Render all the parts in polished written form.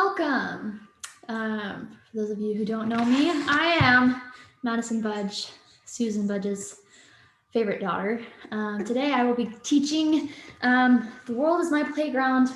welcome. For those of you who don't know me, I am Madison Budge, Susan Budge's favorite daughter. Today I will be teaching The World is My Playground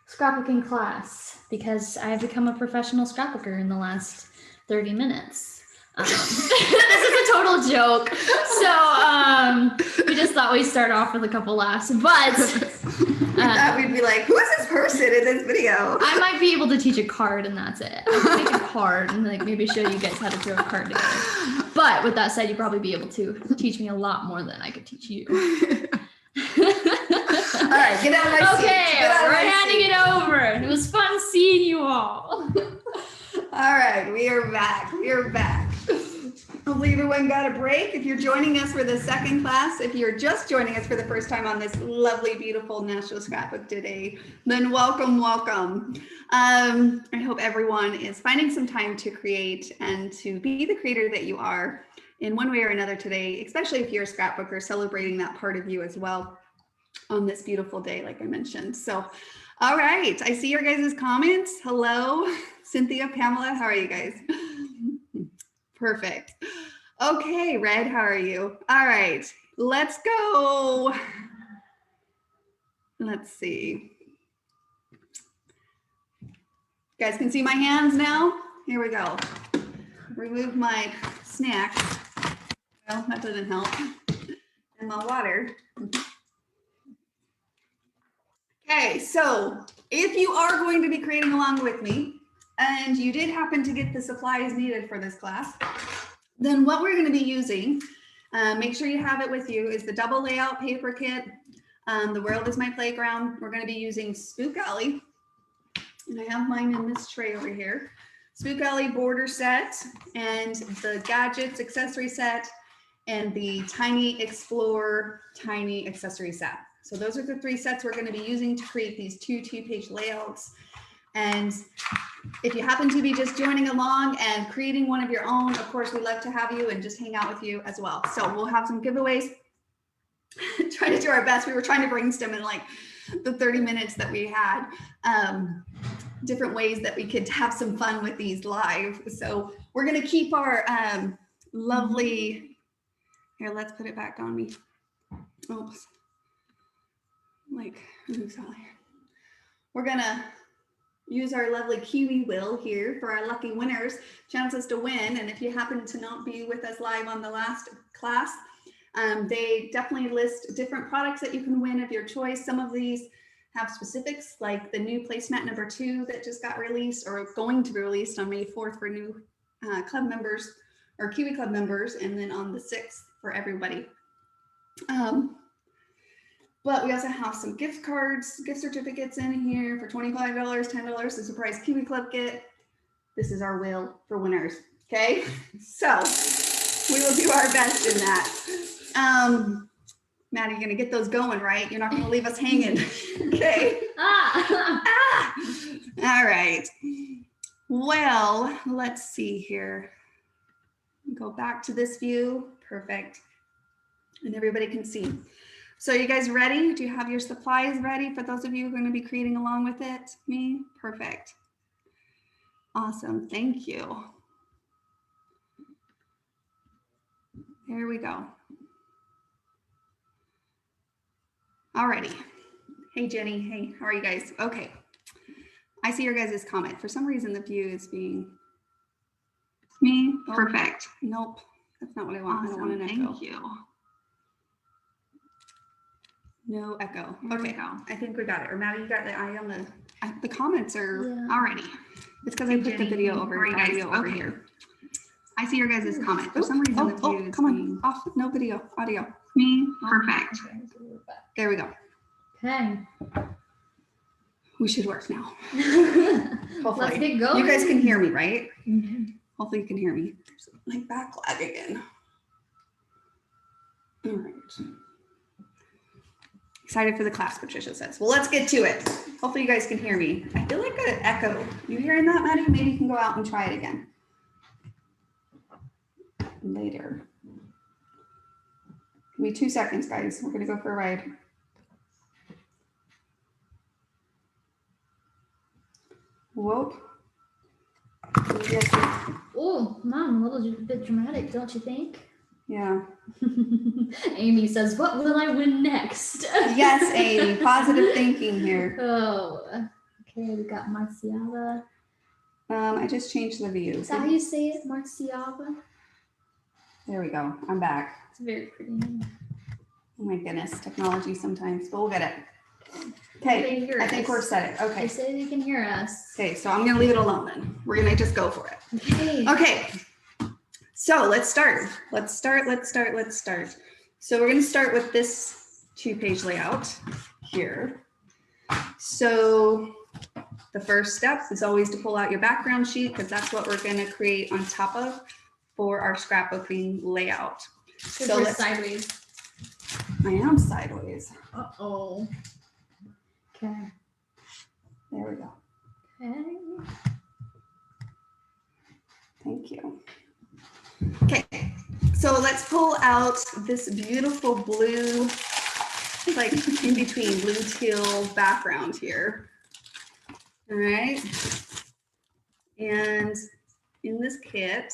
scrapbooking class because I've become a professional scrapbooker in the last 30 minutes. This is a total joke. So we just thought we'd start off with a couple laughs, but we thought we'd be like, who's this person in this video? I might be able to teach a card and that's it. I can make a card and like maybe show you guys how to throw a card together. But with that said, you'd probably be able to teach me a lot more than I could teach you. All right, get out of my seat. Okay, we're handing it over. It was fun seeing you all. All right, we are back. We are back. Hopefully everyone got a break. If you're joining us for the second class, if you're just joining us for the first time on this lovely, beautiful National Scrapbook today, then welcome, welcome. I hope everyone is finding some time to create and to be the creator that you are in one way or another today, especially if you're a scrapbooker, celebrating that part of you as well on this beautiful day, like I mentioned. So, all right, I see your guys' comments. Hello, Cynthia, Pamela, how are you guys? Perfect. Okay, Red, how are you? All right, let's go. Let's see. You guys can see my hands now? Here we go. Remove my snacks. Well, that doesn't help. And my water. Okay, so if you are going to be creating along with me, and you did happen to get the supplies needed for this class, then what we're going to be using, make sure you have it with you, is the double layout paper kit. The World is My Playground. We're going to be using Spook Alley, and I have mine in this tray over here. Spook Alley border set, and the gadgets accessory set, and the Tiny Explore Tiny accessory set. So those are the three sets we're going to be using to create these two-page layouts. And if you happen to be just joining along and creating one of your own, of course, we'd love to have you and just hang out with you as well. So we'll have some giveaways. Trying to do our best. We were trying to brainstorm in like the 30 minutes that we had, different ways that we could have some fun with these live. So we're going to keep our lovely, here, let's put it back on me. Oops. Like, who's all here? We're going to use our lovely Kiwi wheel here for our lucky winners, chances to win. And if you happen to not be with us live on the last class, they definitely list different products that you can win of your choice. Some of these have specifics, like the new placemat number 2 that just got released or going to be released on May 4th for new club members or Kiwi Club members, and then on the 6th for everybody. But we also have some gift cards, gift certificates in here for $25, $10, the surprise Kiwi Club kit. This is our wheel for winners, okay? So we will do our best in that. Maddie, you're gonna get those going, right? You're not gonna leave us hanging, okay? All right. Well, let's see here. Go back to this view, perfect. And everybody can see. So you guys ready? Do you have your supplies ready for those of you who are going to be creating along with it? Me? Perfect. Awesome. Thank you. There we go. Alrighty. Hey, Jenny. Hey, how are you guys? Okay. I see your guys' comment. For some reason, the view is being me. Perfect. Nope. That's not what I want. Awesome. I don't want an echo. Thank you. No echo. Okay, I think we got it. Or Maddie, you got the eye on the comments are already. It's because I put the video over here. I see your guys' comment. For some reason, the view is being off. No video, audio. Me, perfect. There we go. Okay. We should work now. Hopefully. Let's get going. You guys can hear me, right? Mm-hmm. Hopefully you can hear me. Like backlag again. All right. Excited for the class, Patricia says. Well, let's get to it. Hopefully you guys can hear me. I feel like an echo. You hearing that, Maddie? Maybe you can go out and try it again. Later. Give me 2 seconds, guys. We're gonna go for a ride. Whoop. Yes. Oh, Mom, a little bit dramatic, don't you think? Yeah. Amy says, what will I win next? Yes, Amy, positive thinking here. Oh, okay, we got Marciava. I just changed the view. Is that how you say it, Marciava? There we go. I'm back. It's a very pretty name. Oh my goodness, technology sometimes, but we'll get it. Okay, I think we're set. Okay. They say they can hear us. Okay, so I'm gonna leave it alone then. We're gonna just go for it. Okay. Okay, so let's start. So we're gonna start with this 2-page layout here. So the first step is always to pull out your background sheet because that's what we're gonna create on top of for our scrapbooking layout. So we're sideways. I am sideways. Uh-oh. Okay. There we go. Okay. Thank you. Okay, so let's pull out this beautiful blue, like in between blue teal background here. All right. And in this kit,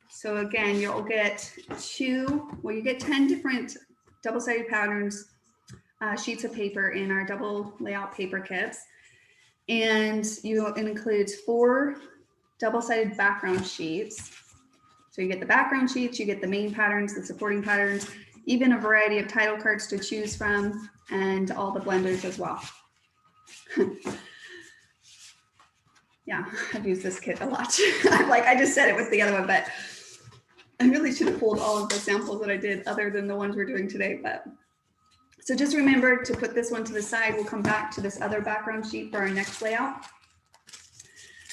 so again, you'll get you get 10 different double-sided patterns, sheets of paper in our double layout paper kits. And it includes 4 double-sided background sheets. So you get the background sheets, you get the main patterns, the supporting patterns, even a variety of title cards to choose from, and all the blenders as well. Yeah, I've used this kit a lot. Like I just said it with the other one, but I really should have pulled all of the samples that I did other than the ones we're doing today. But so just remember to put this one to the side. We'll come back to this other background sheet for our next layout.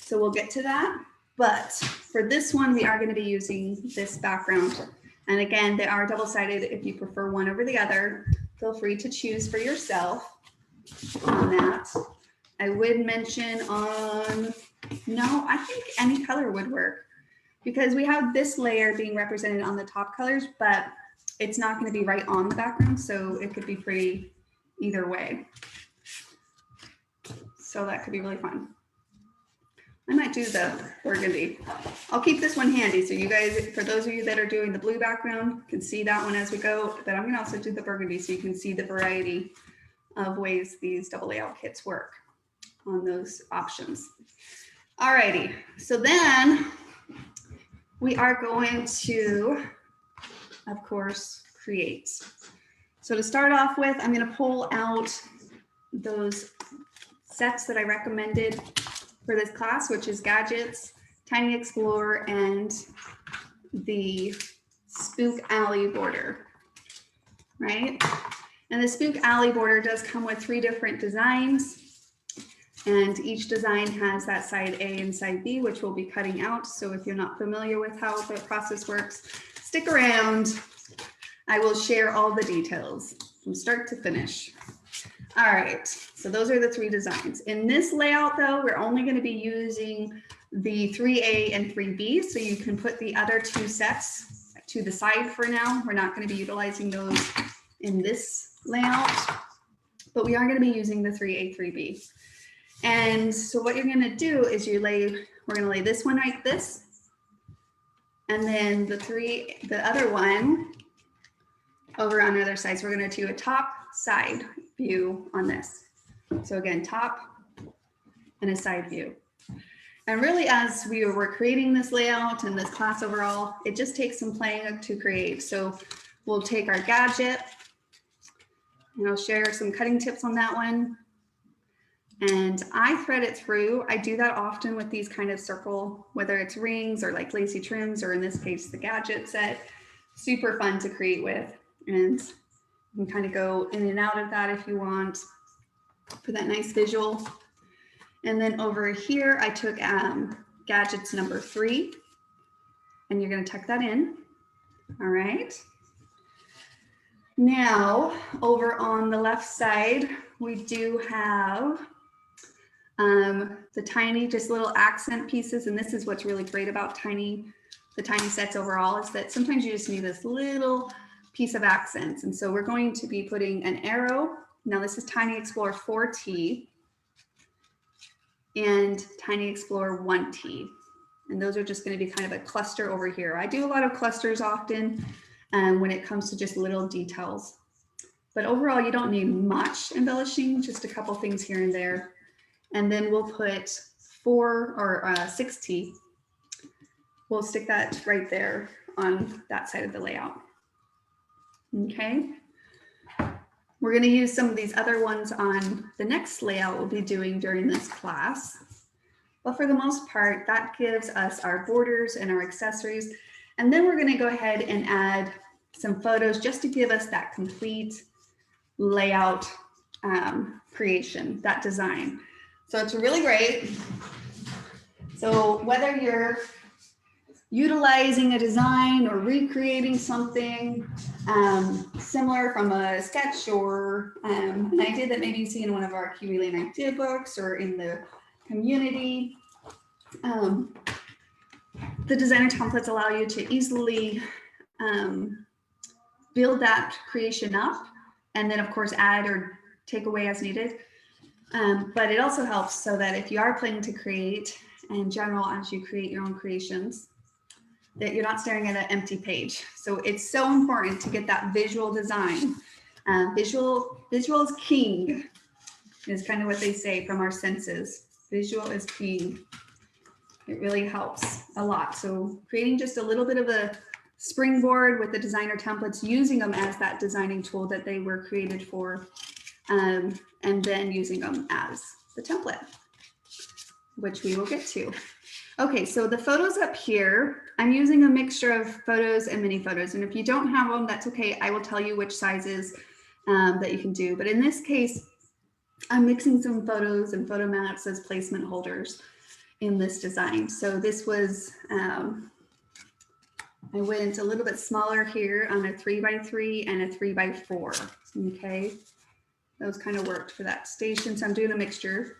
So we'll get to that. But for this one, we are going to be using this background. And again, they are double-sided. If you prefer one over the other, feel free to choose for yourself on that. I would mention no, I think any color would work because we have this layer being represented on the top colors, but it's not going to be right on the background. So it could be pretty either way. So that could be really fun. I might do the burgundy. I'll keep this one handy. So you guys, for those of you that are doing the blue background, can see that one as we go, but I'm going to also do the burgundy so you can see the variety of ways these double layout kits work on those options. Alrighty, so then we are going to, of course, create. So to start off with, I'm going to pull out those sets that I recommended for this class, which is Gadgets, Tiny Explorer, and the Spook Alley border, right? And the Spook Alley border does come with 3 different designs. And each design has that side A and side B, which we'll be cutting out. So if you're not familiar with how the process works, stick around. I will share all the details from start to finish. All right, so those are the 3 designs. In this layout though, we're only going to be using the 3A and 3B. So you can put the other 2 sets to the side for now. We're not going to be utilizing those in this layout, but we are going to be using the 3A, 3B. And so what you're going to do is we're going to lay this one like this. And then the other one over on the other side. So we're going to do a top side view on this. So again, top and a side view. And really, as we were creating this layout and this class overall, it just takes some playing to create. So we'll take our gadget and I'll share some cutting tips on that one. And I thread it through. I do that often with these kind of circle, whether it's rings or like lacy trims, or in this case, the gadget set. Super fun to create with. And you can kind of go in and out of that if you want for that nice visual. And then over here, I took gadgets number 3, and you're going to tuck that in. All right. Now, over on the left side, we do have the tiny, just little accent pieces. And this is what's really great about the tiny sets overall, is that sometimes you just need this little piece of accents. And so we're going to be putting an arrow. Now this is Tiny Explorer 4T and Tiny Explorer 1T. And those are just going to be kind of a cluster over here. I do a lot of clusters often when it comes to just little details. But overall, you don't need much embellishing, just a couple things here and there. And then we'll put 4 or 6 teeth. We'll stick that right there on that side of the layout. Okay. We're going to use some of these other ones on the next layout we'll be doing during this class. But for the most part, that gives us our borders and our accessories. And then we're going to go ahead and add some photos just to give us that complete layout creation, that design. So it's really great. So whether you're utilizing a design or recreating something similar from a sketch or an idea that maybe you see in one of our Kiwi Lane idea books or in the community, the designer templates allow you to easily build that creation up and then of course add or take away as needed. But it also helps so that if you are planning to create in general as you create your own creations, that you're not staring at an empty page. So it's so important to get that visual design. Visual is king, is kind of what they say from our senses. Visual is king. It really helps a lot. So creating just a little bit of a springboard with the designer templates, using them as that designing tool that they were created for, and then using them as the template, which we will get to. Okay, so the photos up here, I'm using a mixture of photos and mini photos. And if you don't have them, that's okay. I will tell you which sizes that you can do. But in this case, I'm mixing some photos and photo mats as placement holders in this design. So this was, I went a little bit smaller here on a 3x3 and a 3x4. Okay, those kind of worked for that station. So I'm doing a mixture.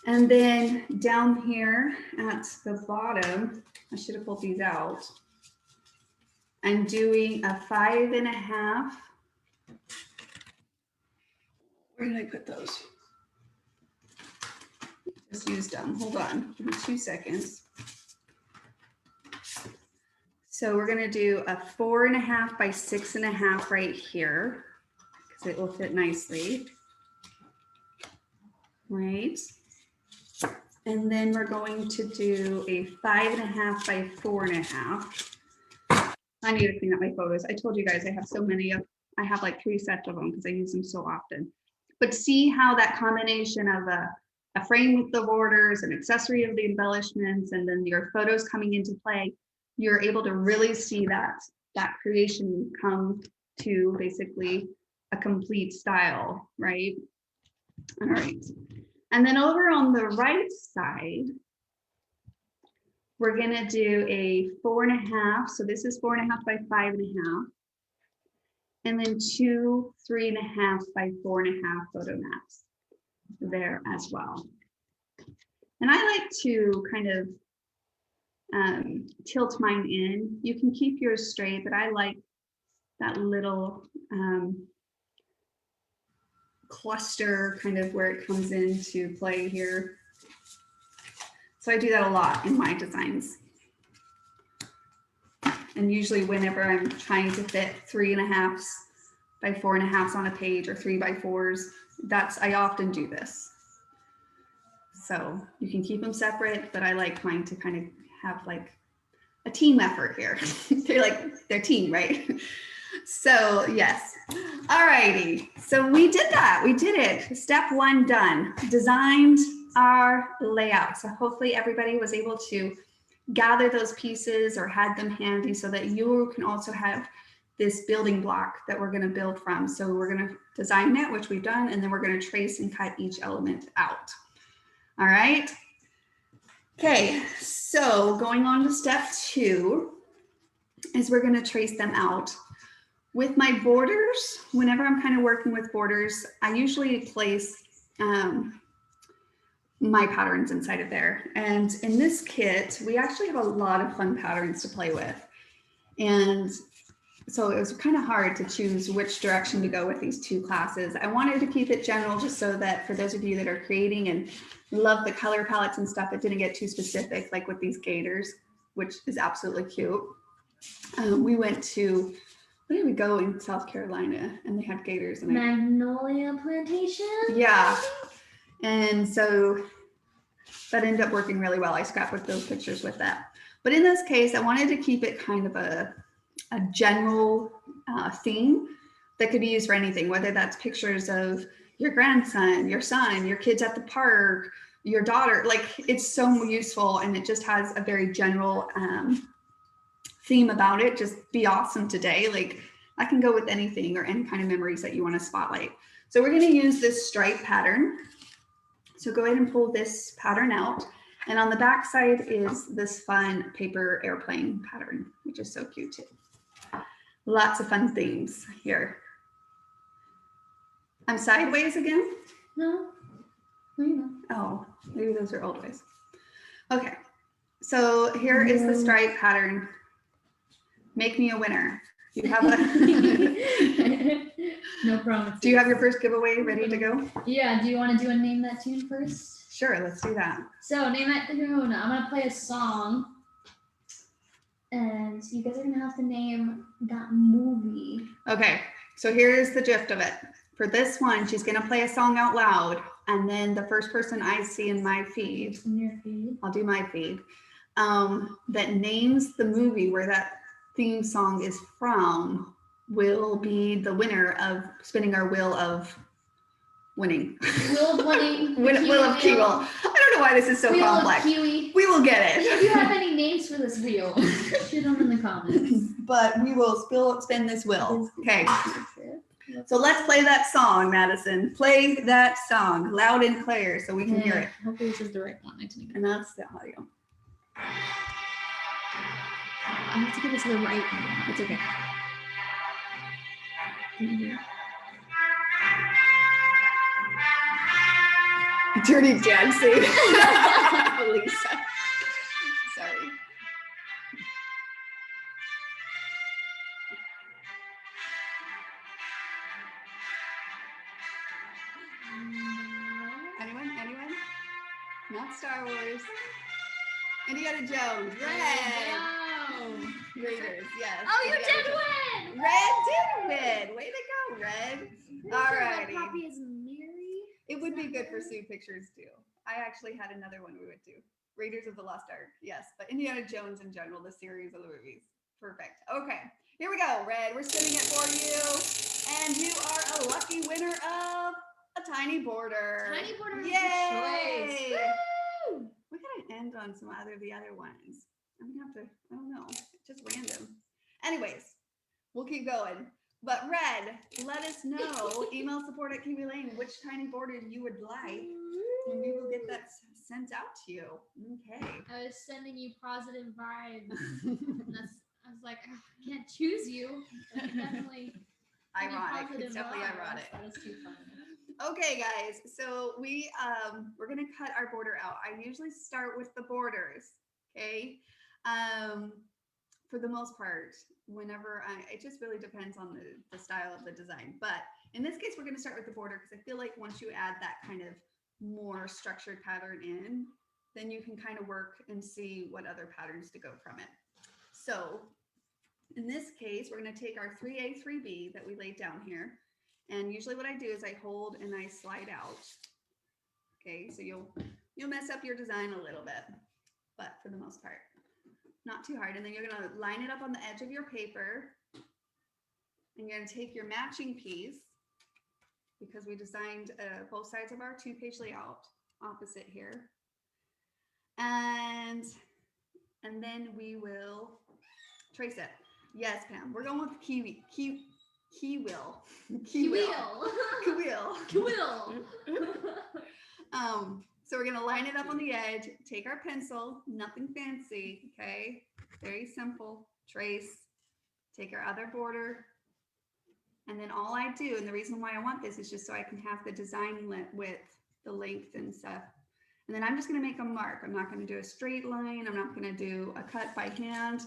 And then down here at the bottom, I should have pulled these out. I'm doing a 5.5. Where did I put those? Just used them. Hold on, give me 2 seconds. So we're gonna do a 4.5 by 6.5 right here, because it will fit nicely. Right. And then we're going to do a 5.5 by 4.5. I need to clean up my photos. I told you guys I have so many of, I have like 3 sets of them because I use them so often. But see how that combination of a frame with the borders, an accessory of the embellishments, and then your photos coming into play, you're able to really see that creation come to basically a complete style, right? All right. And then over on the right side, we're gonna do a 4.5. So this is 4.5 by 5.5. And then 2 3.5 by 4.5 photo mats there as well. And I like to kind of tilt mine in. You can keep yours straight, but I like that little cluster kind of where it comes into play here. So I do that a lot in my designs. And usually whenever I'm trying to fit 3.5 by 4.5 on a page or 3x4s, I often do this. So you can keep them separate, but I like mine to kind of have like a team effort here. they're team, right? So yes. All righty. So we did that. We did it. Step 1 done. Designed our layout. So hopefully everybody was able to gather those pieces or had them handy so that you can also have this building block that we're going to build from. So we're going to design it, which we've done, and then we're going to trace and cut each element out. All right. Okay. So going on to step 2 is we're going to trace them out. With my borders, whenever I'm kind of working with borders, I usually place my patterns inside of there. And in this kit, we actually have a lot of fun patterns to play with. And so it was kind of hard to choose which direction to go with these two classes. I wanted to keep it general just so that for those of you that are creating and love the color palettes and stuff, it didn't get too specific, like with these gators, which is absolutely cute. We went to, where did we go in South Carolina? And they had gators. And Magnolia Plantation? Yeah. And so that ended up working really well. I scrapbooked those pictures with that. But in this case, I wanted to keep it kind of a general theme that could be used for anything, whether that's pictures of your grandson, your son, your kids at the park, your daughter. Like, it's so useful, and it just has a very general theme about it. Just be awesome today. Like, I can go with anything or any kind of memories that you want to spotlight. So we're going to use this stripe pattern. So go ahead and pull this pattern out. And on the back side is this fun paper airplane pattern, which is so cute too. Lots of fun themes here. I'm sideways again? No. No. Oh, maybe those are old ways. Okay, so here is the stripe pattern. Make me a winner. You have a No promise. Do you have your first giveaway ready to go? Yeah, do you want to do a name that tune first? Sure, let's do that. So name that tune. I'm gonna play a song. And you guys are gonna have to name that movie. Okay, so here's the gist of it. For this one, she's gonna play a song out loud, and then the first person I see in my feed, In your feed. I'll do my feed, that names the movie where that theme song is from will be the winner of spinning our wheel of winning. Wheel of winning. Wheel of Kiwi. I don't know why this is so Wheel complex. Of Kiwi. We will get it. If you have any names for this wheel, shoot them in the comments. But we will spin this wheel. Okay. So let's play that song, Madison. Play that song loud and clear so we can hear it. Hopefully this is the right one. And that's the audio. I have to give it to the right one. It's okay. Dirty dancing. Lisa. Sorry. Anyone? Not Star Wars. Indiana Jones. Red. Raiders, yes. Oh, you did win! Red did win. Way to go, Red. All righty. Copy is Mary. It would be good for Sue pictures too. I actually had another one we would do. Raiders of the Lost Ark. Yes, but Indiana Jones in general, the series of the movies. Perfect. Okay, here we go, Red. We're spinning it for you. And you are a lucky winner of a tiny border. Tiny border. Yay! Woo! We gotta end on some the other ones. I'm gonna have to, I don't know, just random. Anyways, we'll keep going. But Red, let us know, email support@Kiwi Lane, which tiny border you would like, and we will get that sent out to you. Okay. I was sending you positive vibes. I was like, oh, I can't choose you. But definitely. Ironic. It's definitely ironic. That was too funny. Okay, guys. So we're gonna cut our border out. I usually start with the borders. Okay. For the most part, whenever it just really depends on the style of the design. But in this case, we're going to start with the border because I feel like once you add that kind of more structured pattern in, then you can kind of work and see what other patterns to go from it. So in this case, we're going to take our 3A, 3B that we laid down here. And usually what I do is I hold and I slide out. Okay, so you'll mess up your design a little bit, but for the most part, not too hard. And then you're going to line it up on the edge of your paper. And you're going to take your matching piece, because we designed both sides of our 2-page layout opposite here. And then we will trace it. Yes, Pam, we're going with Kiwi. Kiwil. So we're going to line it up on the edge, take our pencil, nothing fancy, okay? Very simple, trace, take our other border, and then all I do, and the reason why I want this is just so I can have the design with the length and stuff. And then I'm just going to make a mark. I'm not going to do a straight line. I'm not going to do a cut by hand.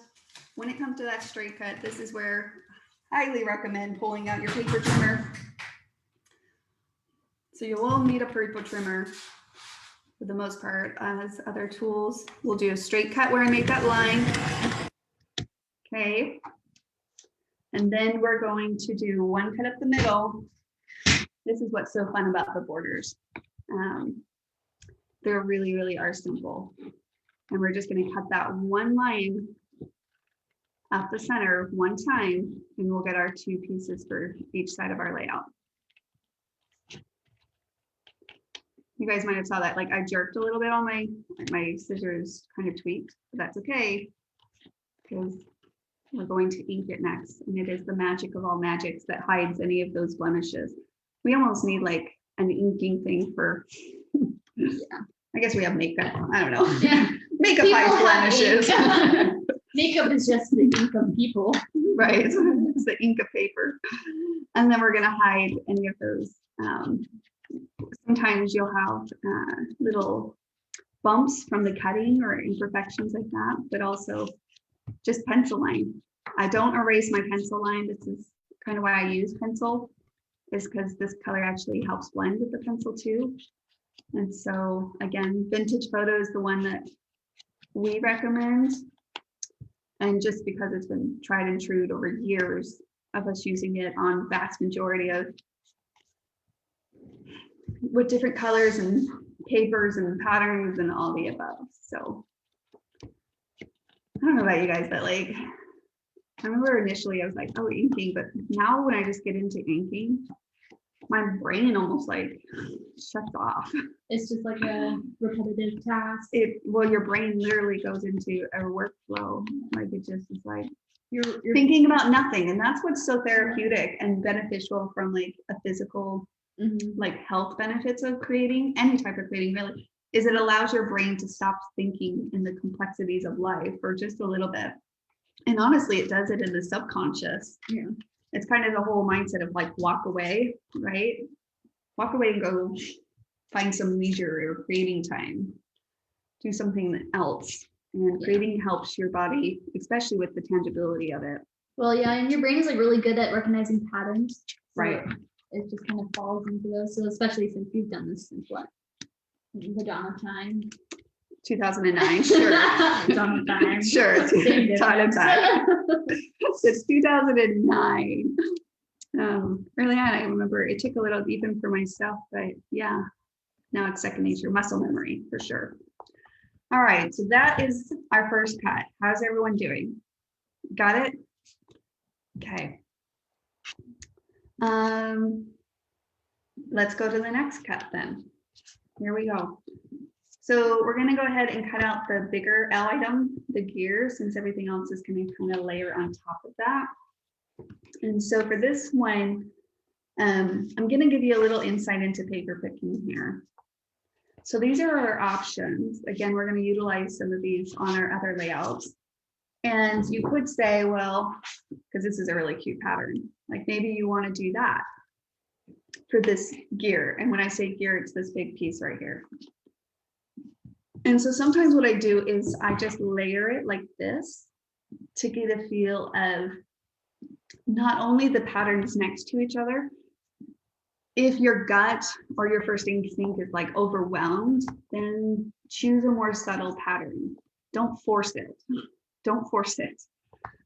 When it comes to that straight cut, this is where highly recommend pulling out your paper trimmer. So you will need a paper trimmer for the most part. As other tools, we'll do a straight cut where I make that line. Okay. And then we're going to do one cut up the middle. This is what's so fun about the borders. They really are simple. And we're just going to cut that one line up the center one time, and we'll get our 2 pieces for each side of our layout. You guys might have saw that, like I jerked a little bit on my scissors, kind of tweaked, but that's okay because we're going to ink it next, and it is the magic of all magics that hides any of those blemishes. We almost need like an inking thing for, yeah, I guess we have makeup. I don't know. Yeah. Makeup hides blemishes. Makeup is just the ink of people. Right. It's the ink of paper. And then we're going to hide any of those. Sometimes you'll have little bumps from the cutting or imperfections like that, but also just pencil line. I don't erase my pencil line. This is kind of why I use pencil, is because this color actually helps blend with the pencil too. And so again, vintage photo is the one that we recommend. And just because it's been tried and true over years of us using it on vast majority of with different colors and papers and patterns and all the above. So I don't know about you guys, but like I remember initially I was like, oh, inking, but now when I just get into inking, my brain almost like shuts off. It's just like a repetitive task. Well, your brain literally goes into a workflow. Like it just is like you're thinking about nothing. And that's what's so therapeutic and beneficial from like a physical like health benefits of creating, any type of creating really, is it allows your brain to stop thinking in the complexities of life for just a little bit. And honestly, it does it in the subconscious. Yeah. It's kind of the whole mindset of like walk away, right? Walk away and go find some leisure or creating time. Do something else. And creating helps your body, especially with the tangibility of it. Well, yeah, and your brain is like really good at recognizing patterns. So right. It just kind of falls into those. So especially since you've done this since what? The dawn of time. 2009, sure. Dawn of time. Sure. Dawn of time. It's 2009. Early on, I remember it took a little even for myself, but yeah, now it's second nature, muscle memory for sure. All right, so that is our first cut. How's everyone doing? Got it? Okay. Let's go to the next cut then. Here we go. So we're going to go ahead and cut out the bigger L item, the gear, since everything else is going to kind of layer on top of that. And so for this one, I'm going to give you a little insight into paper picking here. So these are our options. Again, we're going to utilize some of these on our other layouts. And you could say, well, because this is a really cute pattern, like maybe you want to do that for this gear. And when I say gear, it's this big piece right here. And so sometimes what I do is I just layer it like this to get a feel of not only the patterns next to each other. If your gut or your first instinct is like overwhelmed, then choose a more subtle pattern. Don't force it. Don't force it.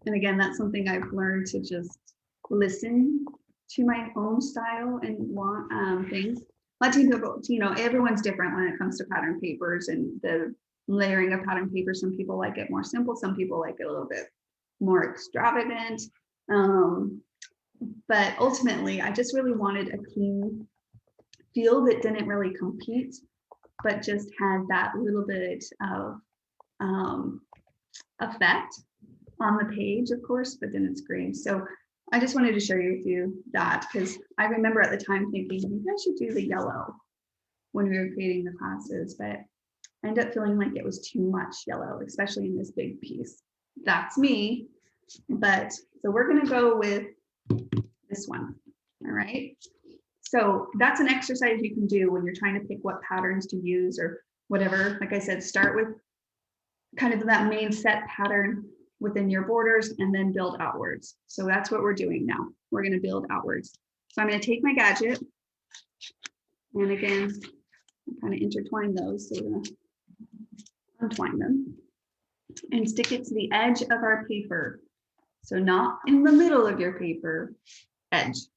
And again, that's something I've learned to just listen to my own style and want things. Latino, you know, everyone's different when it comes to pattern papers and the layering of pattern paper. Some people like it more simple. Some people like it a little bit more extravagant. But ultimately, I just really wanted a clean feel that didn't really compete, but just had that little bit of effect on the page, of course, but then it's green. So I just wanted to share with you that because I remember at the time thinking, maybe I should do the yellow when we were creating the classes, but I ended up feeling like it was too much yellow, especially in this big piece. That's me. But so we're going to go with this one. All right. So that's an exercise you can do when you're trying to pick what patterns to use or whatever. Like I said, start with kind of that main set pattern within your borders and then build outwards. So that's what we're doing now. We're going to build outwards. So I'm going to take my gadget, and again, I kind of intertwine those. So we're going to untwine them and stick it to the edge of our paper. So not in the middle of your paper, edge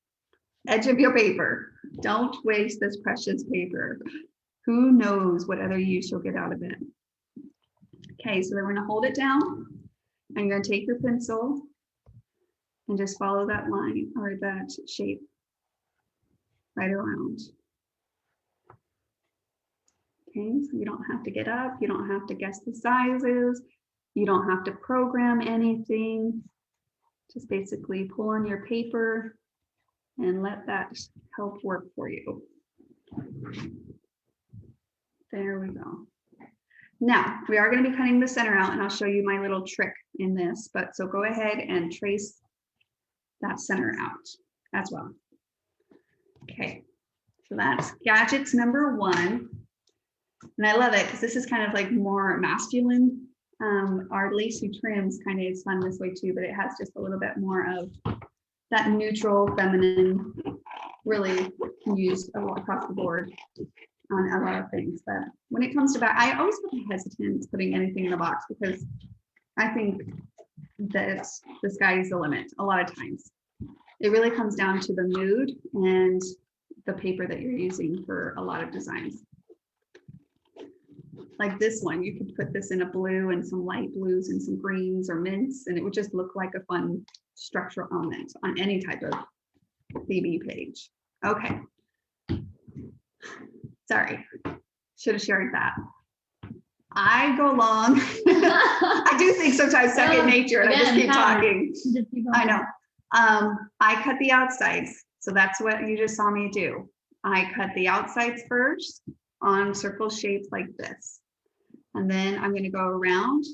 of your paper. Don't waste this precious paper. Who knows what other use you'll get out of it. Okay, so then we're going to hold it down. And you're going to take your pencil and just follow that line or that shape right around. Okay, so you don't have to get up, you don't have to guess the sizes, you don't have to program anything. Just basically pull on your paper and let that help work for you. There we go. Now, we are going to be cutting the center out, and I'll show you my little trick in this, but so go ahead and trace that center out as well. Okay, so that's gadgets number 1. And I love it because this is kind of like more masculine. Our lacy trims kind of is fun this way too, but it has just a little bit more of that neutral feminine, really used across the board on a lot of things. But when it comes to that, I always have a hesitance putting anything in the box because I think that the sky is the limit a lot of times. It really comes down to the mood and the paper that you're using for a lot of designs. Like this one, you could put this in a blue and some light blues and some greens or mints, and it would just look like a fun structural element on any type of BB page. Okay. Sorry, should have shared that. I go long. I do think sometimes second nature, and I just keep talking. I know. I cut the outsides. So that's what you just saw me do. I cut the outsides first on circle shapes like this. And then I'm going to go around,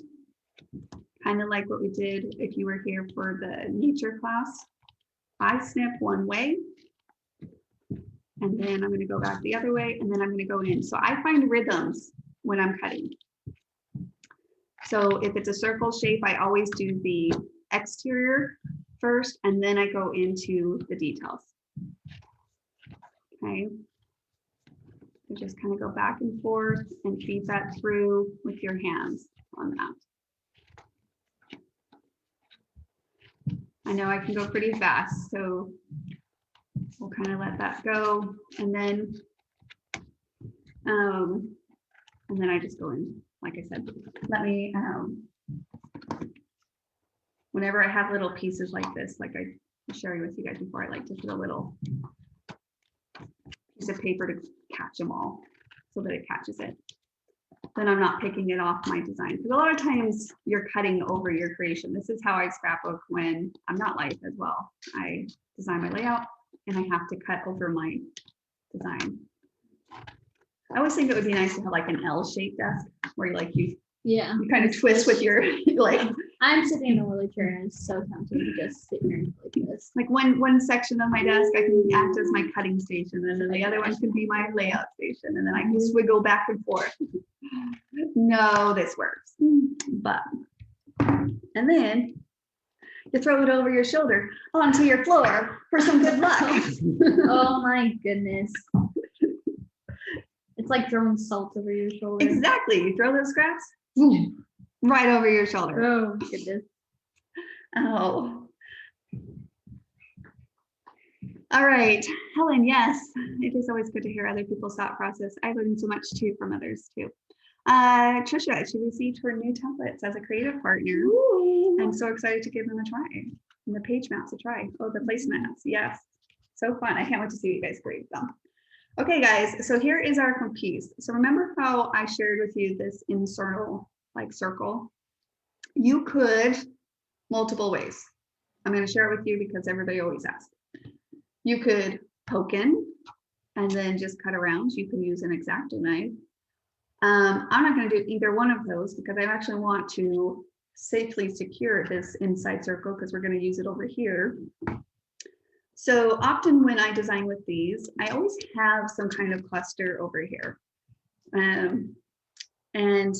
kind of like what we did if you were here for the nature class. I snip one way, and then I'm going to go back the other way, and then I'm going to go in. So I find rhythms when I'm cutting. So if it's a circle shape, I always do the exterior first, and then I go into the details. Okay. You just kind of go back and forth and feed that through with your hands on that. I know I can go pretty fast, so we'll kind of let that go, and then I just go in. Like I said, let me. Whenever I have little pieces like this, like I was sharing with you guys before, I like to put a little piece of paper to catch them all so that it catches it. Then I'm not picking it off my design, because a lot of times you're cutting over your creation. This is how I scrapbook when I'm not live as well. I design my layout and I have to cut over my design. I always think it would be nice to have like an L-shaped desk where you kind of twist with your like. I'm sitting in a wheelie chair and it's so tempting to just sit here like this. Like one section of my desk I can act as my cutting station, and then the other one can be my layout station, and then I can swiggle back and forth. No, this works. But and then you throw it over your shoulder onto your floor for some good luck. Oh my goodness. It's like throwing salt over your shoulder. Exactly. You throw those scraps right over your shoulder. Oh goodness. Oh. All right, Helen, yes, it is always good to hear other people's thought process. I learned so much too from others too. Trisha, she received her new templates as a creative partner. Ooh. I'm so excited to give them a try. And the page mats a try. Oh, the placemats, yes. So fun. I can't wait to see you guys create them. Okay, guys, so here is our piece. So remember how I shared with you this internal like circle? You could multiple ways. I'm going to share it with you because everybody always asks. You could poke in and then just cut around. You can use an X-Acto knife. I'm not going to do either one of those because I actually want to safely secure this inside circle because we're going to use it over here. So often when I design with these, I always have some kind of cluster over here. And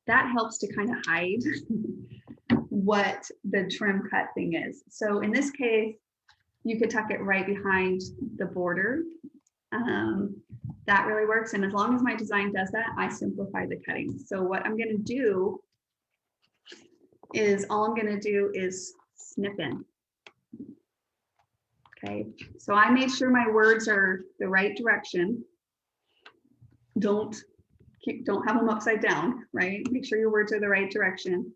that helps to kind of hide what the trim cut thing is. So in this case, you could tuck it right behind the border. That really works. And as long as my design does that, I simplify the cutting. So what I'm going to do is snip in. Okay, so I made sure my words are the right direction. Don't have them upside down, right? Make sure your words are the right direction.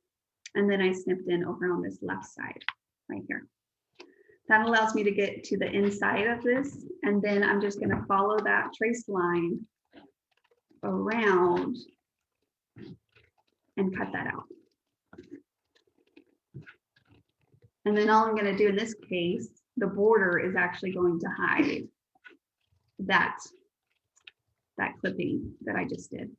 And then I snipped in over on this left side, right here. That allows me to get to the inside of this. And then I'm just gonna follow that trace line around and cut that out. And then all I'm gonna do in this case, the border is actually going to hide that clipping that I just did.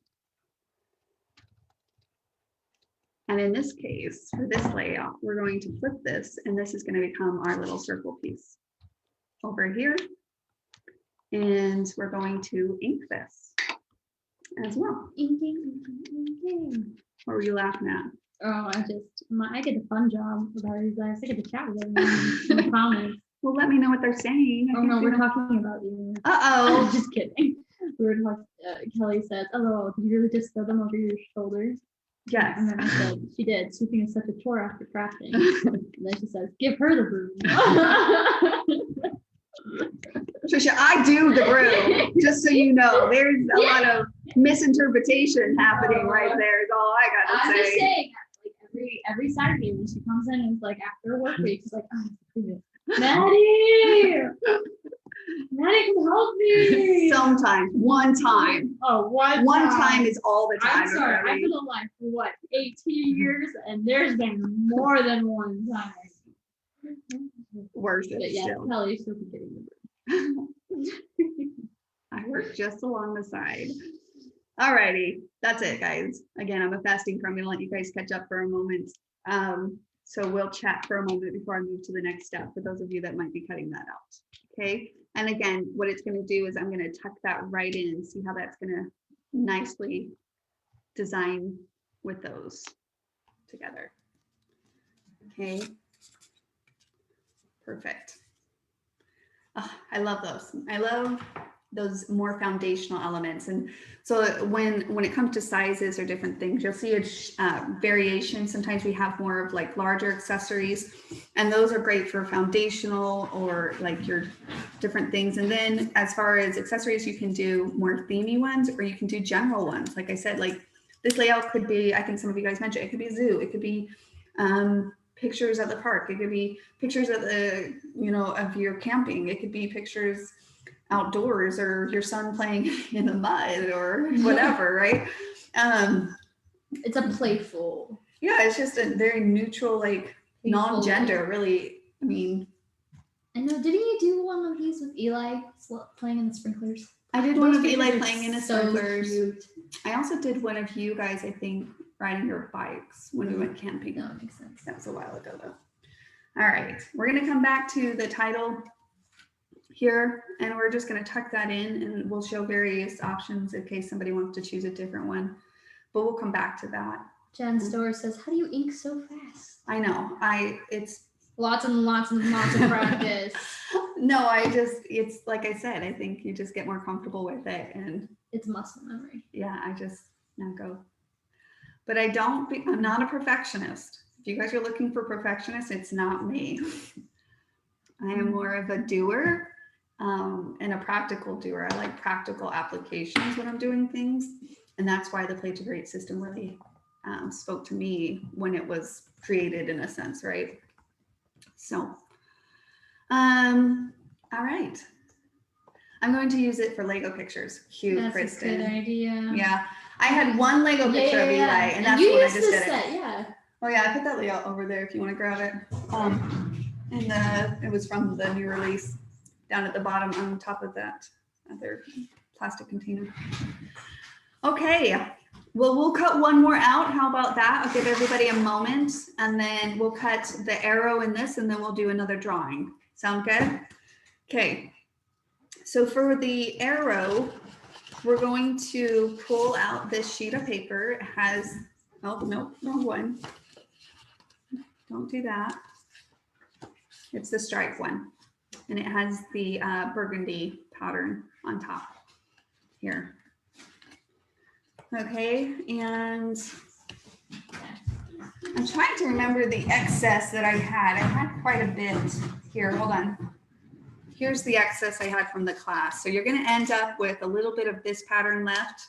And in this case, for this layout, we're going to flip this, and this is going to become our little circle piece over here. And we're going to ink this as well. Inking. What were you laughing at? Oh, I get a fun job about you guys. I get to chat with everyone in the comments. Well, let me know what they're saying. Oh no, we're talking about you. Uh-oh. Just kidding. We were talking, Kelly said, "Oh, did you really just throw them over your shoulders?" Yes. And then I said, "She did. Sweeping is such a chore after crafting." And then she says, "Give her the broom." Trisha, I do the broom, just so you know. There's a lot of misinterpretation happening right there is all I gotta say. I'm just saying, like every Saturday when she comes in and it's like after work week, she's like, "Oh, Maddie, Maddie can help me." Sometimes, one time. Oh, one time is all the time. I'm sorry, I've been alive for what, 18 years, and there's been more than one time. Worse But yeah, still. Kelly still be getting the broom. I work just along the side. Alrighty, that's it, guys. Again, I'm a fasting pro. I'm gonna let you guys catch up for a moment. So we'll chat for a moment before I move to the next step for those of you that might be cutting that out. Okay. And again, what it's going to do is I'm going to tuck that right in, see how that's going to nicely design with those together. Okay. Perfect. Oh, I love those. I love those more foundational elements. And so when it comes to sizes or different things, you'll see a variation. Sometimes we have more of like larger accessories, and those are great for foundational or like your different things. And then as far as accessories, you can do more themey ones, or you can do general ones. Like I said, like this layout could be, I think some of you guys mentioned, it could be a zoo, it could be pictures at the park, it could be pictures of the, of your camping, it could be pictures outdoors, or your son playing in the mud or whatever, right? It's a playful. Yeah, it's just a very neutral, like non-gender, really. I mean, I know. Didn't you do one of these with Eli playing in the sprinklers? I did one of Eli playing in the so sprinklers. Cute. I also did one of you guys, I think, riding your bikes when we went camping. That makes sense. That was a while ago, though. All right, we're going to come back to the title here, and we're just going to tuck that in, and we'll show various options in case somebody wants to choose a different one, but we'll come back to that. Jen Store says, "How do you ink so fast?" I know, it's lots and lots and lots of practice. No, it's like I said, I think you just get more comfortable with it, and it's muscle memory. Yeah, I just now go. But I'm not a perfectionist. If you guys are looking for perfectionists, it's not me. I am more of a doer. And a practical doer. I like practical applications when I'm doing things. And that's why the Play to Create system really spoke to me when it was created, in a sense, right? So, all right. I'm going to use it for Lego pictures. Cute, that's Kristen. That's a good idea. Yeah. I had one Lego picture of Eli, and that's what I just did it. Yeah. Oh yeah, I put that layout over there if you want to grab it. And it was from the new release. Down at the bottom on top of that other plastic container. Okay, well, we'll cut one more out. How about that? I'll give everybody a moment, and then we'll cut the arrow in this, and then we'll do another drawing. Sound good? Okay, so for the arrow, we're going to pull out this sheet of paper. It has, oh, no, wrong one. don't do that. It's the stripe one. And it has the burgundy pattern on top here. Okay, and I'm trying to remember the excess that I had. I had quite a bit here. Hold on. Here's the excess I had from the class. So you're going to end up with a little bit of this pattern left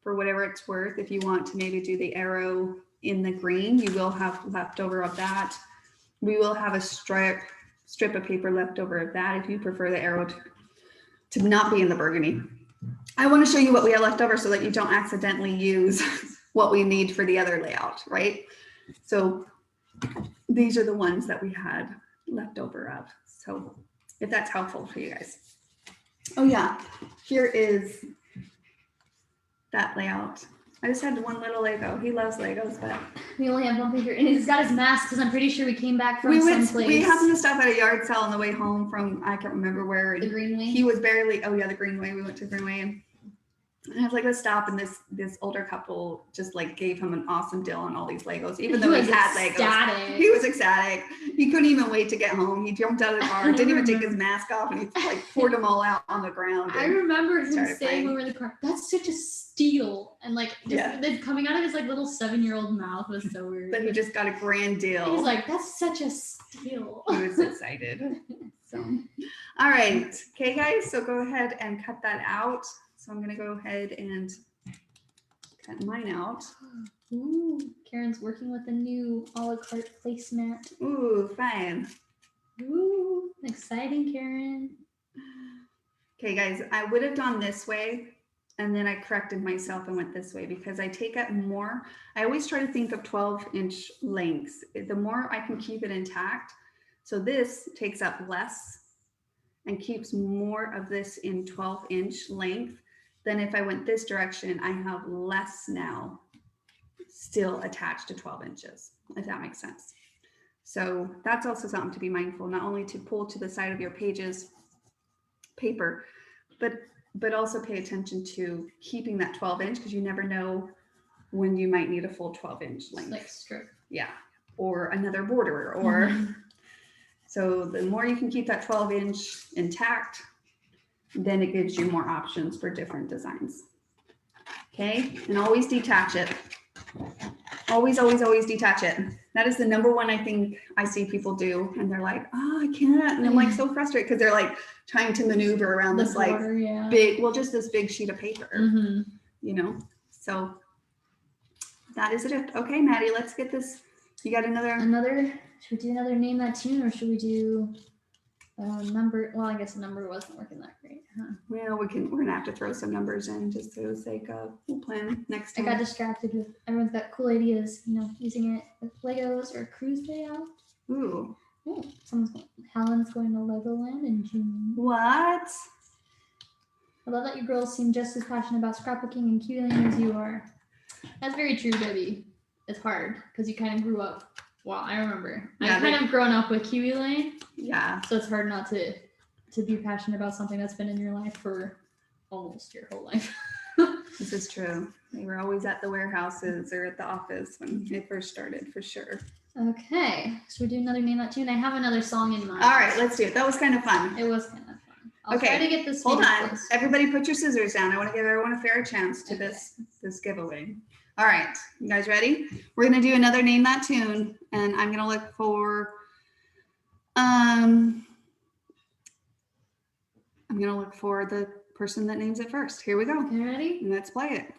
for whatever it's worth. If you want to maybe do the arrow in the green, you will have leftover of that. We will have a strip of paper left over of that if you prefer the arrow to not be in the burgundy. I want to show you what we have left over so that you don't accidentally use what we need for the other layout, right? So these are the ones that we had left over of. So if that's helpful for you guys. Oh yeah, here is that layout. I just had one little Lego. He loves Legos, but we only have one picture, and he's got his mask because I'm pretty sure we came back from someplace. We happened to stop at a yard sale on the way home from, I can't remember where. The Greenway. He was barely, oh yeah, the Greenway. We went to Greenway, and I was like, let's stop. And this older couple just like gave him an awesome deal on all these Legos, even though he had Legos. He was ecstatic. He couldn't even wait to get home. He jumped out of the car, didn't even take his mask off, and he like poured them all out on the ground. I remember him saying over the car, "That's such a steal," and like just coming out of his like little 7-year-old mouth was so weird. But he just got a grand deal. He's like, "That's such a steal." He was excited. So, all right, okay, guys. So go ahead and cut that out. So I'm going to go ahead and cut mine out. Ooh, Karen's working with a new a la carte placemat. Ooh, fine. Ooh, exciting, Karen. Okay, guys, I would have gone this way, and then I corrected myself and went this way because I take up more. I always try to think of 12-inch lengths. The more I can keep it intact. So this takes up less and keeps more of this in 12-inch length. Then if I went this direction, I have less now still attached to 12 inches, if that makes sense. So that's also something to be mindful, not only to pull to the side of your pages paper, but also pay attention to keeping that 12-inch because you never know when you might need a full 12-inch length. Like strip. Yeah, or another border, or so the more you can keep that 12-inch intact, then it gives you more options for different designs. Okay, and always detach it. Always, always, always detach it. That is the number one I think I see people do, and they're like, oh, I can't, and I'm like so frustrated because they're like trying to maneuver around this border, like big, well, just this big sheet of paper, you know. So that is it. Okay, Maddie, let's get this. You got another? Should we do another name that tune, or should we do number? Well, I guess the number wasn't working that great, huh? Well, we're gonna have to throw some numbers in just for the sake of we'll plan next time. I got distracted with everyone's got cool ideas, you know, using it with Legos or cruise layout. Ooh. Oh, Helen's going to Legoland in June. What? I love that you girls seem just as passionate about scrapbooking and Kiwi Lane as you are. That's very true, Debbie. It's hard because you kind of grew up. Well, I remember. Yeah, I've kind of grown up with Kiwi Lane. Yeah. So it's hard not to be passionate about something that's been in your life for almost your whole life. This is true. They were always at the warehouses or at the office when they first started, for sure. Okay. So we do another name that tune. I have another song in mind. All right, let's do it. That was kind of fun. It was kind of fun. I'll try to get this. Hold on. Close. Everybody put your scissors down. I want to give everyone a fair chance to this giveaway. All right, you guys ready? We're gonna do another name that tune, and I'm gonna look for the person that names it first. Here we go. Okay, ready? And let's play it.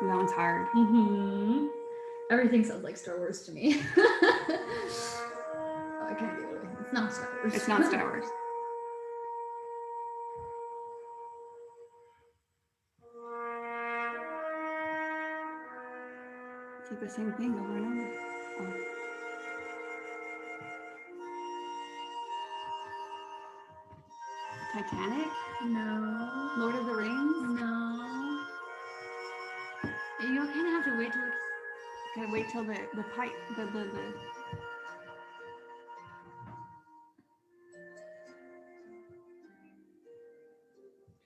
That one's hard. Everything sounds like Star Wars to me. Oh, I can't do it. It's not Star Wars. It's not Star Wars. It's like the same thing over and over. Oh. Titanic? No. Lord of the Rings? No. You'll kind of have to wait till the pipe, the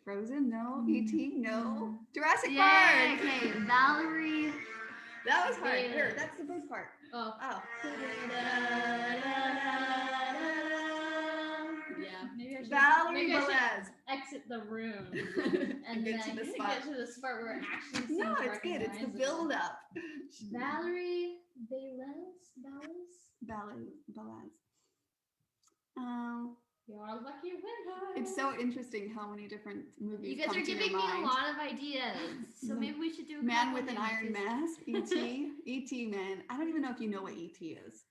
Frozen? Frozen, no. E.T., no. Jurassic Yeah, Park. okay. Valerie. That was hard. Bailey. Here, that's the good part. Oh. Oh. Yeah, maybe I should. Valerie maybe I should Velez. exit the room And get to the spot. get to this part where it actually. No, it's good. It's the build up. Valerie Velez. Valerie Velez. You're a lucky winner. It's so interesting how many different movies. You guys come are to your giving me mind. a lot of ideas, so maybe we should do a Man couple with an things. Iron Mask, E.T. E.T. man. I don't even know if you know what E.T. is.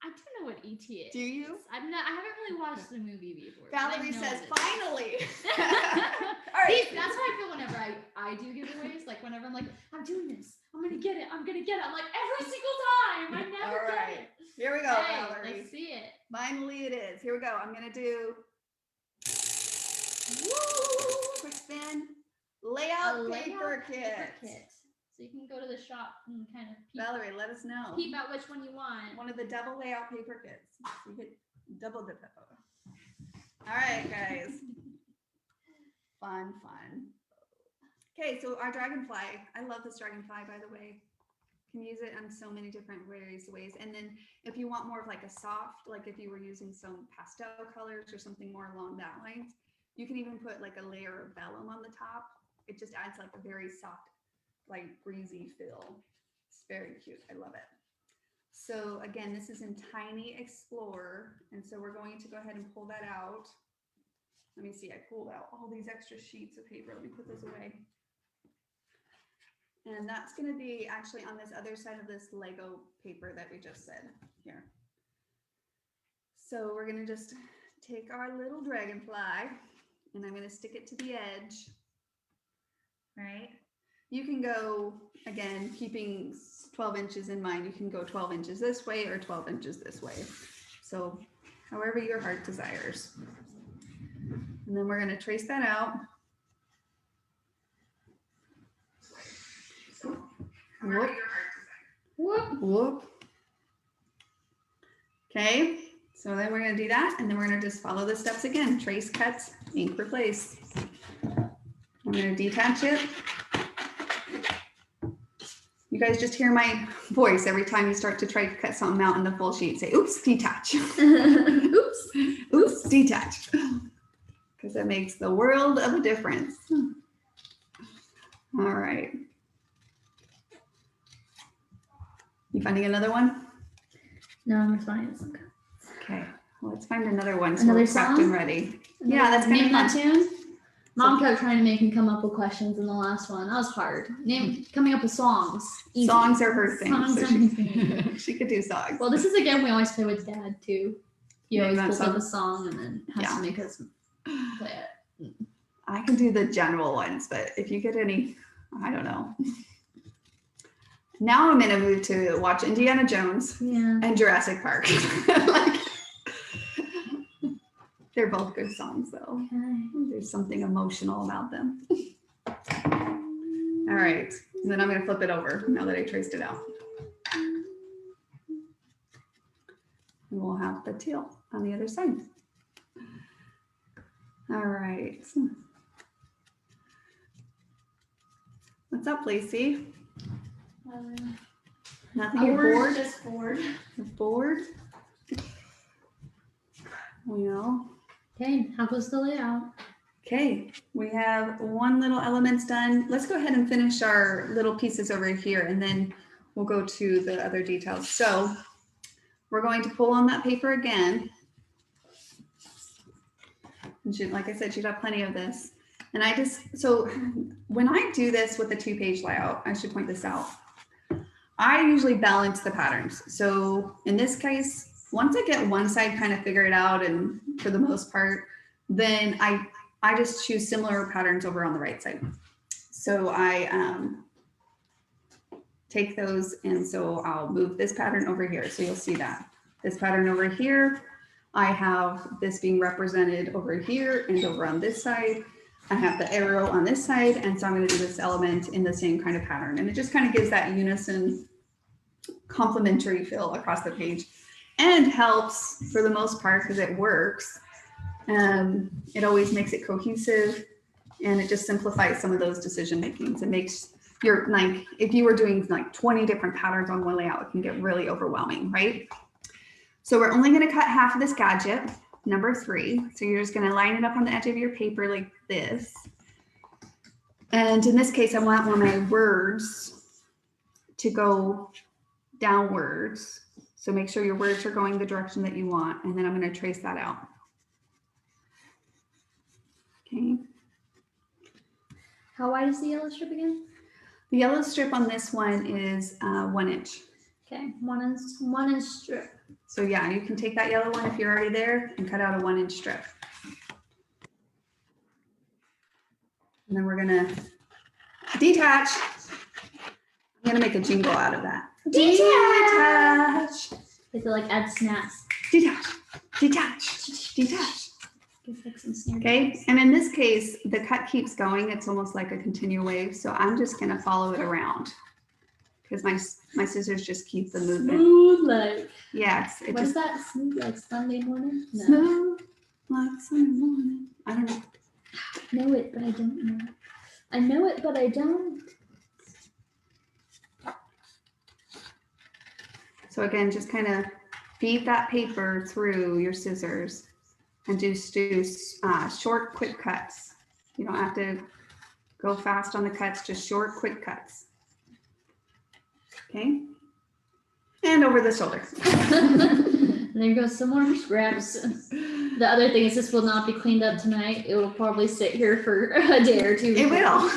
I do know what ET is. Do you? I haven't really watched the movie before. Valerie says, finally. All right. See, that's how I feel whenever I do giveaways. Like whenever I'm like, I'm doing this. I'm gonna get it. I'm like every single time. I never All get right. it. Here we go, Hey, Valerie. let's see it. Finally it is. Here we go. I'm going to do quick spin. Layout paper kit. So you can go to the shop and kind of peep, Valerie, let us know. peep out which one you want. One of the double layout paper kits. So you get double dip it. All right, guys. Fun. Okay, so our dragonfly. I love this dragonfly, by the way. You can use it on so many different ways. And then if you want more of like a soft, like if you were using some pastel colors or something more along that lines, you can even put like a layer of vellum on the top. It just adds like a very soft, like breezy feel. It's very cute. I love it. So again, this is in Tiny Explorer. And so we're going to go ahead and pull that out. Let me see, I pulled out all these extra sheets of paper. Let me put those away. And that's going to be actually on this other side of this Lego paper that we just said here. So we're going to just take our little dragonfly and I'm going to stick it to the edge. Right? You can go, again, keeping 12 inches in mind, you can go 12 inches this way or 12 inches this way. So however your heart desires. And then we're going to trace that out. Whoop. Whoop. Okay, so then we're going to do that, and then we're going to just follow the steps again. Trace, cut, ink, replace. I'm going to detach it. You guys just hear my voice every time you start to try to cut something out in the full sheet. Say, oops, detach. Oops, detach. Because that makes the world of a difference. All right. You finding another one? No, I'm fine. Okay, well, let's find another one. So Another we're prepped song? and ready. Yeah, that's kind of that fun. tune. Mom kept trying to make me come up with questions in the last one. That was hard. Coming up with songs. Easy. Songs are her thing. Songs So are my thing. she could do songs. Well, this is a game we always play with Dad too. He always pulls song. up a song and then has Yeah. to make us play it. I can do the general ones, but if you get any, I don't know. Now I'm in a mood to watch Indiana Jones and Jurassic Park. Like, they're both good songs, though. Okay. There's something emotional about them. All right, and then I'm going to flip it over now that I traced it out. And we'll have the teal on the other side. All right. What's up, Lacey? Nothing. You're bored? Just bored. You're bored? Well. Okay, how goes the layout? Okay, we have one little element's done. Let's go ahead and finish our little pieces over here and then we'll go to the other details. So we're going to pull on that paper again. And like I said, she'd have plenty of this. And so when I do this with the 2-page layout, I should point this out. I usually balance the patterns. So in this case, once I get one side kind of figured out, and for the most part, then I just choose similar patterns over on the right side. So I take those, and so I'll move this pattern over here. So you'll see that. This pattern over here, I have this being represented over here and over on this side. I have the arrow on this side, and so I'm going to do this element in the same kind of pattern. And it just kind of gives that unison complementary feel across the page and helps for the most part because it works. It always makes it cohesive And it just simplifies some of those decision makings. It makes your, like, if you were doing like 20 different patterns on one layout, it can get really overwhelming, right? So we're only going to cut half of this gadget, number 3. So you're just going to line it up on the edge of your paper like this. And in this case, I want one of my words to go downwards. So make sure your words are going the direction that you want. And then I'm going to trace that out. Okay. How wide is the yellow strip again? The yellow strip on this one is 1 inch. Okay, 1 inch strip. So yeah, you can take that yellow one if you're already there and cut out a 1 inch strip. And then we're gonna detach. I'm gonna make a jingle out of that. Detach. Is it like add snaps? Detach. Detach. Detach. Like some snare Okay, drums. and in this case, the cut keeps going. It's almost like a continual wave. So I'm just gonna follow it around because my scissors just keep the movement. Smooth like. Yes. What is that? Smooth like Sunday morning? No. Smooth like Sunday morning. I don't know. Know it, but I don't know. I know it, but I don't. So again, just kind of feed that paper through your scissors and just do short, quick cuts. You don't have to go fast on the cuts, just short, quick cuts. Okay. And over the shoulder. And there goes some more scraps. The other thing is this will not be cleaned up tonight. It will probably sit here for a day or two. It will.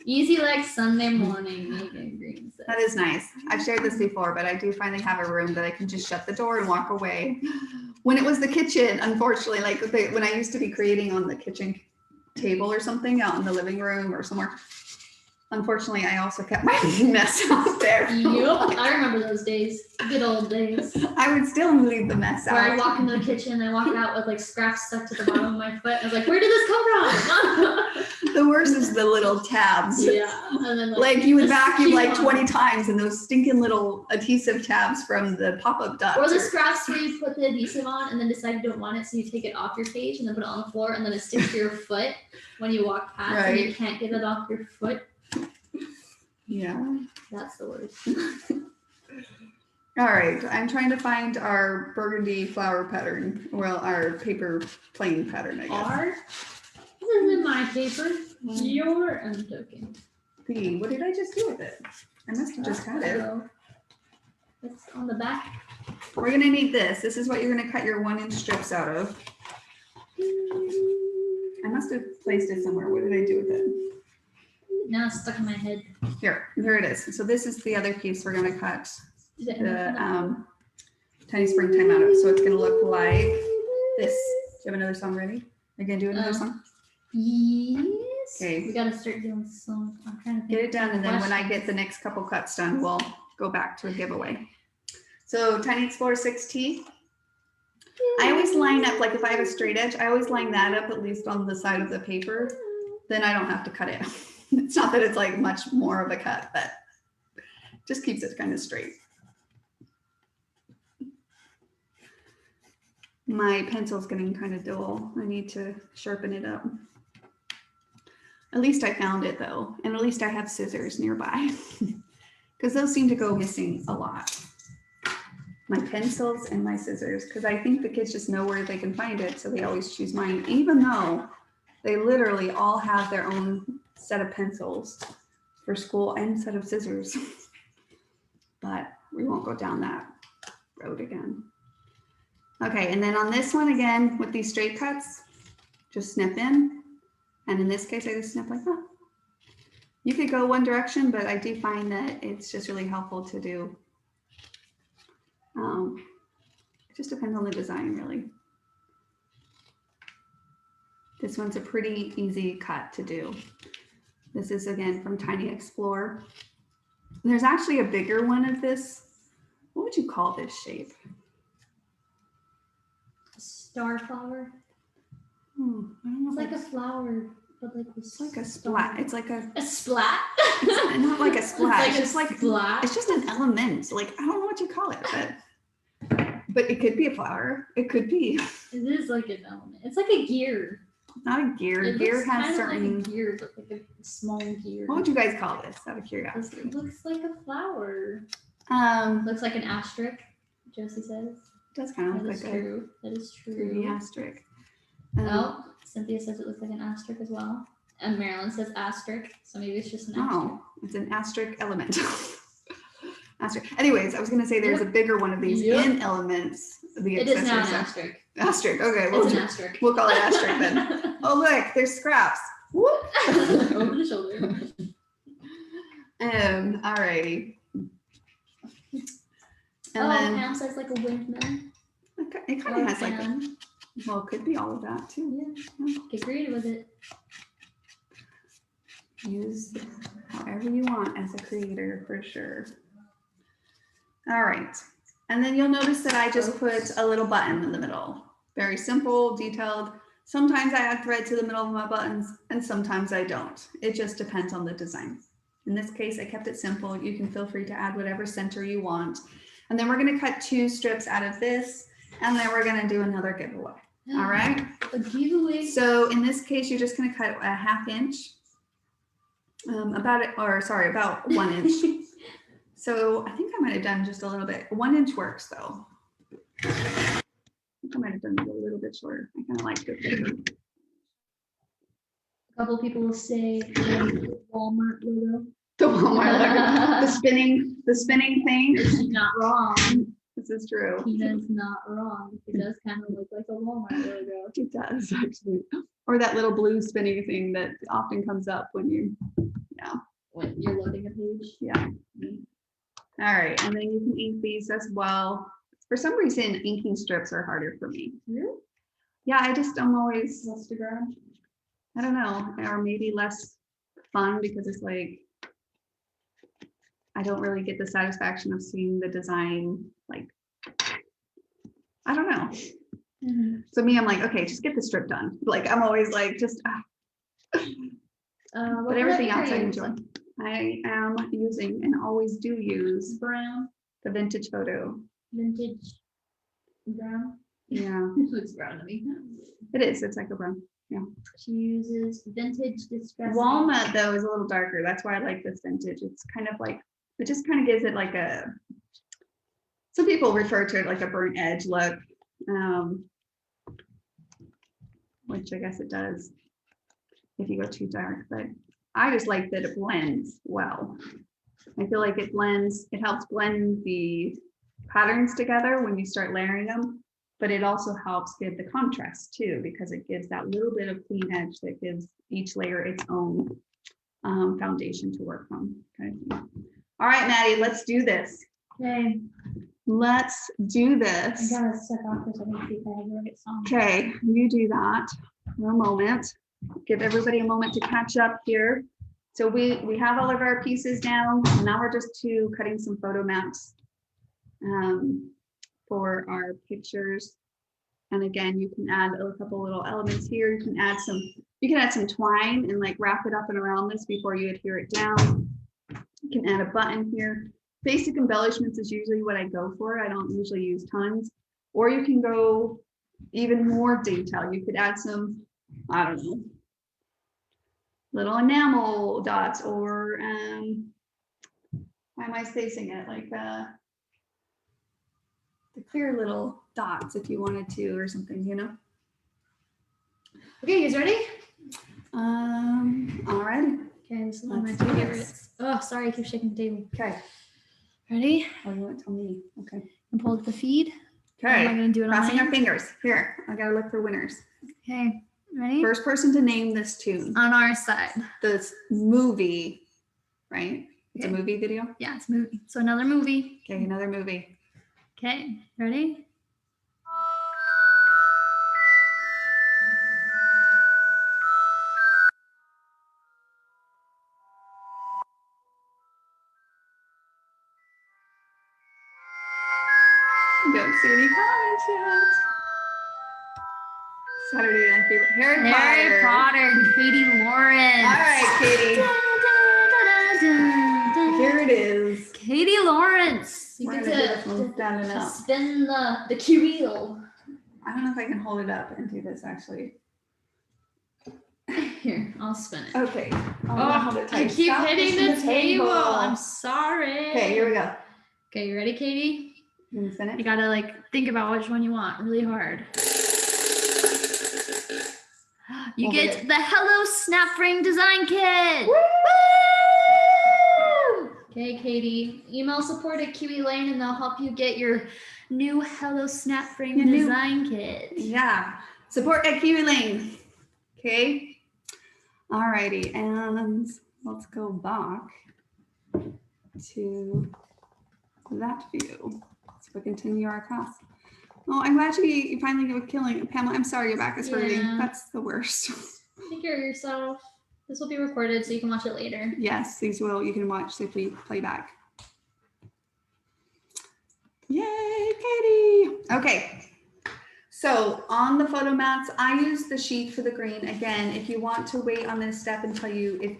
Easy like Sunday morning making greens. That is nice. I've shared this before, but I do finally have a room that I can just shut the door and walk away. When it was the kitchen, unfortunately, like when I used to be creating on the kitchen table or something out in the living room or somewhere, unfortunately, I also kept my mess out there. Yep, I remember those days, good old days. I would still leave the mess Where out. I walk into the kitchen, I walk out with like scraps stuck to the bottom of my foot. And I was like, where did this come from? The worst is the little tabs. Yeah. And then Like you would vacuum like keep on. 20 times and those stinking little adhesive tabs from the pop-up dots. Or the scraps where you put the adhesive on and then decide you don't want it, so you take it off your page and then put it on the floor and then it sticks to your foot when you walk past and you Right. can't get it off your foot. Yeah. That's the worst. All right. I'm trying to find our burgundy flower pattern. Well, our paper plain pattern, I guess. This isn't my paper. Your, I'm joking. What did I just do with it? I must have just cut it. It's on the back. We're gonna need this. This is what you're gonna cut your 1 inch strips out of. I must have placed it somewhere. What did I do with it? Now it's stuck in my head. Here it is. So this is the other piece we're gonna cut Did it the tiny springtime out of. So it's gonna look like this. Do you have another song ready? Are you gonna do another song? Yes. Okay. We gotta start doing some. I'm trying to think Get it done, of and then when I questions. get the next couple cuts done, we'll go back to a giveaway. So Tiny Explorer 6T. I always line up, like if I have a straight edge, I always line that up at least on the side of the paper. Then I don't have to cut it. It's not that it's like much more of a cut, but just keeps it kind of straight. My pencil's getting kind of dull. I need to sharpen it up. At least I found it though, and at least I have scissors nearby because those seem to go missing a lot. My pencils and my scissors, because I think the kids just know where they can find it, so they always choose mine, even though they literally all have their own set of pencils for school and set of scissors. But we won't go down that road again. Okay, and then on this one again, with these straight cuts, just snip in. And in this case, I just snip like that. You could go one direction, but I do find that it's just really helpful to do. It just depends on the design, really. This one's a pretty easy cut to do. This is again from Tiny Explorer. There's actually a bigger one of this. What would you call this shape? Star flower. I don't know. It's like a flower, but like It's like a splat. It's like a splat. It's not like a splat. It's just like splat. it's just an element. Like I don't know what you call it, but it could be a flower. It could be. It is like an element. It's like a gear. not a gear. Gear has certain. Like a gear, but like a small gear. What would you guys call this? Out of This curiosity. looks like a flower. Um, Looks like an asterisk. Josie says. does kind of That look is like true. That is a 3D true. asterisk. Oh, Cynthia says it looks like an asterisk as well. And Marilyn says asterisk, so maybe it's just an asterisk. Oh, it's an asterisk element. Asterisk. Anyways, I was going to say there's a bigger one of these in Elements. The It is now an accessory asterisk. Asterisk. Okay, It's an asterisk. we'll call it asterisk then. Oh look, there's scraps. Whoop. Over the shoulder. Alrighty. And Oh, then Pam says like a windmill. it kind of has like a, well, it could be all of that too. Yeah. Get creative with it. Use however you want as a creator for sure. All right. And then you'll notice that I just put a little button in the middle. Very simple, detailed. Sometimes I add thread to the middle of my buttons and sometimes I don't. It just depends on the design. In this case, I kept it simple. You can feel free to add whatever center you want. And then we're going to cut 2 strips out of this and then we're going to do another giveaway. All right. A giveaway. So in this case, you're just going to cut a 1/2 inch. About 1 inch. So I think I might have done just a little bit. 1 inch works though. I think I might have done it a little bit shorter. I kind of like it. A couple people will say Walmart logo. The Walmart logo. The spinning thing. She's not wrong. This is true. Tina's not wrong. It does kind of look like a Walmart logo. It does actually. Or that little blue spinning thing that often comes up when you, When you're loading a page. yeah. All right, and then you can ink these as well. For some reason, inking strips are harder for me. Really? Yeah, I'm always, Less to grab. I don't know, or maybe less fun because it's like, I don't really get the satisfaction of seeing the design, like, I don't know. Mm-hmm. So me, I'm like, okay, just get the strip done. Like, I'm always like, just, but everything else I enjoy. I am using and always do use Brown. the vintage photo. Vintage brown. Yeah, It looks brown to me. it is. It's like a brown. She uses vintage distress. Walnut though is a little darker. That's why I like this vintage. It's kind of like, it just kind of gives it like a, some people refer to it like a burnt edge look, which I guess it does if you go too dark, but I just like that it blends well. I feel like it blends, it helps blend the patterns together when you start layering them, but it also helps give the contrast too, because it gives that little bit of clean edge that gives each layer its own foundation to work from. Kind of thing. All right, Maddie, let's do this. Okay. Let's do this. I gotta step off this. I can see if I have the right song. Okay, you do that for a moment. Give everybody a moment to catch up here. So we have all of our pieces down. Now we're just cutting some photo maps for our pictures. And again, you can add a couple little elements here. You can add some twine and like wrap it up and around this before you adhere it down. You can add a button here. Basic embellishments is usually what I go for. I don't usually use tons. Or you can go even more detail. You could add some, I don't know, little enamel dots, or why am I spacing it? Like the clear little dots if you wanted to, or something, you know. Okay, you guys ready? All right. Okay, this is one of my Let's do this. favorites. Oh, sorry, I keep shaking the table. Okay. Ready? Oh, you want to tell me? Okay. And pull up the feed. Or am I Okay. gonna do it on Crossing my our end? fingers. Here, I gotta look for winners. Okay, ready? First person to name this tune. On our side. This movie, right? It's a Okay. movie video. Yeah, it's a movie. So another movie. Okay, another movie. Okay, ready? Don't see any comments yet. Saturday Night Fever. Harry Potter. Harry Potter, Katie Lawrence. All right, Katie. Here it is. Katie Lawrence. You We're get gonna do this to, one down and up. spin the key wheel. I don't know if I can hold it up and do this actually. Here, I'll spin it. Okay. Oh, hold it I tight. keep Stop hitting pushing the table. I'm sorry. Okay, here we go. Okay, you ready, Katie? You want to spin it? You gotta like think about which one you want really hard. You Over get here. the Hello Snap Ring Design Kit. Woo! Okay, Katie, email support at Kiwi Lane and they'll help you get your new Hello Snap Ring Design Kit. Yeah, support at Kiwi Lane. Okay. Alrighty, and let's go back to that view. So we continue our class. Oh, I'm glad you finally were killing it, Pamela. I'm sorry your back is hurting. Yeah. That's the worst. Take care of yourself. This will be recorded so you can watch it later. Yes, these will. You can watch if we play back. Yay, Katie. Okay. So on the photo mats, I use the sheet for the green. Again, if you want to wait on this step until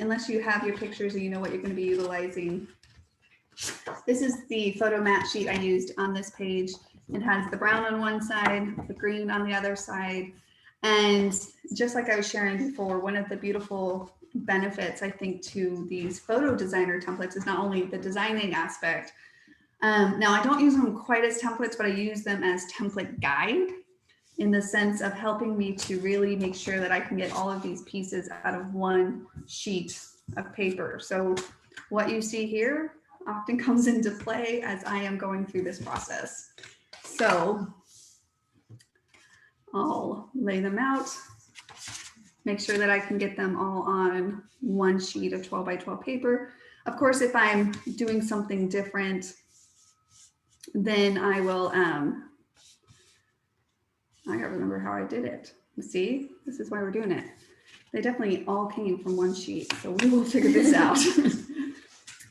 unless you have your pictures and you know what you're going to be utilizing. This is the photo mat sheet I used on this page. It has the brown on one side, the green on the other side. And just like I was sharing before, one of the beautiful benefits I think to these photo designer templates is not only the designing aspect. Now I don't use them quite as templates, but I use them as template guide in the sense of helping me to really make sure that I can get all of these pieces out of one sheet of paper. So what you see here often comes into play as I am going through this process. So I'll lay them out, make sure that I can get them all on one sheet of 12 by 12 paper. Of course, if I'm doing something different, then I will, I gotta remember how I did it. See, this is why we're doing it. They definitely all came from one sheet, so we will figure this out.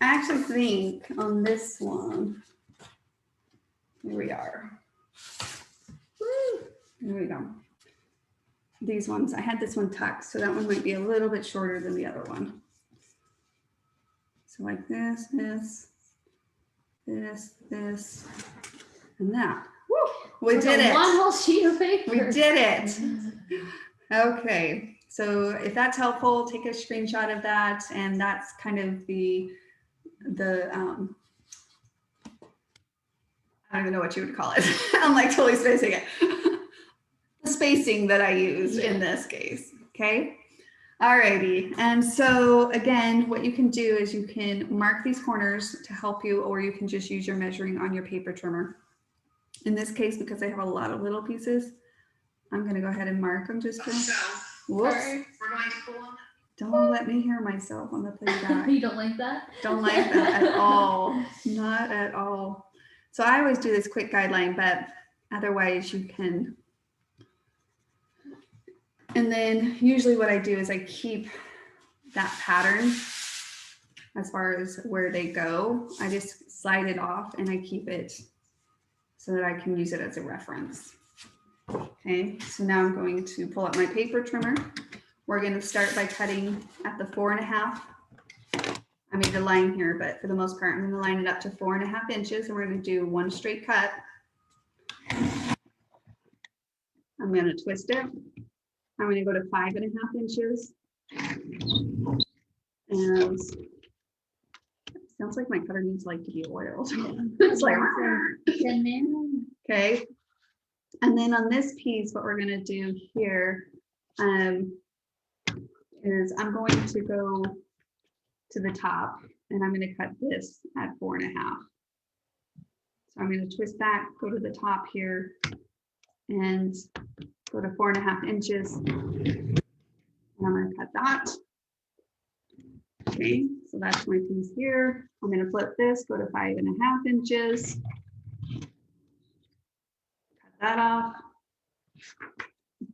I actually think on this one, here we are. Woo, there we go. These ones, I had this one tucked, so that one might be a little bit shorter than the other one. So like this, this, and that. Woo, we did it. One whole sheet of paper. We did it. Okay, so if that's helpful, take a screenshot of that, and that's kind of the I don't even know what you would call it. I'm like totally spacing it. The spacing that I used in this case. Okay. Alrighty. And so again, what you can do is you can mark these corners to help you, or you can just use your measuring on your paper trimmer. In this case, because I have a lot of little pieces, I'm going to go ahead and mark them just to. Whoops. We're going to pull them. Don't let me hear myself on the playback. You don't like that? Don't like that at all. Not at all. So I always do this quick guideline, but otherwise you can. And then usually what I do is I keep that pattern as far as where they go. I just slide it off and I keep it so that I can use it as a reference. Okay, so now I'm going to pull up my paper trimmer. We're going to start by cutting at the 4.5. I made a line here, but for the most part, I'm going to line it up to 4.5 inches, and we're going to do one straight cut. I'm going to twist it. I'm going to go to 5.5 inches. And it sounds like my cutter needs like to be oiled. It's like, okay. And then on this piece, what we're going to do here is I'm going to go to the top and I'm going to cut this at 4.5. So I'm going to twist that, go to the top here and go to 4.5 inches. And I'm going to cut that. Okay, so that's my piece here. I'm going to flip this, go to 5.5 inches. Cut that off.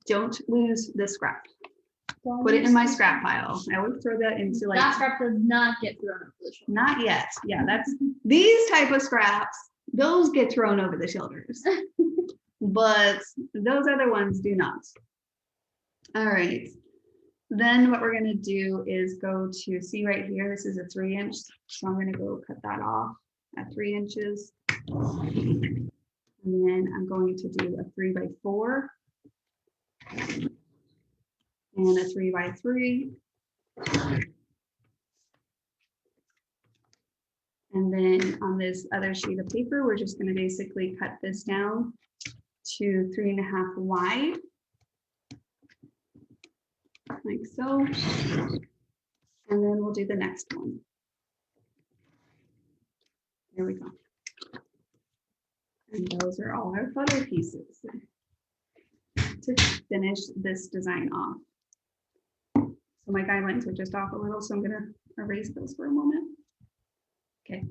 Don't lose the scrap. Put it in my scrap pile. I always throw that into like. That scrap does not get thrown over the shoulder. Not yet. Yeah, that's these type of scraps. Those get thrown over the shoulders, but those other ones do not. All right. Then what we're going to do is go to, see right here, this is a 3 inch. So I'm going to go cut that off at 3 inches. And then I'm going to do a 3 by 4. and a 3x3. And then on this other sheet of paper, we're just going to basically cut this down to 3.5 wide, like so. And then we'll do the next one. There we go. And those are all our photo pieces to finish this design off. So my guidelines are just off a little, so I'm going to erase those for a moment. Okay.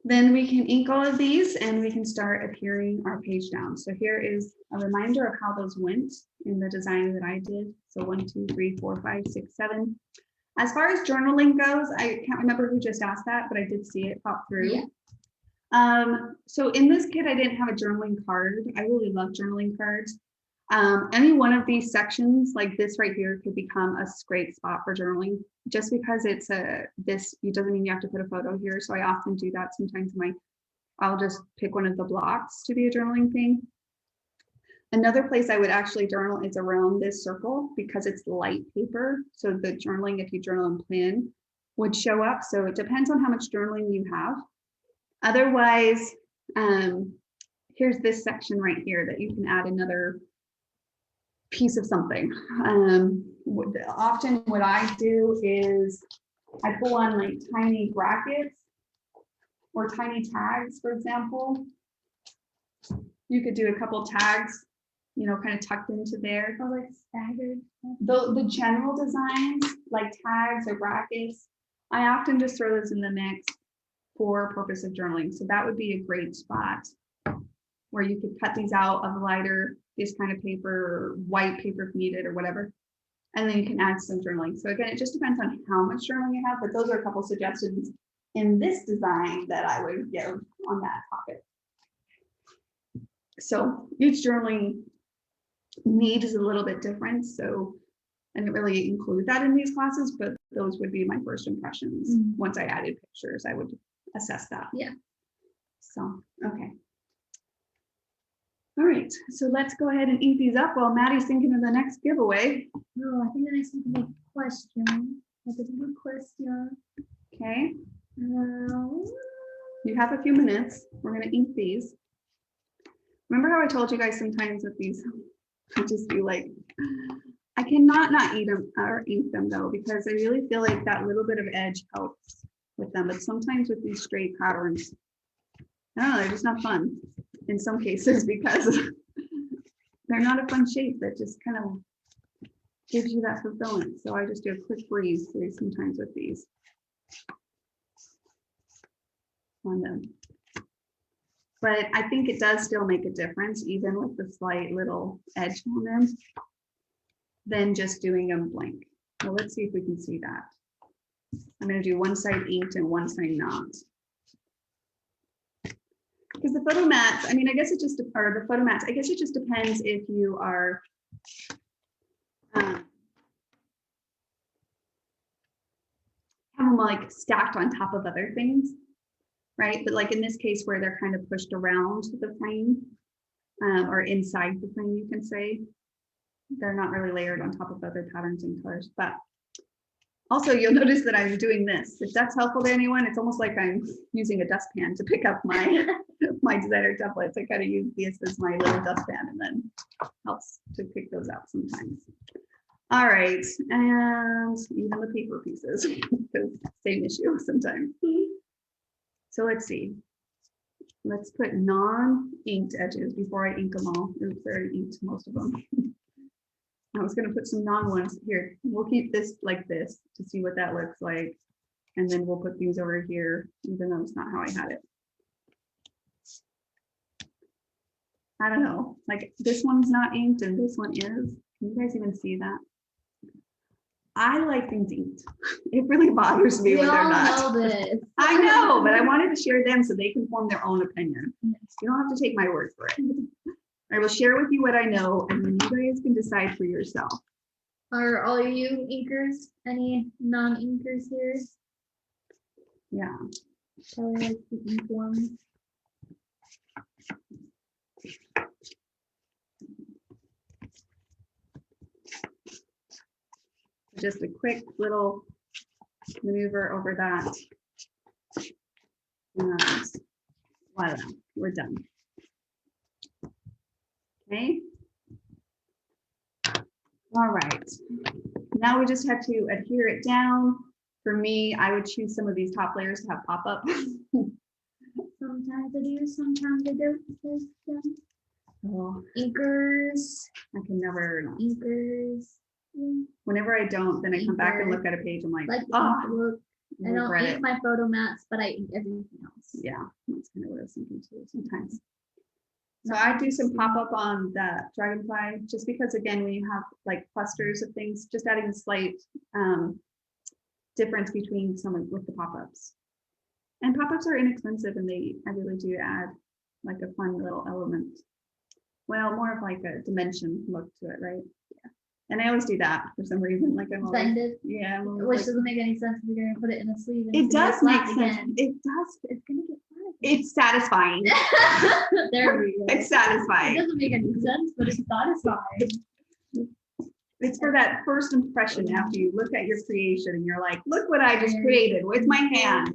Then we can ink all of these and we can start adhering our page down. So here is a reminder of how those went in the design that I did. So 1, 2, 3, 4, 5, 6, 7. As far as journaling goes, I can't remember who just asked that, but I did see it pop through. Yeah. So in this kit, I didn't have a journaling card. I really love journaling cards. Any one of these sections, like this right here, could become a great spot for journaling. Just because it's it doesn't mean you have to put a photo here. So I often do that sometimes. I'll just pick one of the blocks to be a journaling thing. Another place I would actually journal is around this circle because it's light paper. So the journaling, if you journal in plan, would show up. So it depends on how much journaling you have. Otherwise, here's this section right here that you can add another piece of something. Often what I do is I pull on like tiny brackets or tiny tags, for example. You could do a couple tags, you know, kind of tucked into there. Oh, like staggered. The general designs like tags or brackets, I often just throw those in the mix for purpose of journaling. So that would be a great spot where you could cut these out of lighter, this kind of paper, or white paper if needed or whatever. And then you can add some journaling. So again, it just depends on how much journaling you have, but those are a couple suggestions in this design that I would give on that topic. So each journaling need is a little bit different. So I didn't really include that in these classes, but those would be my first impressions. Once I added pictures, I would assess that. Yeah. So, okay. All right, so let's go ahead and ink these up while Maddie's thinking of the next giveaway. Oh, I think the next one can be a question. Like a good question. Okay. You have a few minutes. We're going to ink these. Remember how I told you guys sometimes with these, I just be like, I cannot not eat them or ink them though, because I really feel like that little bit of edge helps with them. But sometimes with these straight patterns, I don't know, they're just not fun in some cases because they're not a fun shape that just kind of gives you that fulfillment. So I just do a quick breeze through sometimes with these on them. But I think it does still make a difference, even with the slight little edge on them, than just doing them blank. Well, let's see if we can see that. I'm going to do one side inked and one side not. Because the photo mats, I mean, I guess it just, or the photo mats, I guess it just depends if you are have them like stacked on top of other things, right? But like in this case where they're kind of pushed around the frame or inside the frame, you can say, they're not really layered on top of other patterns and colors. But also you'll notice that I'm doing this. If that's helpful to anyone, it's almost like I'm using a dustpan to pick up my my designer templates. I kind of use this as my little dustpan and then helps to pick those out sometimes. All right, and even the paper pieces, because same issue sometimes. So let's see. Let's put non-inked edges before I ink them all. Oops, I already inked most of them. I was going to put some non-ones here. We'll keep this like this to see what that looks like. And then we'll put these over here, even though it's not how I had it. I don't know, like this one's not inked and this one is. Can you guys even see that? I like things inked. It really bothers me when they're not. Know this. I know, but I wanted to share them so they can form their own opinion. You don't have to take my word for it. I will share with you what I know, and then you guys can decide for yourself. Are all you inkers? Any non-inkers here? Yeah. Probably like the ink ones. just a quick little maneuver over that. And voila, we're done. Okay. All right. Now we just have to adhere it down. For me, I would choose some of these top layers to have pop up. Sometimes I do, sometimes I don't. Oh, Inkers. I can never. Inkers. Whenever I don't, then I come back and look at a page. I'm like, oh, oh, I don't ink my photo mats, but I ink everything else. Yeah, that's kind of what I was thinking too sometimes. So I do some pop up on the Dragonfly, just because again, when you have like clusters of things, just adding a slight difference between some with the pop-ups. And pop-ups are inexpensive, and I really do add like a fun little element. Well, more of like a dimension look to it, right? Yeah. And I always do that for some reason. Like I'm always, yeah, which doesn't make any sense if you're gonna put it in a sleeve. And it does make sense. Again. It does. It's gonna get flat. It's satisfying. There we go. It's satisfying. It doesn't make any sense, but it's satisfying. It's for that first impression after you look at your creation and you're like, look what I just created with my hands.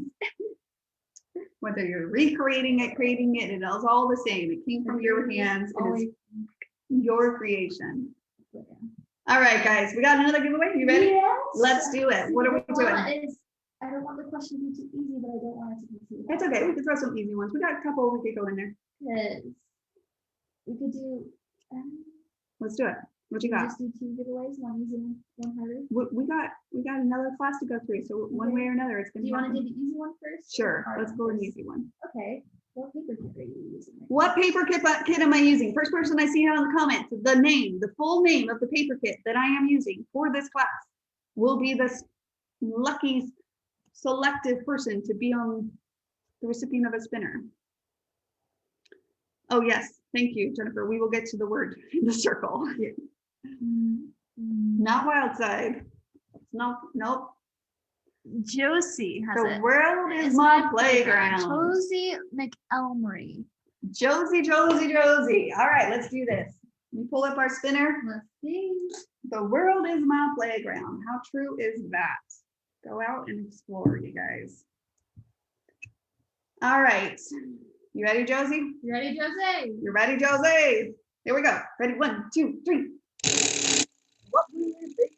Whether you're recreating it, creating it, it is all the same. It came from your hands. It is your creation. All right, guys, we got another giveaway. You ready? Yes. Let's do it. What are we doing? I don't want the question to be too easy, but I don't want it to be too hard. It's okay. We could throw some easy ones. We got a couple we could go in there. Yes. We could do. Let's do it. What you got? Just do 2 giveaways, one easy, one harder. We got another class to go through. So one way or another, it's gonna. Do you want to do the easy one first? Sure. Let's go with the easy one. Okay. What paper kit are you using? What paper kit am I using? First person I see it on the comments, the full name of the paper kit that I am using for this class will be this lucky selective person to be on the recipient of a spinner. Oh yes, thank you, Jennifer. We will get to the word in the circle. Not wild side. Nope. Josie has the world is my playground. Josie McElmurray. Josie. All right, let's do this. We pull up our spinner. Let's see. The world is my playground. How true is that? Go out and explore, you guys. All right. You ready, Josie? You ready, Josie? You're ready, Josie? Here we go. Ready? 1, 2, 3. What will it be?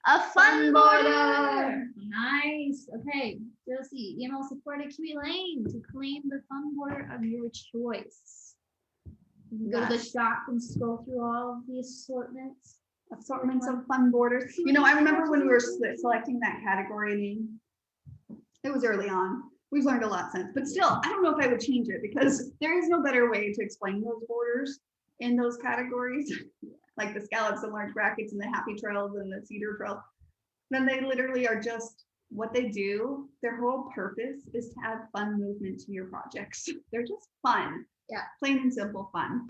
A fun border. Nice. Okay, Josie, email support at Kiwi Lane to claim the fun border of your choice. You can go to the shop and scroll through all of the assortments of fun borders. You know, I remember when we were selecting that category name. It was early on. We've learned a lot since, but still, I don't know if I would change it because there is no better way to explain those borders in those categories. Like the scallops and large brackets and the happy trails and the cedar trail. Then they literally are just what they do. Their whole purpose is to add fun movement to your projects. They're just fun. Yeah. Plain and simple fun.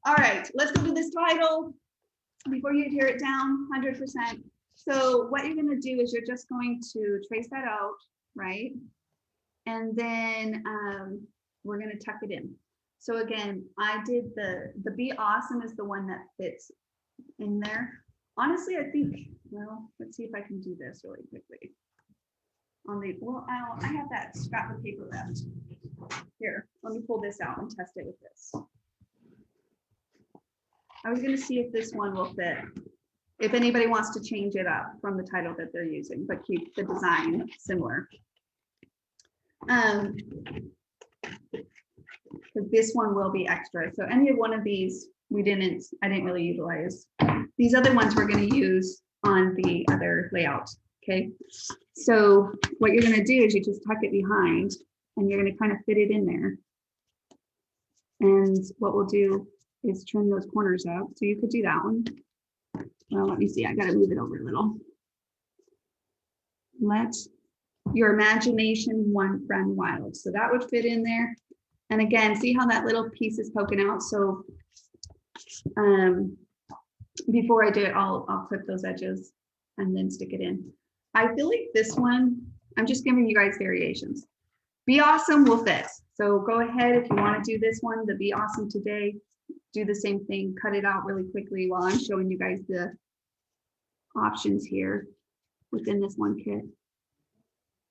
All right, let's go to this title before you tear it down 100%. So what you're going to do is you're just going to trace that out, right? And then we're going to tuck it in. So again, I did the Be Awesome is the one that fits in there. Honestly, I think, well, let's see if I can do this really quickly. I have that scrap of paper left. Here, let me pull this out and test it with this. I was going to see if this one will fit. If anybody wants to change it up from the title that they're using, but keep the design similar. Because this one will be extra. So any of one of these, I didn't really utilize. These other ones we're going to use on the other layout. Okay. So what you're going to do is you just tuck it behind and you're going to kind of fit it in there. And what we'll do is trim those corners out. So you could do that one. Well, let me see. I got to move it over a little. Let your imagination run wild. So that would fit in there. And again, see how that little piece is poking out. So before I do it, I'll clip those edges and then stick it in. I feel like this one, I'm just giving you guys variations. Be Awesome will fit. So go ahead if you want to do this one, the Be Awesome today, do the same thing, cut it out really quickly while I'm showing you guys the options here within this one kit.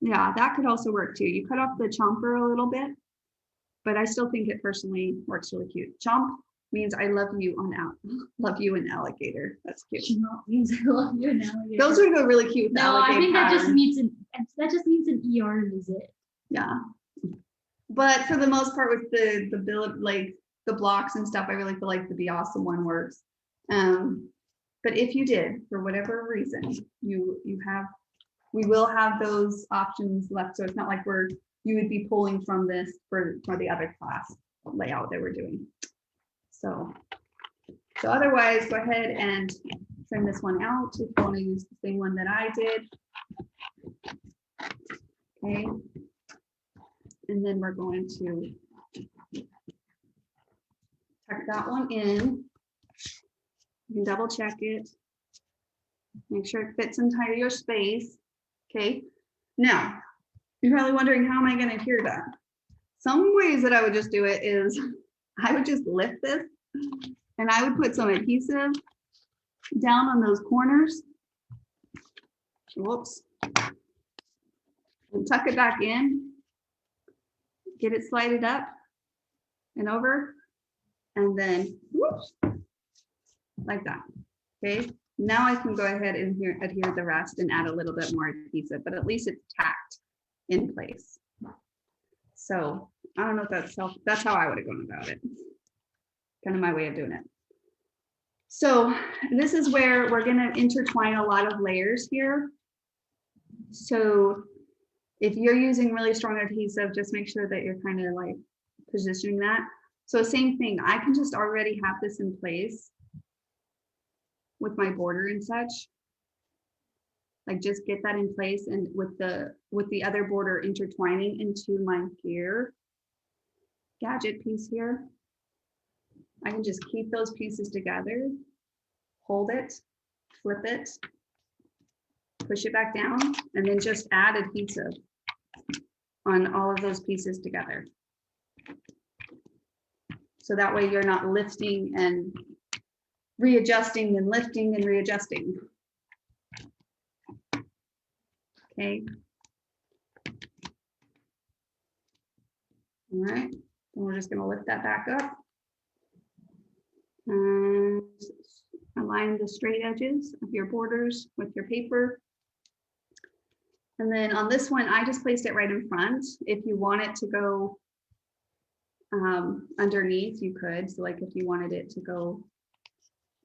Yeah, that could also work too. You cut off the chomper a little bit, but I still think it personally works really cute. Chomp means I love you love you an alligator. That's cute. Chomp means I love you an alligator. Those would go really cute. No, I think that just means an ER visit. Yeah. But for the most part with the build, like the blocks and stuff, I really feel like the Be Awesome one works. But if you did, for whatever reason, we will have those options left. So it's not like you would be pulling from this for the other class layout that we're doing. So otherwise, go ahead and trim this one out if you want to use the same one that I did. Okay. And then we're going to tuck that one in. You can double check it. Make sure it fits inside your space. Okay. Now, you're probably wondering, how am I going to adhere that? Some ways that I would just do it is I would just lift this and I would put some adhesive down on those corners. Whoops. And tuck it back in. Get it slided up and over, and then whoops, like that. Okay, now I can go ahead and adhere the rest and add a little bit more adhesive, but at least it's tacked in place. So I don't know if that's how I would have gone about it. Kind of my way of doing it. So this is where we're going to intertwine a lot of layers here. So if you're using really strong adhesive, just make sure that you're kind of like positioning that. So same thing, I can just already have this in place with my border and such. Like just get that in place, and with the other border intertwining into my gear gadget piece here, I can just keep those pieces together, hold it, flip it, push it back down, and then just add adhesive on all of those pieces together. So that way you're not lifting and readjusting and lifting and readjusting. Okay. All right, and we're just going to lift that back up and align the straight edges of your borders with your paper. And then on this one, I just placed it right in front. If you want it to go underneath, you could. So like if you wanted it to go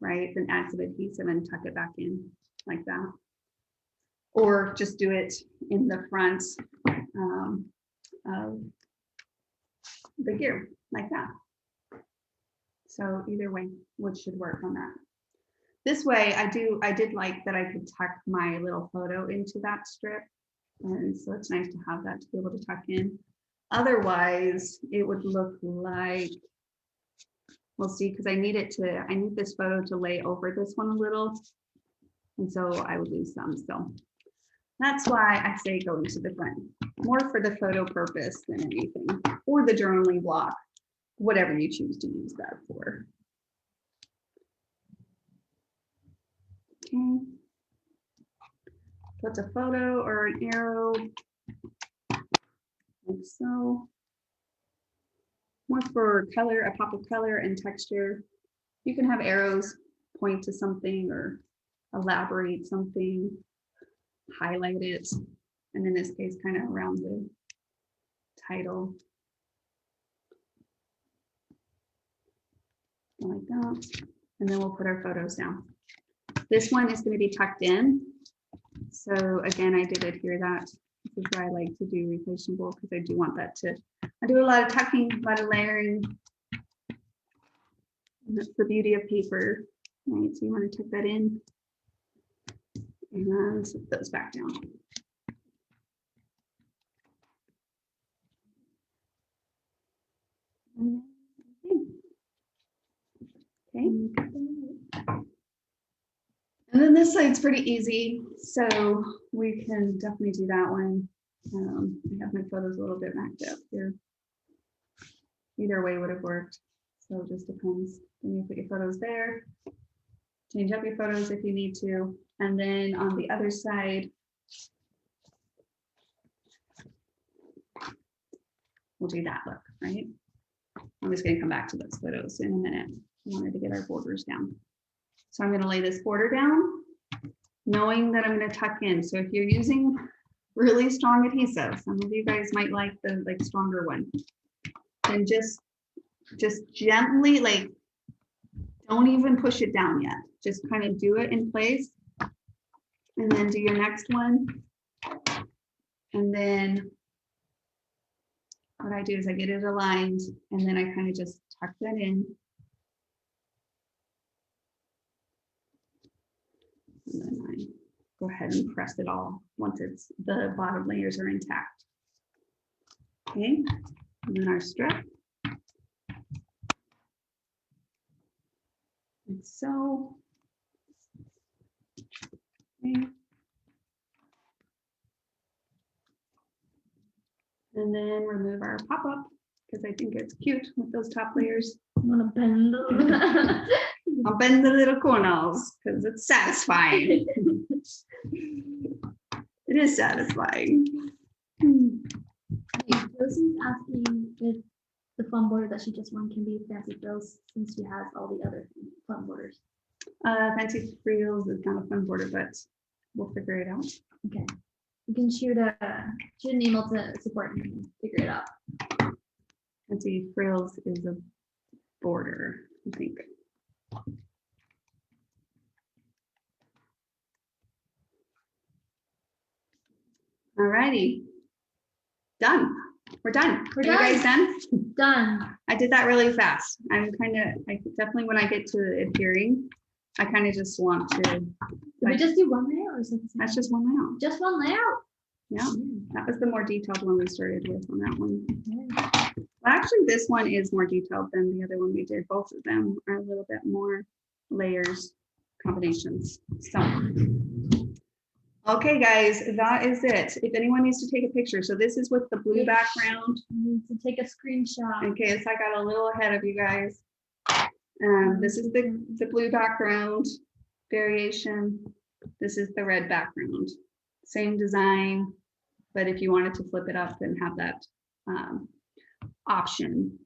right, then add some adhesive and tuck it back in like that. Or just do it in the front of the gear like that. So either way, which should work on that. This way, I did like that I could tuck my little photo into that strip. And so it's nice to have that to be able to tuck in. Otherwise, it would look like, we'll see, because I need this photo to lay over this one a little. And so I would lose some. So that's why I say go into the front, more for the photo purpose than anything, or the journaling block, whatever you choose to use that for. Okay. Put a photo or an arrow, like so. More for color, a pop of color and texture. You can have arrows point to something or elaborate something, highlight it, and in this case, kind of around the title. Like that. And then we'll put our photos down. This one is going to be tucked in. So again, I did adhere that. This is why I like to do replaceable, because I do want that to, I do a lot of tucking, a lot of layering. And that's the beauty of paper, right? So you want to tuck that in and put those back down. Okay. And then this side's pretty easy, so we can definitely do that one. I have my photos a little bit backed up here. Either way would have worked, so it just depends. Then you put your photos there, change up your photos if you need to. And then on the other side, we'll do that look, right? I'm just gonna come back to those photos in a minute. I wanted to get our borders down. So I'm gonna lay this border down, knowing that I'm gonna tuck in. So if you're using really strong adhesive, some of you guys might like the stronger one, then just gently, like, don't even push it down yet. Just kind of do it in place. And then do your next one. And then what I do is I get it aligned and then I kind of just tuck that in. And then I go ahead and press it all once it's the bottom layers are intact. Okay, and then our strip. Like so. Okay. And then remove our pop-up because I think it's cute with those top layers. I'm gonna bend them. I'll bend the little corners because it's satisfying. It is satisfying. Rosie's asking if the foam border that she just won can be fancy frills since she has all the other foam borders. Fancy frills is not a fun border, but we'll figure it out. Okay. You can shoot an email to support and figure it out. Fancy frills is a border, I think. All righty. Done. We're done. Are you guys done? Done. I did that really fast. I definitely, when I get to adhering, I kind of just want to. Did we just do one layout or something? That's just one layout. Just one layout? Yeah, that was the more detailed one we started with on that one. Well, actually, this one is more detailed than the other one we did. Both of them are a little bit more layers, combinations. So, okay, guys, that is it. If anyone needs to take a picture, so this is with the blue background. You need to take a screenshot. Okay, so I got a little ahead of you guys. This is the blue background variation. This is the red background. Same design, but if you wanted to flip it up and have that option,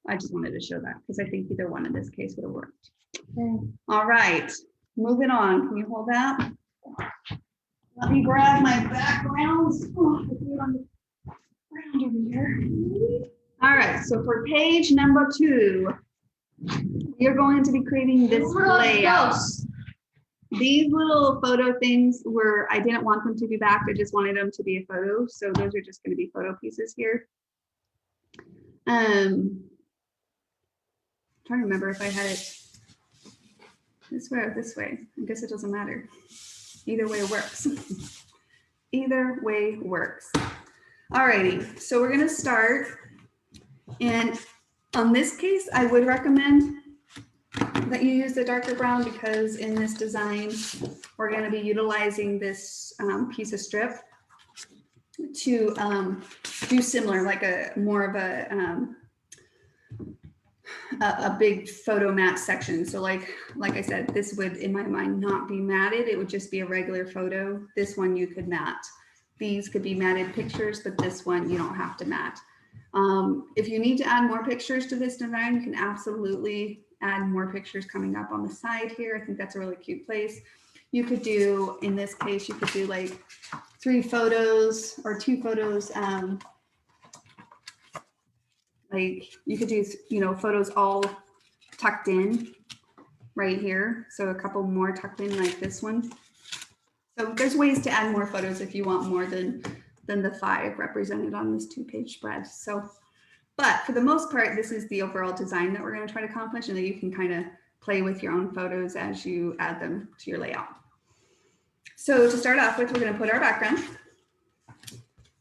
I just wanted to show that because I think either one in this case would have worked. Okay. All right, moving on. Can you hold that? Let me grab my backgrounds. Oh, over here. All right, so for page number 2, you're going to be creating this layout. These little photo things I didn't want them to be back. I just wanted them to be a photo. So those are just going to be photo pieces here. Trying to remember if I had it this way or this way. I guess it doesn't matter. Either way works. Either way works. Alrighty, so we're going to start. And on this case, I would recommend that you use the darker brown because in this design, we're going to be utilizing this piece of strip to do similar, like more of a big photo mat section. So like I said, this would, in my mind, not be matted. It would just be a regular photo. This one you could mat. These could be matted pictures, but this one you don't have to mat. If you need to add more pictures to this design, you can absolutely add more pictures coming up on the side here. I think that's a really cute place. You could do, in this case, you could do like 3 photos or 2 photos. Like you could do, photos all tucked in right here. So a couple more tucked in like this one. So there's ways to add more photos if you want more than the 5 represented on this 2-page spread. So, but for the most part, this is the overall design that we're going to try to accomplish, and then you can kind of play with your own photos as you add them to your layout. So to start off with, we're going to put our background.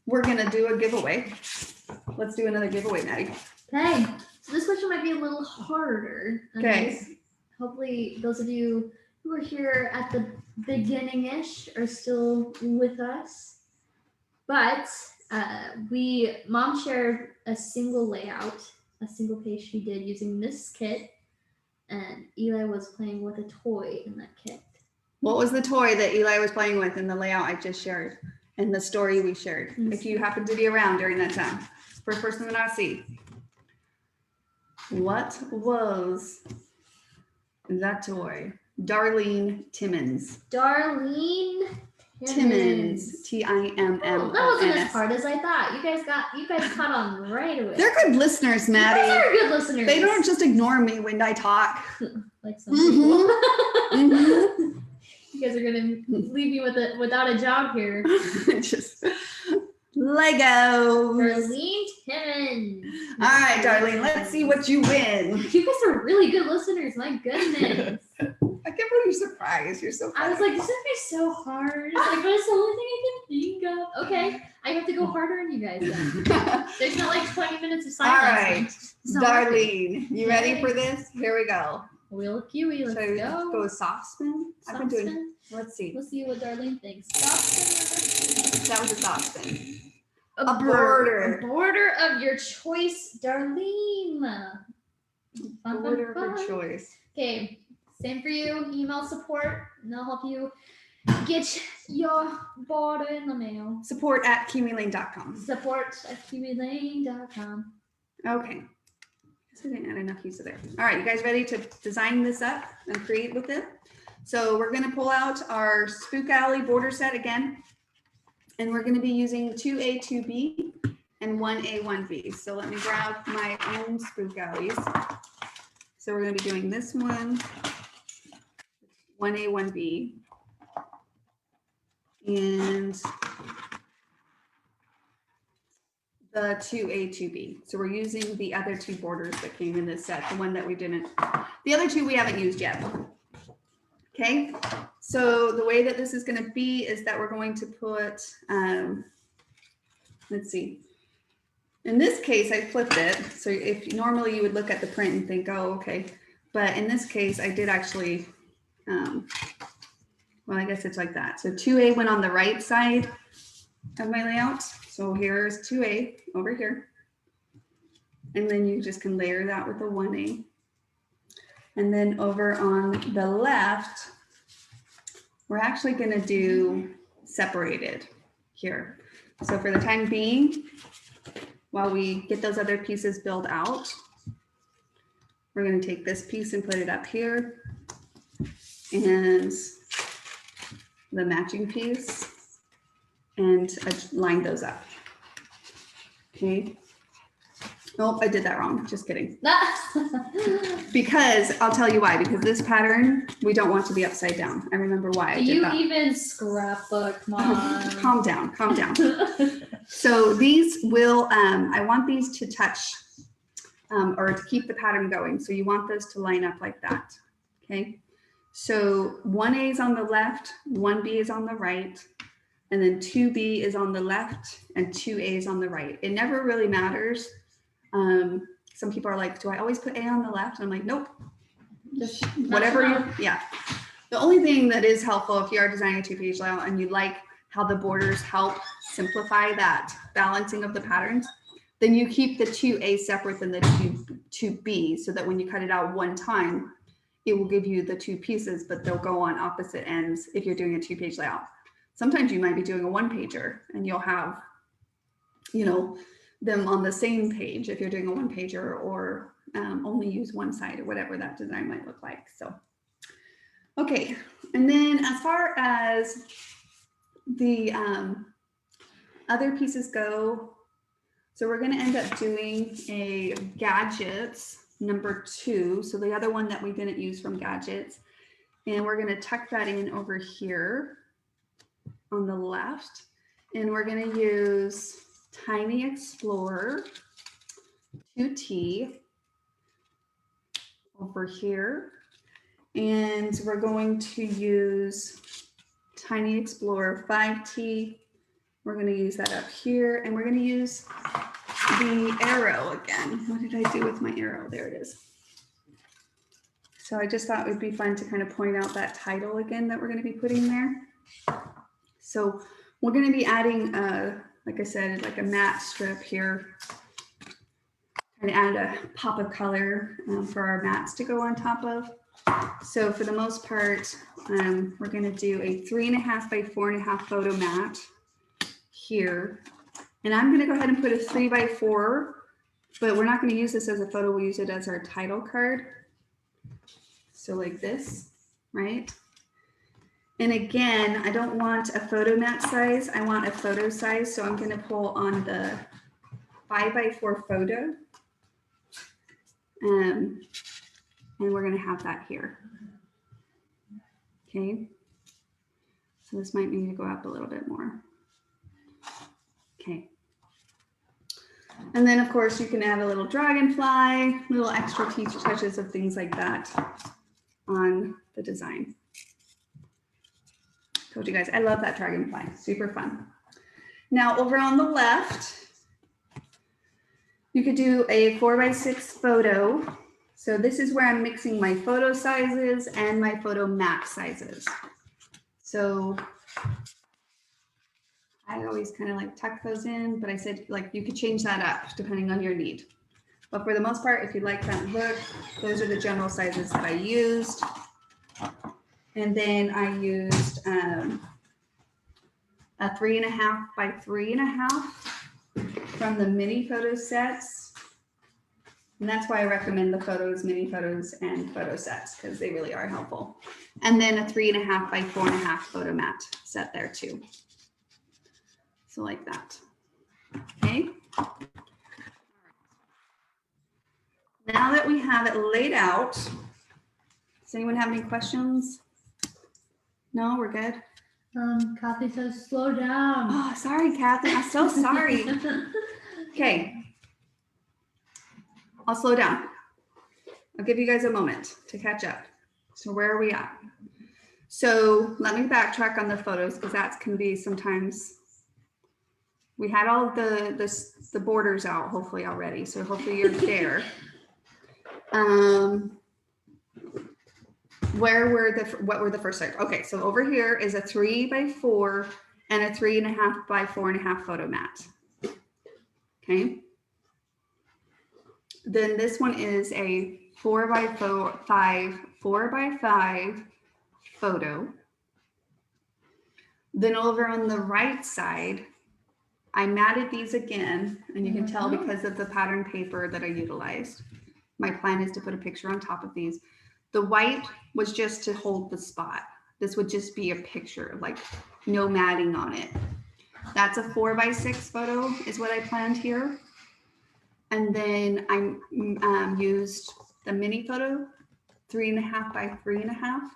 We're going to do a giveaway. Let's do another giveaway, Maddie. Okay, so this question might be a little harder. Okay. Hopefully those of you who are here at the beginning-ish are still with us. But Mom shared a single layout, a single page she did using this kit, and Eli was playing with a toy in that kit. What was the toy that Eli was playing with in the layout I just shared and the story we shared? If you happen to be around during that time, first person that I see. What was that toy? Darlene Timmons. Darlene Timmons. Timmons. Oh, that wasn't as hard as I thought. You guys caught on right away. They're good listeners, Maddie. You guys are good listeners. They don't just ignore me when I talk. Like some people. You guys are gonna leave me without a job here. Just Legos. Darlene Timmons. All right, Darlene, let's see what you win. You guys are really good listeners. My goodness. I can't believe you're surprised. You're so funny. I was like, this is gonna be so hard. Like, but it's the only thing I can think of. Okay, I have to go harder on you guys then. There's not like 20 minutes of silence. All right, Darlene, you ready for this? Here we go. Wheel of Kiwi, let's go. Go with soft spin. Soft I've been doing. spin. Let's see. Let's see what Darlene thinks. Soft spin. That was a soft spin. A border. A border of your choice, Darlene. Fun, Border fun, of fun. choice. Okay, same for you. Email support, and they'll help you get your border in the mail. Support@kiwilane.com. Support@kiwilane.com. Okay. So I didn't add enough use of there. All right, you guys ready to design this up and create with it? So we're going to pull out our Spook Alley border set again. And we're going to be using 2A, 2B, and 1A, 1B. So let me grab my own Spook Alleys. So we're going to be doing this one, 1A, 1B, and the 2A, 2B. So we're using the other two borders that came in this set, the one that we didn't, the other two we haven't used yet. Okay, so the way that this is going to be is that we're going to put, let's see. In this case, I flipped it. So if normally you would look at the print and think, oh, okay. But in this case, I did actually, well, I guess it's like that. So 2A went on the right side of my layout. So here's 2A over here. And then you just can layer that with a 1A. And then over on the left, we're actually going to do separated here. So for the time being, while we get those other pieces built out, we're going to take this piece and put it up here, and the matching piece, and line those up. Okay. Nope, I did that wrong. Just kidding. Because I'll tell you why. Because this pattern, we don't want to be upside down. I remember why I did that. You even scrapbook, Mom. Calm down, calm down. So these will, I want these to touch or to keep the pattern going. So you want those to line up like that. Okay. So 1A is on the left, 1B is on the right, and then 2B is on the left and 2A is on the right. It never really matters. Some people are like, do I always put A on the left? And I'm like, nope. Just whatever you, yeah. The only thing that is helpful if you are designing a 2-page layout and you like how the borders help simplify that balancing of the patterns, then you keep the 2A separate than the 2B so that when you cut it out one time, it will give you the two pieces, but they'll go on opposite ends if you're doing a 2-page layout. Sometimes you might be doing a 1-pager and you'll have, you know, them on the same page if you're doing a 1-pager, or only use one side or whatever that design might look like. So, okay. And then as far as the other pieces go, so we're going to end up doing a gadgets number 2. So the other one that we didn't use from gadgets, and we're going to tuck that in over here on the left, and we're going to use Tiny Explorer 2T over here, and we're going to use Tiny Explorer 5T. We're going to use that up here, and we're going to use the arrow again. What did I do with my arrow? There it is. So I just thought it would be fun to kind of point out that title again that we're going to be putting there. So we're going to be adding, like I said, like a matte strip here, and add a pop of color for our mats to go on top of. So for the most part, we're going to do a 3.5 by 4.5 photo mat here. And I'm going to go ahead and put a 3 by 4, but we're not going to use this as a photo. We'll use it as our title card. So like this, right? And again, I don't want a photo mat size. I want a photo size. So I'm going to pull on the 5 by 4 photo. And we're going to have that here. Okay. So this might need to go up a little bit more. Okay. And then of course you can add a little dragonfly, little extra touches of things like that on the design. Told you guys, I love that dragonfly, super fun. Now over on the left, you could do a 4 by 6 photo. So this is where I'm mixing my photo sizes and my photo mat sizes. So I always kind of like tuck those in, but I said like you could change that up depending on your need. But for the most part, if you like that look, those are the general sizes that I used. And then I used a 3.5 by 3.5 from the mini photo sets. And that's why I recommend the photos, mini photos, and photo sets, because they really are helpful. And then a 3.5 by 4.5 photo mat set there too. So like that. Okay. Now that we have it laid out, does anyone have any questions? No, we're good. Kathy says slow down. Oh, sorry, Kathy. I'm so sorry. Okay. I'll slow down. I'll give you guys a moment to catch up. So where are we at? So let me backtrack on the photos because that can be sometimes, we had all the borders out hopefully already. So hopefully you're there. What were the first size? Okay, so over here is a 3 by 4 and a 3.5 by 4.5 photo mat. Okay. Then this one is a 4 by 5 photo. Then over on the right side, I matted these again, and you can tell because of the pattern paper that I utilized. My plan is to put a picture on top of these. The white was just to hold the spot. This would just be a picture, like no matting on it. That's a 4 by 6 photo is what I planned here. And then I used the mini photo, 3.5 by 3.5,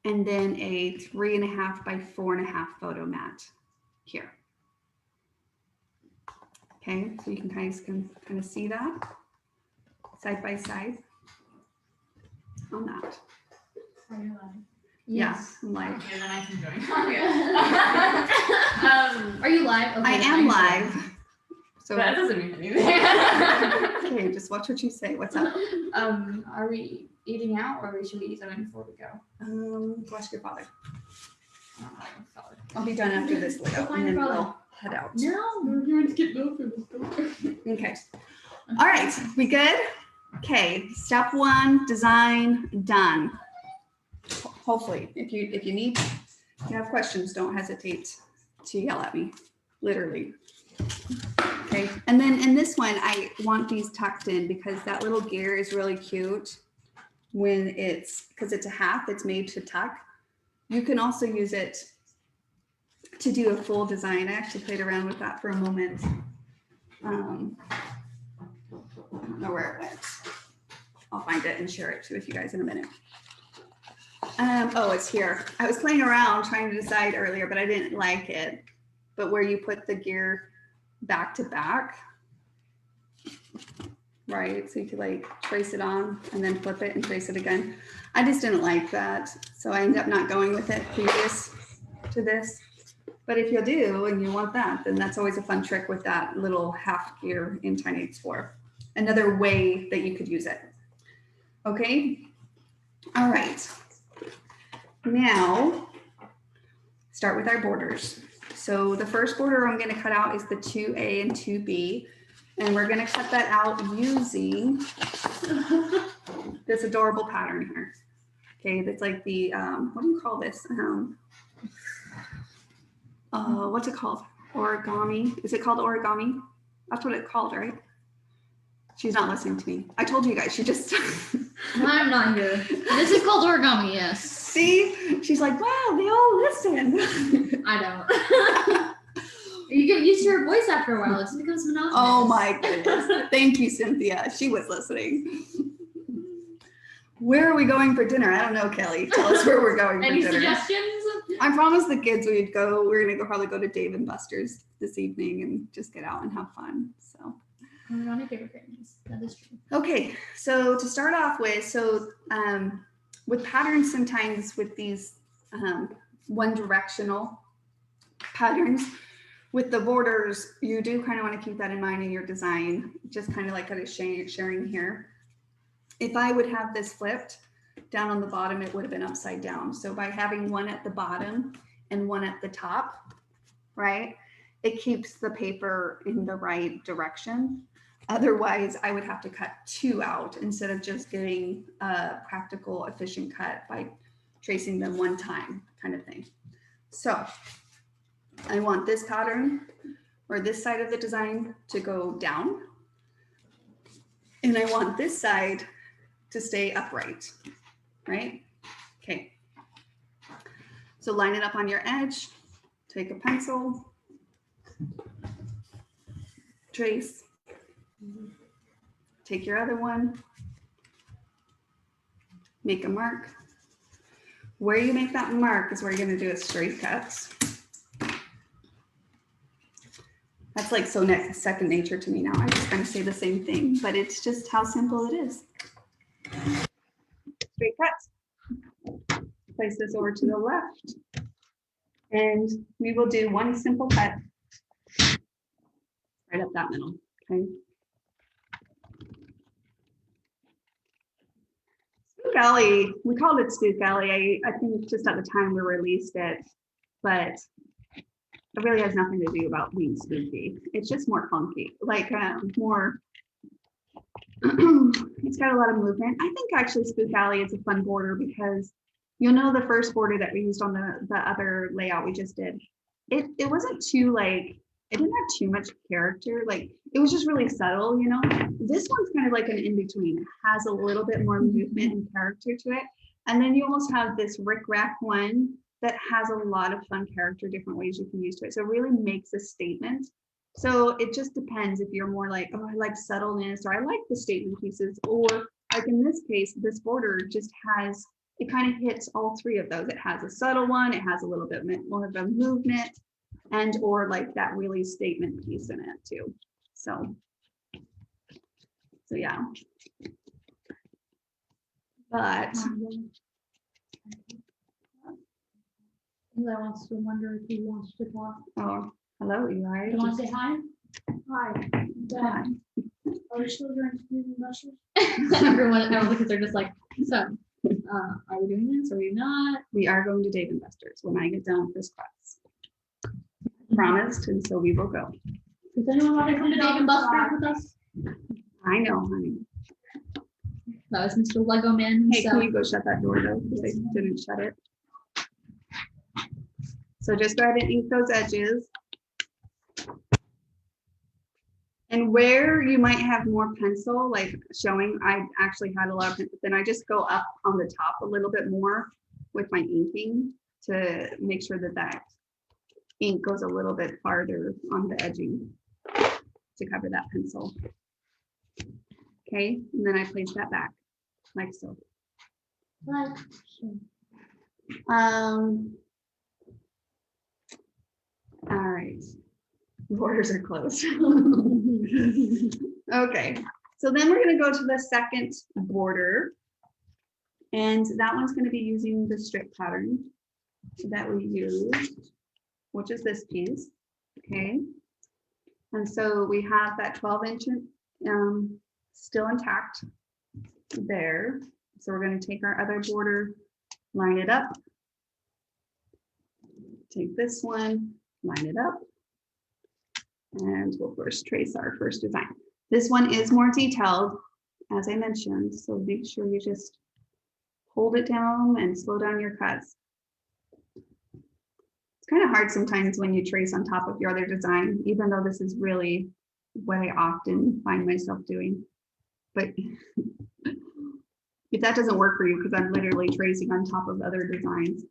and then a 3.5 by 4.5 photo mat here. Okay, so you can kind of see that side by side on that. Are you live? Yes, I'm live. Okay, then I can join. Okay. Are you live? Okay, I am live. So that doesn't mean anything. okay, just watch what you say. What's up? Are we eating out or should we eat something before we go? Watch your father. Sorry. I'll be done after this, Leo, and then we'll head out. No. We're here to get milk in the store. Okay. All right, we good? Okay, step 1, design done. Hopefully, if you have questions, don't hesitate to yell at me, literally. Okay, and then in this one, I want these tucked in because that little gear is really cute when because it's a half, it's made to tuck. You can also use it to do a full design. I actually played around with that for a moment. I don't know where it went. I'll find it and share it with you guys in a minute. Oh, it's here. I was playing around trying to decide earlier, but I didn't like it. But where you put the gear back to back, right? So you could like trace it on and then flip it and trace it again. I just didn't like that. So I ended up not going with it previous to this. But if you do and you want that, then that's always a fun trick with that little half gear in Tiny Explorer. Another way that you could use it. Okay. All right. Now start with our borders. So the first border I'm going to cut out is the 2A and 2B, and we're going to cut that out using this adorable pattern here. Okay, that's like the, what do you call this? What's it called? Origami. Is it called origami? That's what it's called, right? She's not listening to me. I told you guys, she just. I'm not here. This is called origami, yes. See, she's like, wow, they all listen. I don't. You get used to her voice after a while. It becomes monotonous. Oh my goodness. Thank you, Cynthia. She was listening. Where are we going for dinner? I don't know, Kelly. Tell us where we're going for Any dinner. suggestions? I promised the kids we'd go. We're gonna probably go to Dave and Buster's this evening and just get out and have fun. So. One of my favorite things. That is true. Okay, so to start off with, with patterns, sometimes with these one directional patterns, with the borders, you do kind of want to keep that in mind in your design, just kind of like I was sharing here. If I would have this flipped down on the bottom, it would have been upside down. So by having one at the bottom and one at the top, right, it keeps the paper in the right direction. Otherwise, I would have to cut two out instead of just getting a practical, efficient cut by tracing them one time kind of thing. So I want this pattern or this side of the design to go down. And I want this side to stay upright, right? Okay. So line it up on your edge, take a pencil, trace. Take your other one, make a mark. Where you make that mark is where you're going to do a straight cuts. That's like so second nature to me now. I just kind of say the same thing, but it's just how simple it is. Straight cuts. Place this over to the left, and we will do one simple cut right up that middle. Okay. Spook Alley, we called it Spook Alley. I think just at the time we released it, but it really has nothing to do about being spooky. It's just more funky, like more, it's got a lot of movement. I think actually Spook Alley is a fun border because you'll know the first border that we used on the other layout we just did, it wasn't too like, it didn't have too much character. Like it was just really subtle, you know. This one's kind of like an in-between. It has a little bit more movement and character to it. And then you almost have this rick-rack one that has a lot of fun character, different ways you can use to it. So it really makes a statement. So it just depends if you're more like, oh, I like subtleness, or I like the statement pieces, or like in this case, this border just has, it kind of hits all three of those. It has a subtle one, it has a little bit more of a movement, and or like that really statement piece in it too. So yeah. But Eli wants to wonder if he wants to talk. oh, hello, Eli. You want to say hi? Hi. Hi. Are we still doing Kiwi Lane? Everyone, because they're just like, so, are we doing this? Are we not? We are going to Dave and Buster's when I get done with this class. Promised, and so we will go. Does anyone want to come to Dave and Buster's with us? I know, honey. That was Mr. Lego Man. Hey, can you go shut that door though? Because I didn't shut it. So just go ahead and ink those edges. And where you might have more pencil, like showing, I actually had a lot of pencil, then I just go up on the top a little bit more with my inking to make sure that that ink goes a little bit farther on the edging to cover that pencil. Okay, and then I place that back like so. Like, All right, borders are closed. Okay, so then we're going to go to the second border, and that one's going to be using the strip pattern that we used, which is this piece. Okay, and so we have that 12-inch still intact there. So we're going to take our other border, line it up, take this one, line it up, and we'll first trace our first design. This one is more detailed. as I mentioned, so make sure you just hold it down and slow down your cuts. It's kind of hard sometimes when you trace on top of your other design, even though this is really what I often find myself doing. But if that doesn't work for you, because I'm literally tracing on top of other designs,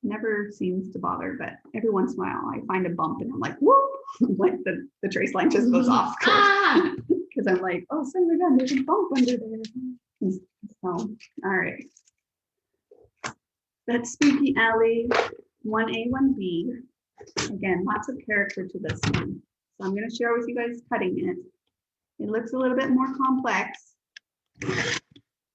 never seems to bother, but every once in a while I find a bump and I'm like, whoop, like the trace line just goes off. Because I'm like, oh, son of a gun, there's a bump under there. So, all right. That's Spooky Alley 1A, 1B. Again, lots of character to this one. So I'm going to share with you guys cutting it. It looks a little bit more complex.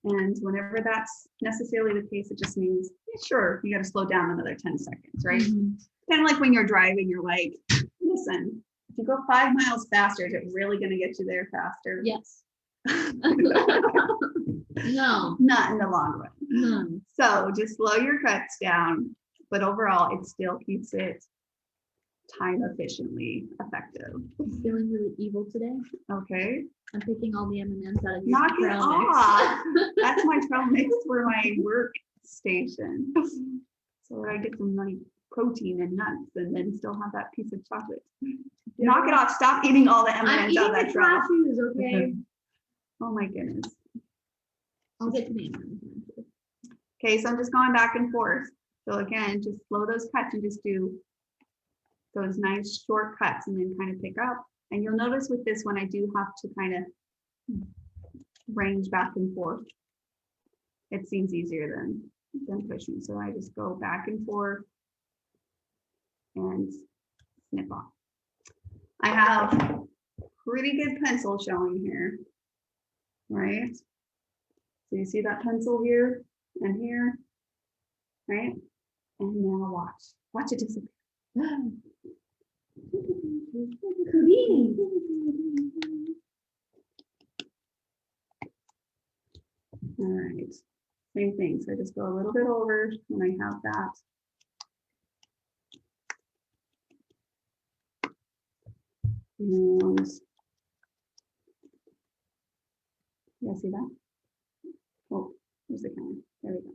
And whenever that's necessarily the case, it just means, yeah, sure, you got to slow down another 10 seconds, right? Mhm. Kind of like when you're driving, you're like, listen, if you go 5 miles faster, is it really going to get you there faster? Yes. No. Not in the long run. No. So just slow your cuts down, but overall, it still keeps it time efficiently effective. I'm feeling really evil today. Okay, I'm picking all the M&Ms out of your knock it trail mix. off. That's my trail mix for my workstation. So I get some like protein and nuts, and then still have that piece of chocolate. Knock it off! Stop eating all the I'm M&Ms eating out of the that trail. cashews, okay? Oh my goodness. I'll get to the M&Ms. Okay, so I'm just going back and forth. So again, just slow those cuts and just do those nice short cuts and then kind of pick up. And you'll notice with this one, I do have to kind of range back and forth. It seems easier than pushing. So I just go back and forth and snip off. I have pretty good pencil showing here, right? So you see that pencil here and here, right? And now watch it disappear. All right, same thing. So I just go a little bit over when I have that. And yeah, see that? Oh, there's the camera. There we go.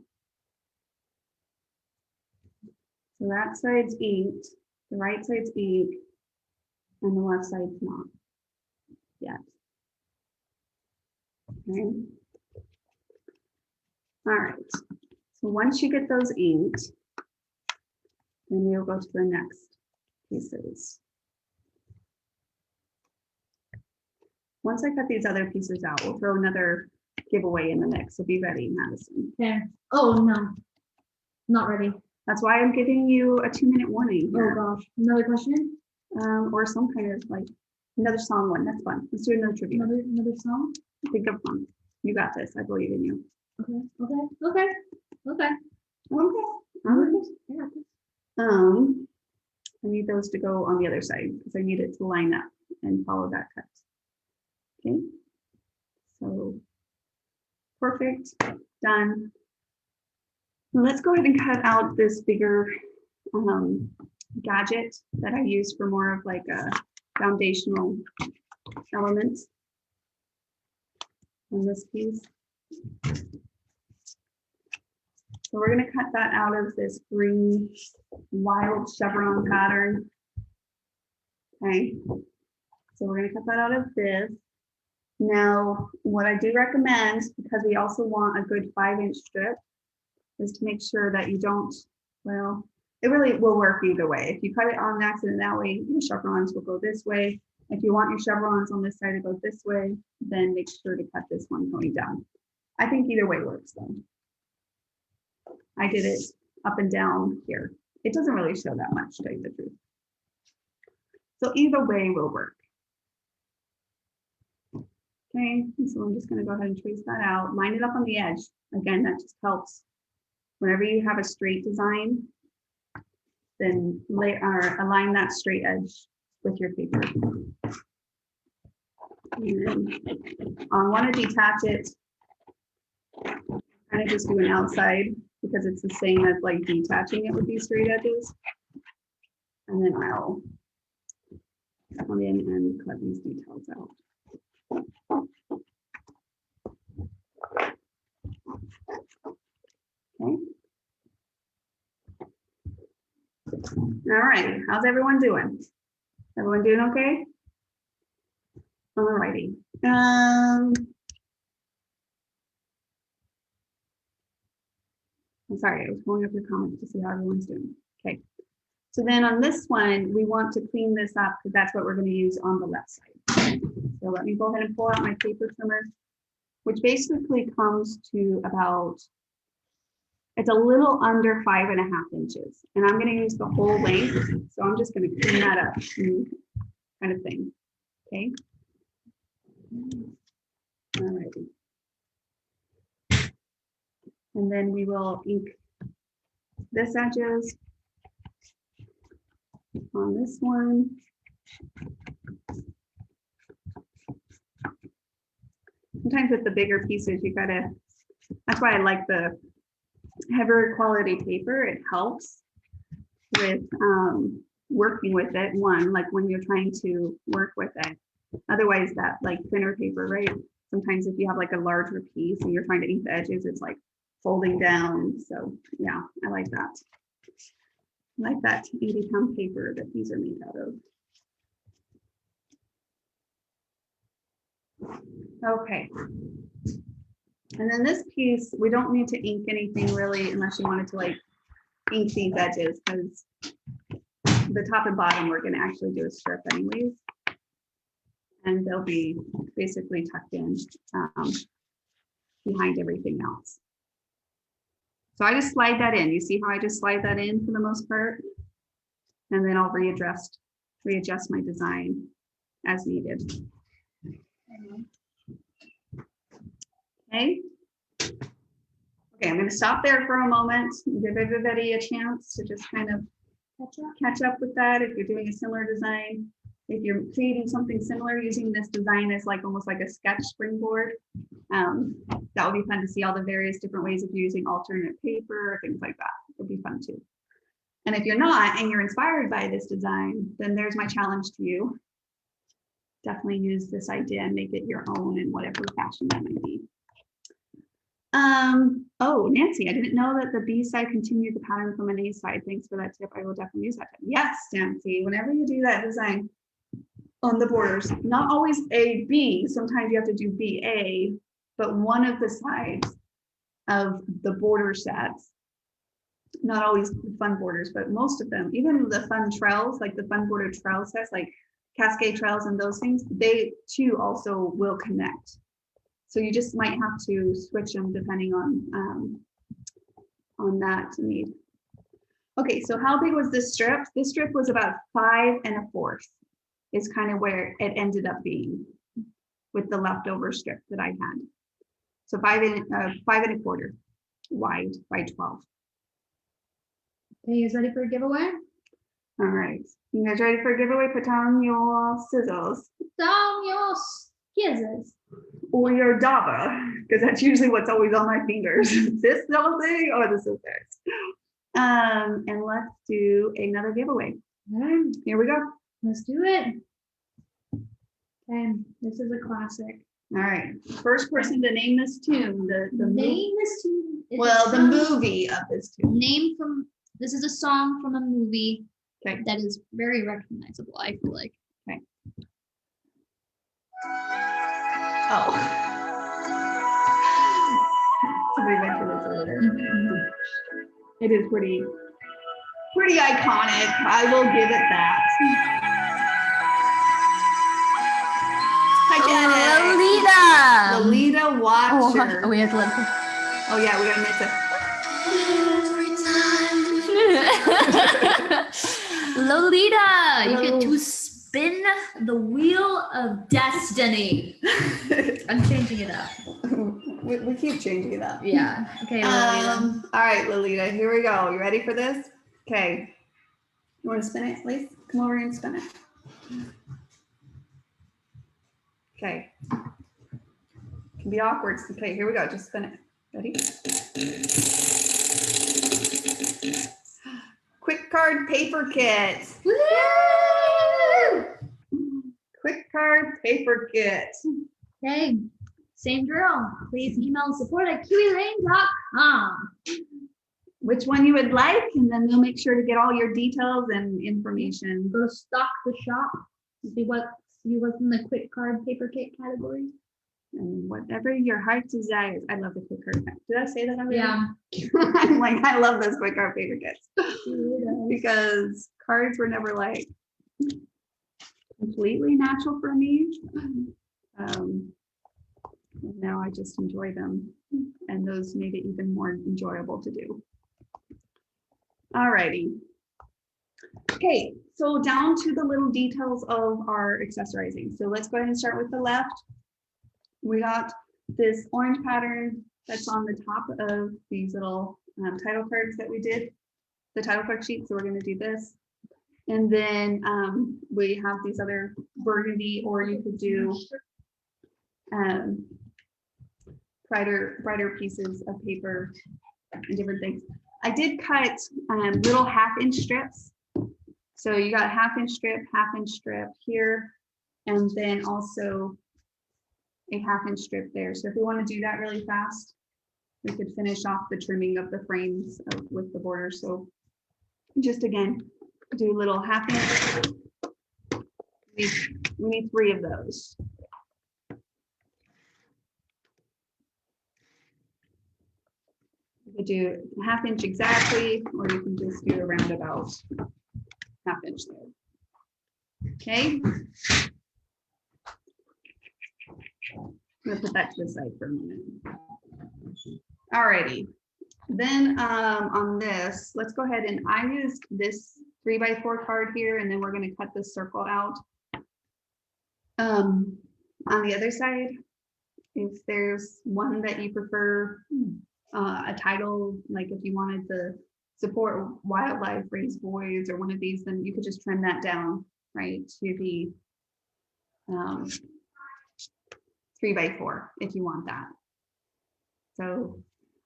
So that side's inked, the right side's inked, and the left side's not yet. Okay. All right. So once you get those inked, then we'll go to the next pieces. Once I cut these other pieces out, we'll throw another giveaway in the mix. So be ready, Madison. Okay. Oh, no. Not ready. That's why I'm giving you a 2-minute warning Oh, here. gosh. Another question? Or some kind of like another song one. That's fun. Let's do another trivia. Another song? Think of one. You got this. I believe in you. Okay. Okay. Okay. Okay. Okay. All right. Yeah. I need those to go on the other side because I need it to line up and follow that cut. Okay. So perfect. Done. Let's go ahead and cut out this bigger gadget that I use for more of like a foundational elements on this piece. So we're going to cut that out of this green wild chevron pattern. Okay, so we're going to cut that out of this. Now, what I do recommend, because we also want a good 5-inch strip, is to make sure that you don't, well, it really will work either way. If you cut it on accident that way, your chevrons will go this way. If you want your chevrons on this side to go this way, then make sure to cut this one going down. I think either way works though. I did it up and down here. It doesn't really show that much, to tell you the truth. So either way will work. Okay, so I'm just going to go ahead and trace that out. Line it up on the edge. Again, that just helps. Whenever you have a straight design, then align that straight edge with your paper. And I want to detach it. Kind of just do an outside because it's the same as like detaching it with these straight edges. And then I'll come in and cut these details out. All right, how's everyone doing? Everyone doing okay? All righty. I'm sorry, I was pulling up your comments to see how everyone's doing. Okay. So then on this one, we want to clean this up because that's what we're going to use on the left side. So let me go ahead and pull out my paper trimmer, which basically comes to about, it's a little under 5.5 inches. And I'm going to use the whole length. So I'm just going to clean that up kind of thing. Okay. All righty. And then we will ink this edges on this one. Sometimes with the bigger pieces, you gotta, that's why I like the heavier quality paper. It helps with working with it. One, like when you're trying to work with it. Otherwise that like thinner paper, right? Sometimes if you have like a larger piece and you're trying to ink the edges, it's like folding down. So yeah, I like that. I like that 80-pound paper that these are made out of. Okay. And then this piece, we don't need to ink anything really unless you wanted to like ink these edges, because the top and bottom we're going to actually do a strip anyways. And they'll be basically tucked in behind everything else. So I just slide that in. You see how I just slide that in for the most part? And then I'll readjust my design as needed. Okay. Okay, I'm going to stop there for a moment and give everybody a chance to just kind of catch up with that if you're doing a similar design. If you're creating something similar using this design as like almost like a sketch springboard, that would be fun to see all the various different ways of using alternate paper or things like that. It would be fun too. And if you're not and you're inspired by this design, then there's my challenge to you. Definitely use this idea and make it your own in whatever fashion that might be. Oh, Nancy, I didn't know that the B side continued the pattern from an A side. Thanks for that tip. I will definitely use that tip. Yes, Nancy, whenever you do that design on the borders, not always A, B, sometimes you have to do B, A, but one of the sides of the border sets, not always fun borders, but most of them, even the fun trails, like the fun border trail sets, like Cascade trails and those things, they too also will connect. So you just might have to switch them depending on that need. Okay, so how big was this strip? This strip was about 5 1/4 is kind of where it ended up being with the leftover strip that I had. So 5 1/4 wide by 12. Okay, you guys ready for a giveaway? All right, you guys ready for a giveaway? Put down your scissors. Down your scissors. Or your daba, because that's usually what's always on my fingers. This little thing or the scissors. And let's do another giveaway. Okay, Here we go. let's do it. Okay, this is a classic. All right. First person to name this tune. The Name this tune. It's well, a the song- movie of this tune. Name from, this is a song from a movie Okay. that is very recognizable, I feel like. Okay. Oh. Somebody mentioned this earlier. It is pretty iconic. I will give it that. I get it. Lolita Watcher. Oh, we have to let it. Oh yeah, we gotta mix it. Lolita, you get to spin the wheel of destiny. I'm changing it up. We keep changing it up. Yeah. Okay, Lolita. All right, Lolita, here we go. You ready for this? Okay. You want to spin it, please? Come over and spin it. Okay. It can be awkward. Okay, here we go. Just spin it. Ready? Quick card paper kit. Woo! Quick card paper kit. Okay, same drill. Please email support@kiwilane.com. which one you would like, and then they'll make sure to get all your details and information. Go stock the shop. See what's in the quick card paper kit category. And whatever your heart desires. I love the quick card. Did I say that already? Yeah. I'm like, I love those quick card paper kits because cards were never like completely natural for me. Now I just enjoy them, and those made it even more enjoyable to do. Alrighty. Okay, so down to the little details of our accessorizing. So let's go ahead and start with the left. We got this orange pattern that's on the top of these little title cards that we did, the title card sheet. So we're going to do this. And then we have these other burgundy, or you could do brighter pieces of paper and different things. I did cut little 1/2-inch strips. So you got a 1/2-inch strip here, and then also a 1/2-inch strip there. So if we want to do that really fast, we could finish off the trimming of the frames with the border. So just again, do little 1/2-inch. We need 3 of those. You could do 1/2-inch exactly, or you can just do a roundabout 1/2-inch there. Okay. I'm gonna put that to the side for a minute. Alrighty. Then on this, let's go ahead, and I used this 3x4 card here, and then we're going to cut this circle out. On the other side, if there's one that you prefer, a title, like if you wanted to support wildlife, raise boys, or one of these, then you could just trim that down, right, to the 3x4 if you want that. So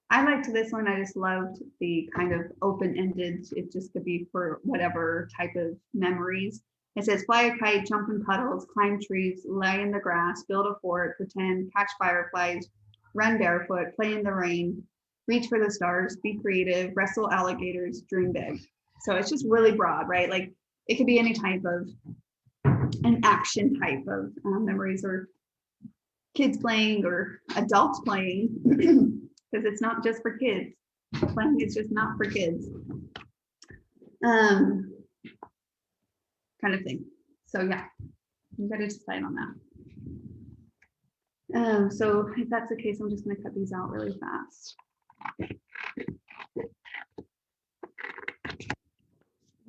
I liked this one. I just loved the kind of open-ended. It just could be for whatever type of memories. It says fly a kite, jump in puddles, climb trees, lay in the grass, build a fort, pretend, catch fireflies, run barefoot, play in the rain, reach for the stars, be creative, wrestle alligators, dream big. So it's just really broad, right? Like it could be any type of an action type of memories, or kids playing or adults playing, because it's not just for kids. Playing is just not for kids. Kind of thing. So yeah, you gotta decide on that. So if that's the case, I'm just gonna cut these out really fast.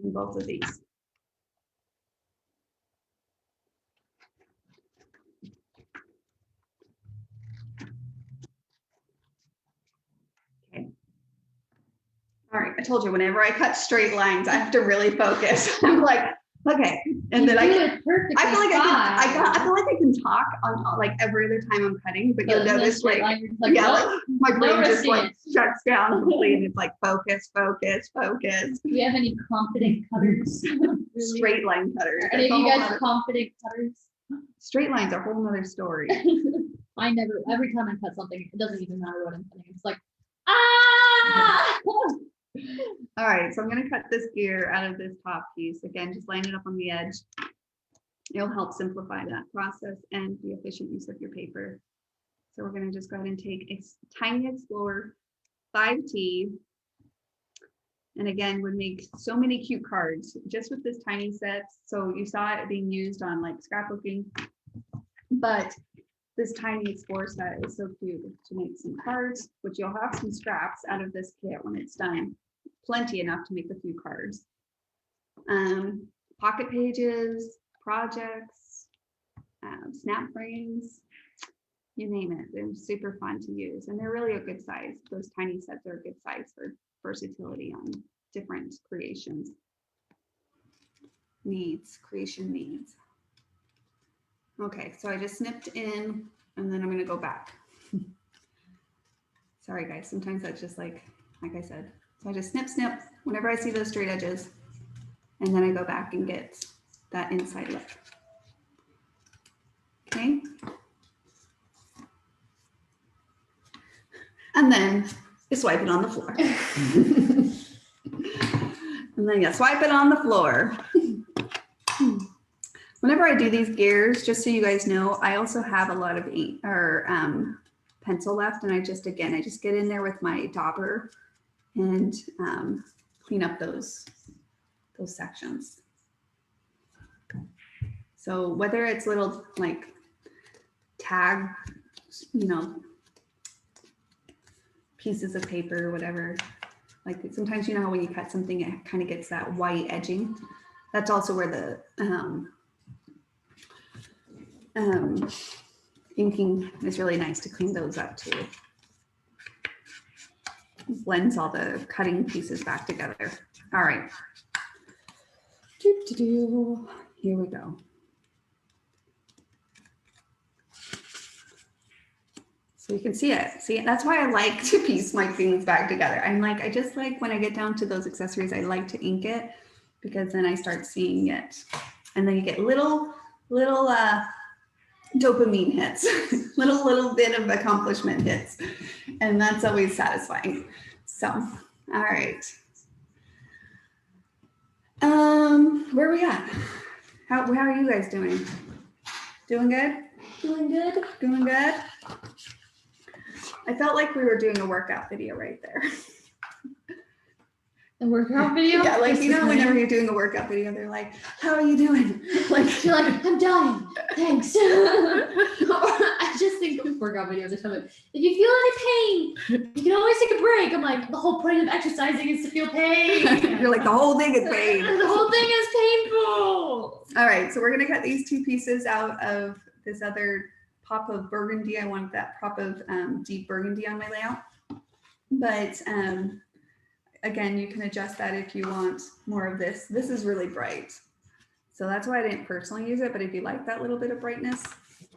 And both of these. All right, I told you, whenever I cut straight lines, I have to really focus. I'm like, okay, and then I feel like I feel like I can talk on like every other time I'm cutting, but you'll notice like yeah, like my brain just like shuts down completely, and it's like focus. Do you have any confident cutters? Straight line cutters. Any of you guys confident cutters? Straight lines are a whole nother story. I never, every time I cut something, it doesn't even matter what I'm cutting. It's like, ah! All right, so I'm going to cut this gear out of this top piece. Again, just line it up on the edge. It'll help simplify that process and the efficient use of your paper. So we're going to just go ahead and take a tiny Explorer 5T. And again, would make so many cute cards just with this tiny set. So you saw it being used on like scrapbooking, but this tiny Explorer set is so cute to make some cards, which you'll have some scraps out of this kit when it's done. Plenty enough to make a few cards. Pocket pages, projects, snap frames, you name it. They're super fun to use, and they're really a good size. Those tiny sets are a good size for versatility on different creation needs. Okay, so I just snipped in, and then I'm going to go back. Sorry guys, sometimes that's just like I said. So I just snip whenever I see those straight edges, and then I go back and get that inside look. Okay. And then I swipe it on the floor. And then you swipe it on the floor. Whenever I do these gears, just so you guys know, I also have a lot of ink or pencil left. And I just get in there with my dauber and clean up those sections. So whether it's little like tag, you know, pieces of paper or whatever, like sometimes, you know, when you cut something, it kind of gets that white edging. That's also where the inking is really nice to clean those up too. Blends all the cutting pieces back together. All right. Here we go. So you can see it. See, that's why I like to piece my things back together. I just like when I get down to those accessories, I like to ink it because then I start seeing it. And then you get little dopamine hits, little bit of accomplishment hits. And that's always satisfying. So, all right. Where are we at? How are you guys doing? Doing good? Doing good. Doing good? I felt like we were doing a workout video right there. A workout video? Yeah, like, you know, whenever you're doing a workout video, they're like, how are you doing? Like, you're like, I'm dying. Thanks. I just think of workout videos or something. If you feel any pain, you can always take a break. I'm like, the whole point of exercising is to feel pain. you're like, the whole thing is pain. The whole thing is painful. All right, so we're gonna cut these two pieces out of this other pop of burgundy. I want that pop of deep burgundy on my layout. But again, you can adjust that if you want more of this. This is really bright. So that's why I didn't personally use it. But if you like that little bit of brightness,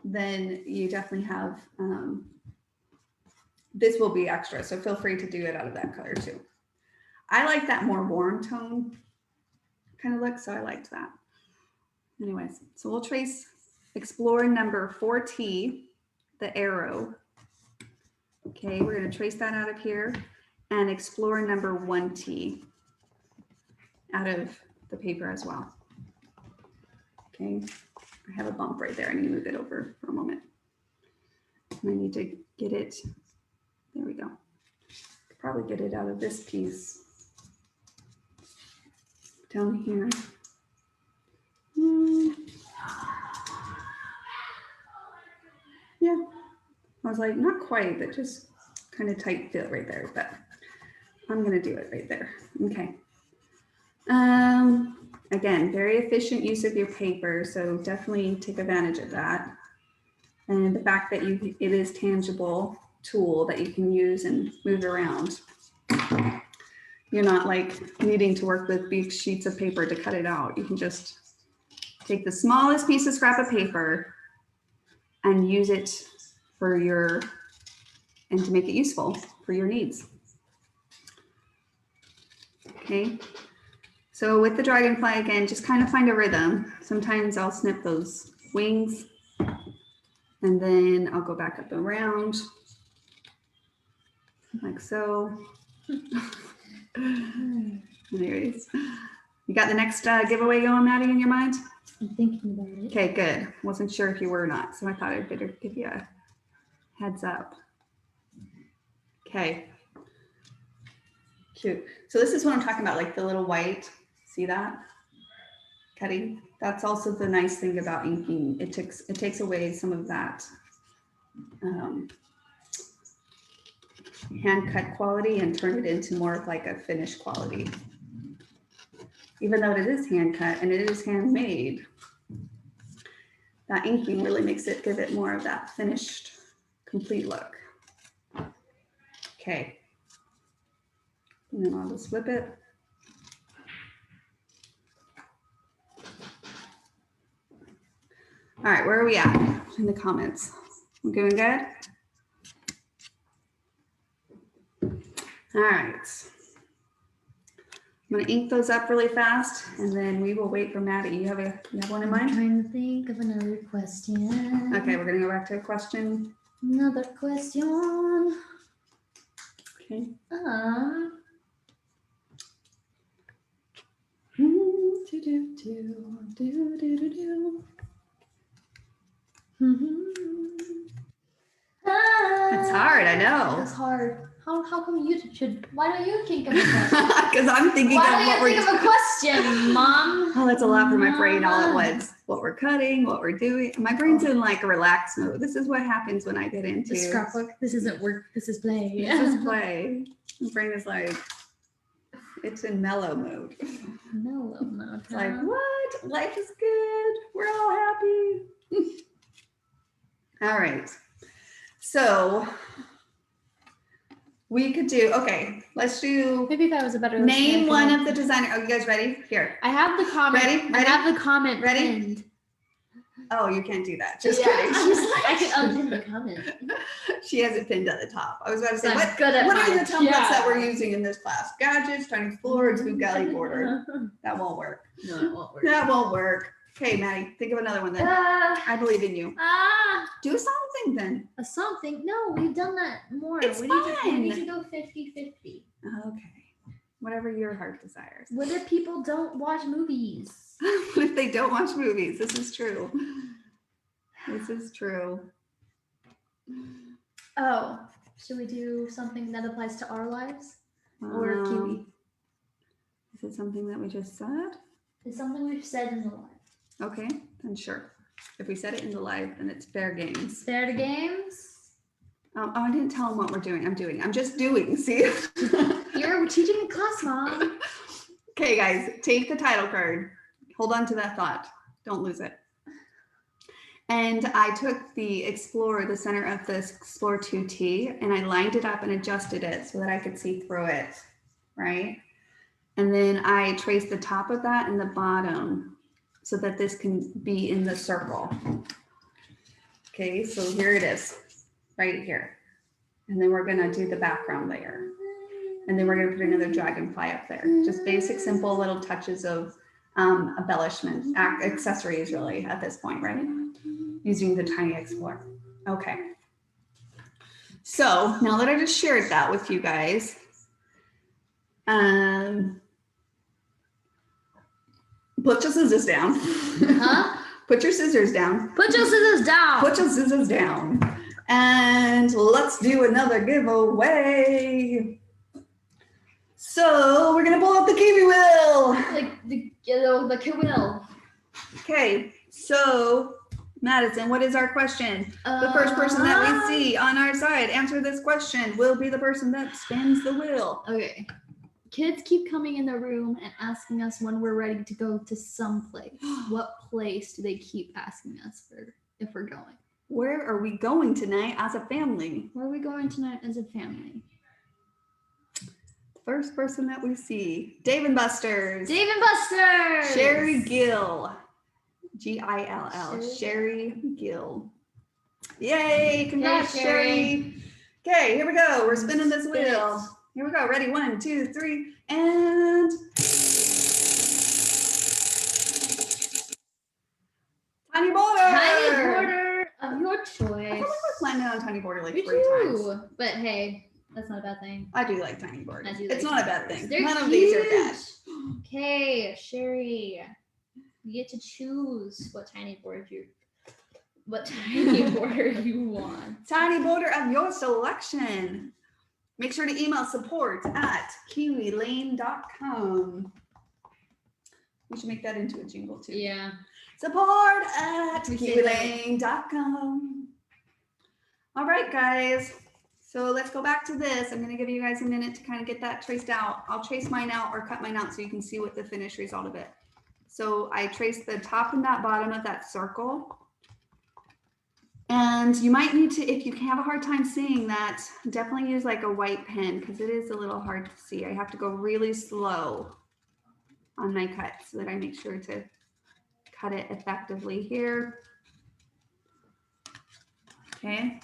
then you definitely have, this will be extra. So feel free to do it out of that color too. I like that more warm tone kind of look. So I liked that. Anyways, so we'll trace explore number 4T, the arrow. Okay, we're going to trace that out of here and explore number 1T out of the paper as well. Okay, I have a bump right there. I need to move it over for a moment. And I need to get it. There we go. Could probably get it out of this piece down here. Yeah, I was like, not quite, but just kind of tight fit right there, but I'm gonna do it right there. Okay. Again, very efficient use of your paper, so definitely take advantage of that. And the fact that it is tangible tool that you can use and move around. You're not like needing to work with big sheets of paper to cut it out. You can just take the smallest piece of scrap of paper and use it for and to make it useful for your needs. Okay, so with the dragonfly, again, just kind of find a rhythm. Sometimes I'll snip those wings and then I'll go back up and around like so. Anyways, you got the next giveaway going, Maddie, in your mind? I'm thinking about it. Okay, good. Wasn't sure if you were or not, so I thought I'd better give you a heads up. Okay. Cute. So this is what I'm talking about, like the little white. See that? Cutting. That's also the nice thing about inking. It takes away some of that hand cut quality and turn it into more of like a finished quality. Even though it is hand cut and it is handmade, that inking really makes it give it more of that finished, complete look. Okay. And then I'll just flip it. All right, where are we at in the comments? We're doing good? All right. I'm gonna ink those up really fast and then we will wait for Maddie. You have one in I'm mind? trying to think of another question. Okay, we're gonna go back to a question. Another question. Okay. It's hard, I know. It's hard. How come you should? Why don't you think of a question? Because I'm thinking Why of don't what you we're think of a question, Mom? Oh, that's a lot for my brain all at once. What we're cutting, what we're doing. My brain's in like a relaxed mode. This is what happens when I get into The scrapbook. This isn't work. This is play. This is play. My brain is like, it's in mellow mode. Mellow mode. It's like, what? Life is good. We're all happy. All right. So we could do, okay, let's do Maybe if I was a better name listener, one of the designer. Are you guys ready? Here. I have the comment. Ready? I have the comment Ready? pinned. Oh, you can't do that. Just Yeah, kidding. I can unpin the comment. She has it pinned at the top. I was about to say, I'm what good at are the mine. templates that we're Yeah. using in this class? Gadgets, tiny floor, Spook galley border. That won't work. No, it won't work. That won't work. Okay, Maddie, think of another one then. I believe in you. Do something then. A something? No, we've done that more. It's we fine. need to go 50-50. Okay. Whatever your heart desires. What if people don't watch movies? What if they don't watch movies? This is true. This is true. Oh, should we do something that applies to our lives? Or Kiwi? Is it something that we just said? It's something we've said in the live. Okay, then sure. If we said it in the live, then it's fair games. Fair to games? Oh, I didn't tell them what we're doing. I'm just doing. See? You're teaching a class, Mom. Okay, guys, take the title card. Hold on to that thought. Don't lose it. And I took the Explorer, the center of this Explorer 2T, and I lined it up and adjusted it so that I could see through it, right? And then I traced the top of that and the bottom so that this can be in the circle. Okay, so here it is, right here. And then we're gonna do the background layer. And then we're gonna put another dragonfly up there. Just basic, simple little touches of embellishment, accessories really at this point, right? Using the Tiny Explorer. Okay. So now that I just shared that with you guys, put your scissors down. Huh? Put your scissors down. Put your scissors down. Put your scissors down. And let's do another giveaway. So we're gonna pull up the Kiwi wheel. Like the Kiwi. Okay, so Madison, what is our question? The first person that we see on our side answer this question will be the person that spins the wheel. Okay. Kids keep coming in the room and asking us when we're ready to go to some place. What place do they keep asking us for if we're going? Where are we going tonight as a family? Where are we going tonight as a family? First person that we see, Dave and Buster's. Dave and Buster's. Sherry Gill. Gill. Sherry. Sherry Gill. Yay! Congrats, Hey, Sherry. Okay, here we go. We're spinning this Spin wheel. it. Here we go. Ready? 1, 2, 3, and tiny border. Tiny border of your I feel like choice. we're planning on tiny border like Me 3 times. too. But hey, that's not a bad thing. I do like tiny border. I do It's like not a tiny bad borders. thing. They're None of these are bad. cute. Okay, Sherry, you get to choose what tiny border you want. Tiny border of your selection. Make sure to email support@kiwilane.com. We should make that into a jingle too. Yeah. Support@kiwilane.com. All right, guys. So let's go back to this. I'm going to give you guys a minute to kind of get that traced out. I'll trace mine out or cut mine out so you can see what the finished result of it. So I traced the top and that bottom of that circle. And you might need to, if you have a hard time seeing that, definitely use like a white pen because it is a little hard to see. I have to go really slow on my cut so that I make sure to cut it effectively here. Okay.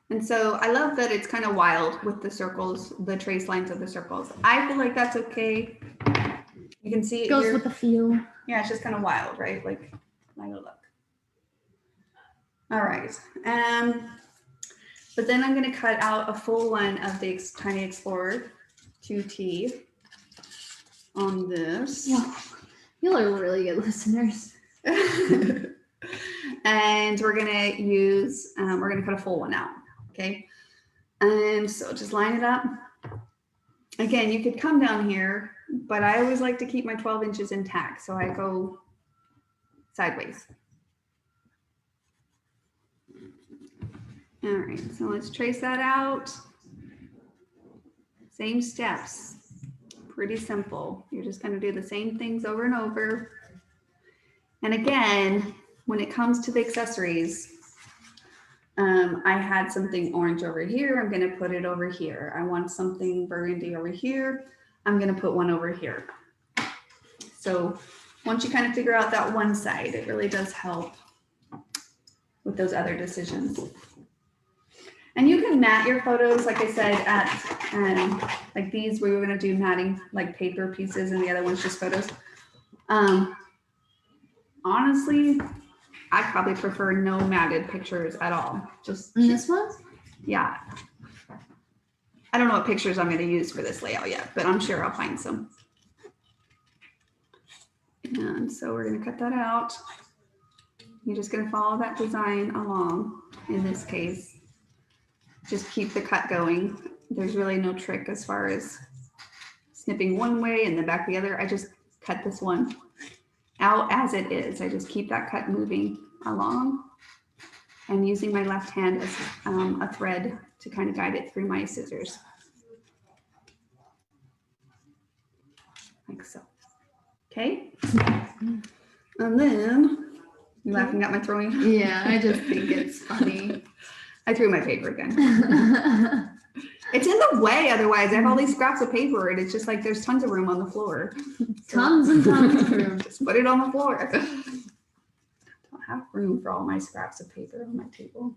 And so I love that it's kind of wild with the circles, the trace lines of the circles. I feel like that's okay. You can see it Goes here. with the feel. Yeah, it's just kind of wild, right? Like look. All right. But then I'm going to cut out a full one of the Tiny Explorer 2T on this. Yeah. Y'all are really good listeners. And we're gonna use, we're gonna cut a full one out, okay? And so just line it up. Again, you could come down here, but I always like to keep my 12 inches intact, so I go sideways. All right, so let's trace that out. Same steps, pretty simple. You're just gonna do the same things over and over. And again, when it comes to the accessories, I had something orange over here. I'm going to put it over here. I want something burgundy over here. I'm going to put one over here. So once you kind of figure out that one side, it really does help with those other decisions. And you can mat your photos, like I said, at like these, we were going to do matting like paper pieces, and the other one's just photos. Honestly, I probably prefer no matted pictures at all. Just This one? yeah. I don't know what pictures I'm going to use for this layout yet, but I'm sure I'll find some. And so we're going to cut that out. You're just going to follow that design along. In this case, just keep the cut going. There's really no trick as far as snipping one way and the back the other. I just cut this one out as it is. I just keep that cut moving along and using my left hand as a thread to kind of guide it through my scissors. Like so. Okay. And then, you laughing at my throwing? Yeah, I just think it's funny. I threw my paper again. It's in the way otherwise. I have all these scraps of paper and it's just like there's tons of room on the floor. Tons and tons of room. Just put it on the floor. I don't have room for all my scraps of paper on my table.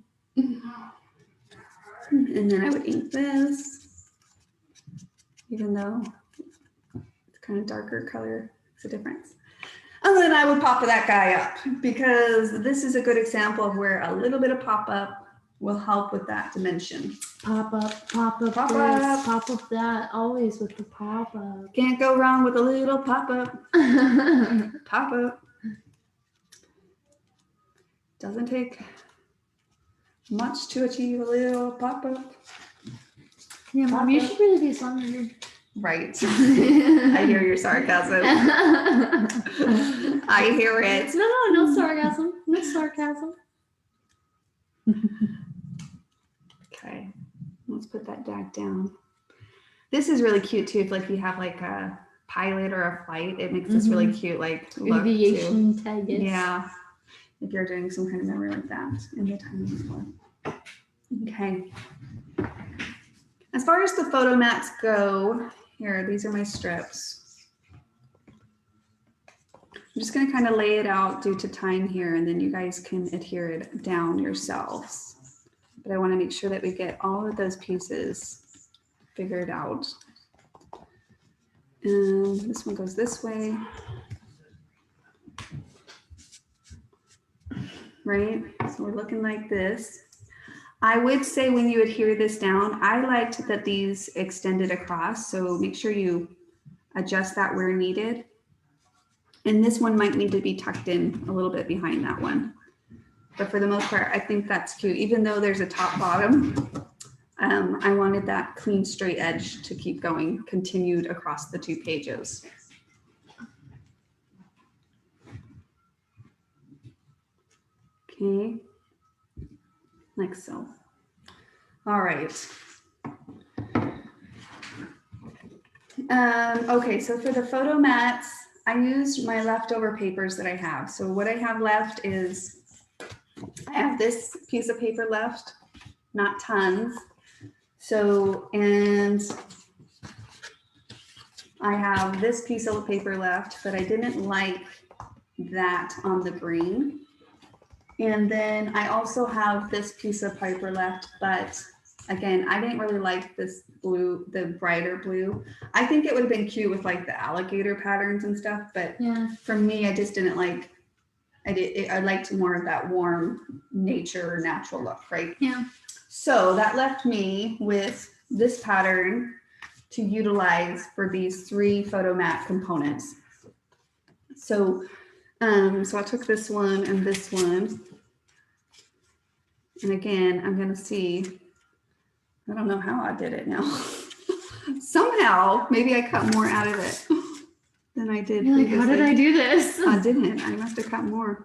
And then I would ink this, even though it's kind of darker color, it's a difference. And then I would pop that guy up because this is a good example of where a little bit of pop up will help with that dimension. Pop up, pop up, Pop this, up. pop up that, always with the pop up. Can't go wrong with a little pop up. Pop up. Doesn't take much to achieve a little pop up. Yeah, Mom, you should really be song. Right. I hear your sarcasm. I hear it. No sarcasm. No sarcasm. Okay, let's put that back down. This is really cute too. If like you have like a pilot or a flight, it makes this really cute like look too. Aviation tag. Yeah, if you're doing some kind of memory like that in the time before. Okay. As far as the photo mats go, here, these are my strips. I'm just going to kind of lay it out due to time here, and then you guys can adhere it down yourselves. But I want to make sure that we get all of those pieces figured out. And this one goes this way. Right? So we're looking like this. I would say when you adhere this down, I liked that these extended across. So make sure you adjust that where needed. And this one might need to be tucked in a little bit behind that one. But for the most part, I think that's cute. Even though there's a top bottom, I wanted that clean straight edge to keep going, continued across the two pages. Okay, like so. All right. Okay, so for the photo mats, I used my leftover papers that I have. So what I have left is, I have this piece of paper left, not tons. So, and I have this piece of paper left, but I didn't like that on the green. And then I also have this piece of paper left, but again, I didn't really like this blue, the brighter blue. I think it would have been cute with like the alligator patterns and stuff, but yeah, for me, I just didn't like, I liked more of that warm nature, natural look, right? yeah. So that left me with this pattern to utilize for these 3 photo mat components. So, so I took this one and this one. And again, I'm going to see, I don't know how I did it now. Somehow, maybe I cut more out of it than I did You're like, previously. how did I do this? I didn't. I must have cut more.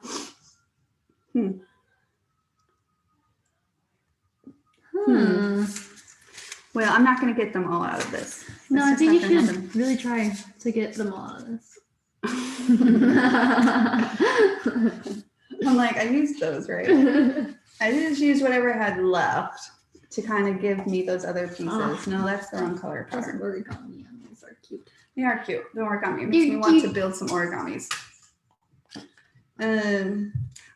Well, I'm not going to get them all out of this. No, I It's think you just not should gonna happen. really try to get them all out of this. I'm like, I used those, right? I just used whatever I had left to kind of give me those other pieces. Oh. No, that's the wrong color Those pattern. origami these are cute. They are cute. The origami. It makes me want to build some origamis. I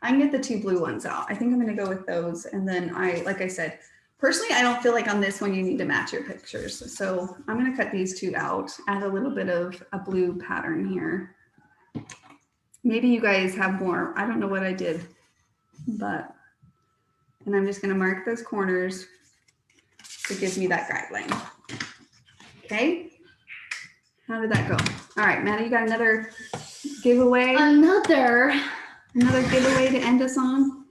can get the two blue ones out. I think I'm going to go with those. And then like I said, personally, I don't feel like on this one you need to match your pictures. So I'm going to cut these two out, add a little bit of a blue pattern here. Maybe you guys have more. I don't know what I did, and I'm just going to mark those corners. So it gives me that guideline. Okay. How did that go? All right, Maddie, you got another giveaway? Another Giveaway to end us on?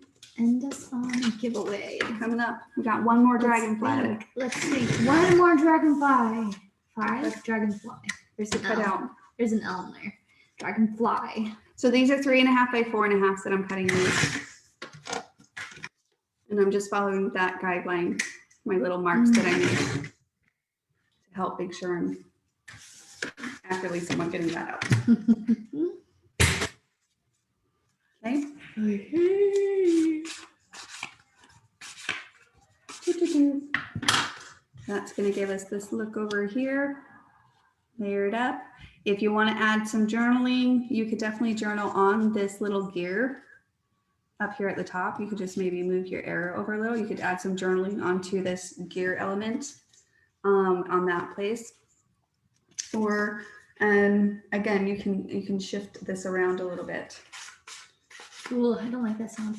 end us on a giveaway. Coming up. We got one more dragonfly. Let's see. One more dragonfly. Dragonfly. There's an Cut L. out. There's an L in there. Dragonfly. So these are 3.5 by 4.5 that I'm cutting these. And I'm just following that guideline, my little marks that I made to help make sure I'm accurately somewhat getting that out. Okay. That's going to give us this look over here. Layer it up. If you want to add some journaling, you could definitely journal on this little gear up here at the top. You could just maybe move your arrow over a little. You could add some journaling onto this gear element on that place. Or again, you can shift this around a little bit. Ooh, I don't like that sound.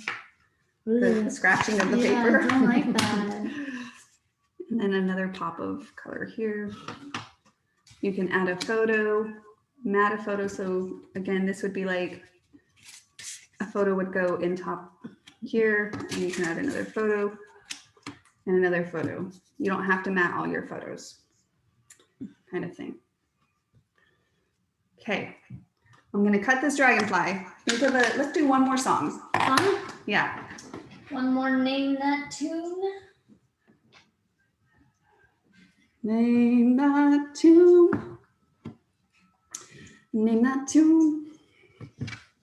The scratching of the paper. I don't like that. And then another pop of color here. You can add a photo, mat a photo. So again, this would be like a photo would go in top here, and you can add another photo and another photo. You don't have to mat all your photos, kind of thing. Okay, I'm gonna cut this dragonfly. Think of it. Let's do one more song. Song? Yeah. One more name that tune. Name that tune. Name that tune.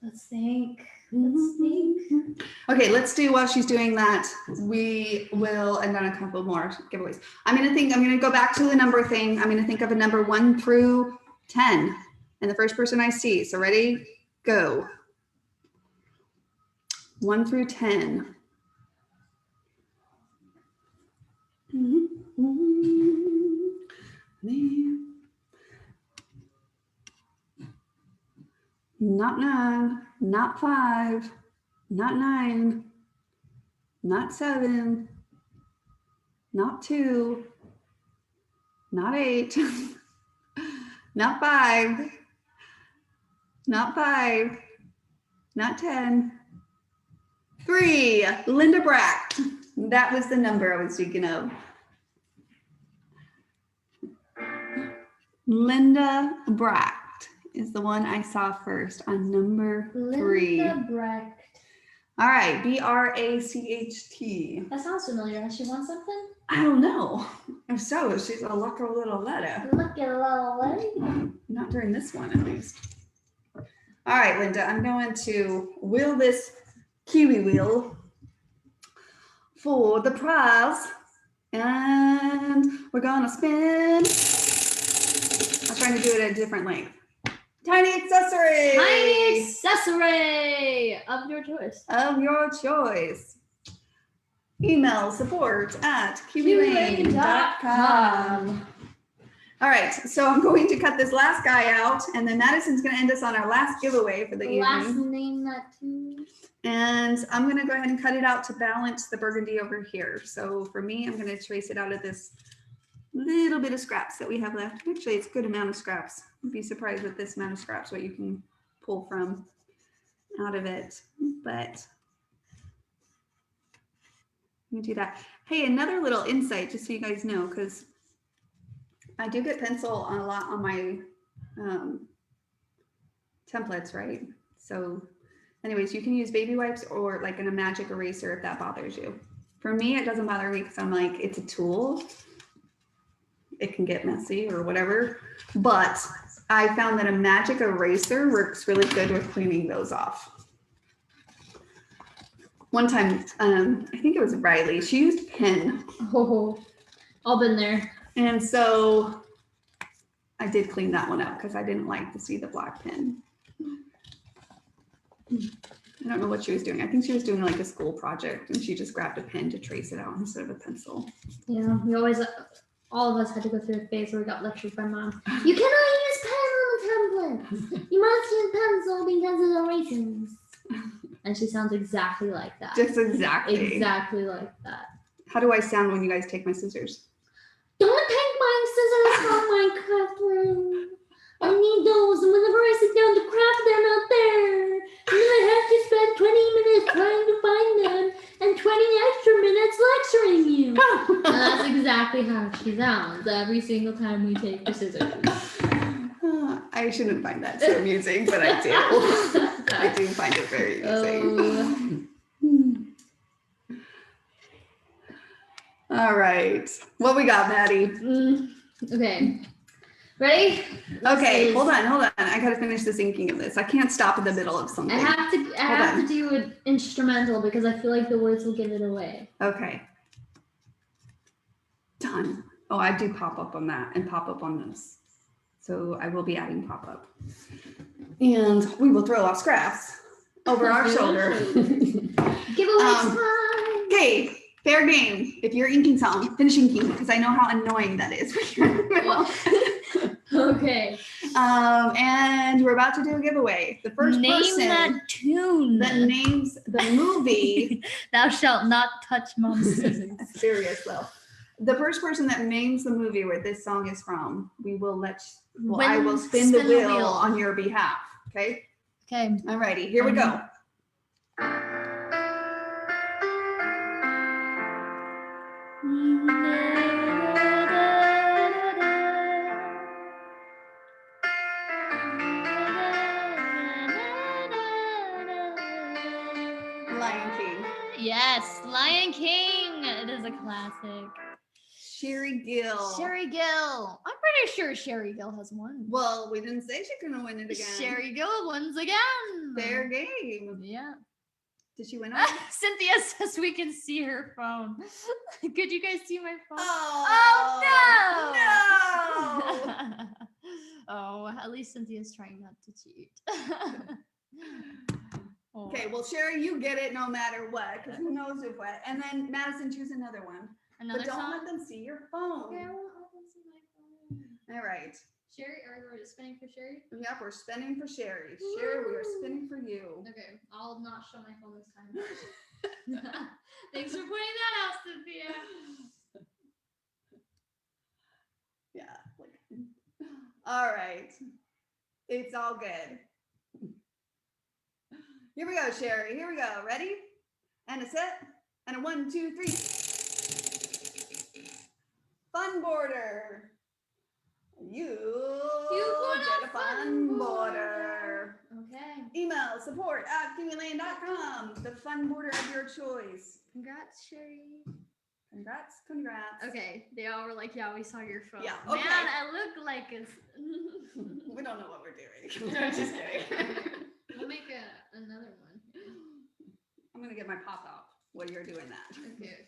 Let's think. Let's think. Okay, let's do while she's doing that. We will end on a couple more giveaways. I'm gonna go back to the number thing. I'm gonna think of a number 1 through 10. And the first person I see. So ready, go. 1 through 10. Not 9, not 5, not 9, not 7, not 2, not 8, not 5, not 5, not 10, 3, Linda Bracht. That was the number I was thinking of. Linda Bracht is the one I saw first on number 3. Linda Bracht. All right, Bracht. That sounds familiar. Does she want something? I don't know. If so, she's a lucky little letter. Look at a little lady. Not during this one, at least. All right, Linda, I'm going to wheel this Kiwi wheel for the prize. And we're gonna spin. I was trying to do it at a different length. Tiny accessory. Tiny accessory of your choice. Of your choice. Email support@kiwilane.com. All right, so I'm going to cut this last guy out, and then Madison's going to end us on our last giveaway for the evening. Last name that too. And I'm going to go ahead and cut it out to balance the burgundy over here. So for me, I'm going to trace it out of this little bit of scraps that we have left. Actually, it's a good amount of scraps. You'd be surprised with this amount of scraps what you can pull from out of it, but you do that. Hey, another little insight, just so you guys know, because I do get pencil on a lot on my templates, right? So anyways, you can use baby wipes or like in a magic eraser if that bothers you. For me, it doesn't bother me because I'm like, it's a tool. It can get messy or whatever. But I found that a magic eraser works really good with cleaning those off. One time, I think it was Riley, she used pen. Oh, all been there. And so I did clean that one up because I didn't like to see the black pen. I don't know what she was doing. I think she was doing like a school project and she just grabbed a pen to trace it out instead of a pencil. Yeah, we always, all of us had to go through a phase where we got lectured by mom. You cannot use pen on the template. You must use pencil because of the erasers. And she sounds exactly like that. Just exactly. Exactly like that. How do I sound when you guys take my scissors? Don't take my scissors from my craft room. I need those. And whenever I sit down to craft, they're not there. And then I have to spend 20 minutes trying to find them and 20 extra minutes lecturing you. And that's exactly how she sounds every single time we take the scissors. I shouldn't find that so amusing, but I do. I do find it very amusing. All right. What we got, Maddie? Okay. Ready? Okay, hold on. I gotta finish this inking of this. I can't stop in the middle of something. I have to do an instrumental because I feel like the words will give it away. Okay. Done. Oh, I do pop up on that and pop up on this. So I will be adding pop up. And we will throw off scraps over our shoulder. Giveaway time. Okay, fair game. If you're inking something, finish inking because I know how annoying that is. Okay. And we're about to do a giveaway. The first person that tune that names the movie. Thou shalt not touch mom's scissors. Serious though. The first person that names the movie where this song is from, I will spin the wheel on your behalf. Okay. Okay. Alrighty, here we go. Lion King. Yes, Lion King. It is a classic. Sherry Gill. Sherry Gill. I'm pretty sure Sherry Gill has won. Well, we didn't say she's gonna win it again. Sherry Gill wins again. Fair game. Yeah. Did she win? Cynthia says we can see her phone. Could you guys see my phone? Oh no! Oh, at least Cynthia's trying not to cheat. Okay, well, Sherry, you get it no matter what, because who knows if what. And then Madison, choose another one. Another but don't song? let them see your phone. Okay, I won't let them see my phone. All right. Sherry, are we spinning for Sherry? Yep, we're spinning for Sherry. Sherry, we are spinning for you. Okay, I'll not show my phone this time. Thanks for pointing that out, Cynthia. Yeah. All right. It's all good. Here we go, Sherry. Here we go. Ready? And a set. And a 1, 2, 3. Fun border. You get a fun border. Okay. Email support@kiwilane.com. The fun border of your choice. Congrats, Sherry. Congrats. Okay, they all were like, yeah, we saw your phone. Yeah, okay. Man, I look like it's... We don't know what we're doing. I'm just kidding. We'll make another one. I'm going to get my pop-up while you're doing that. Okay.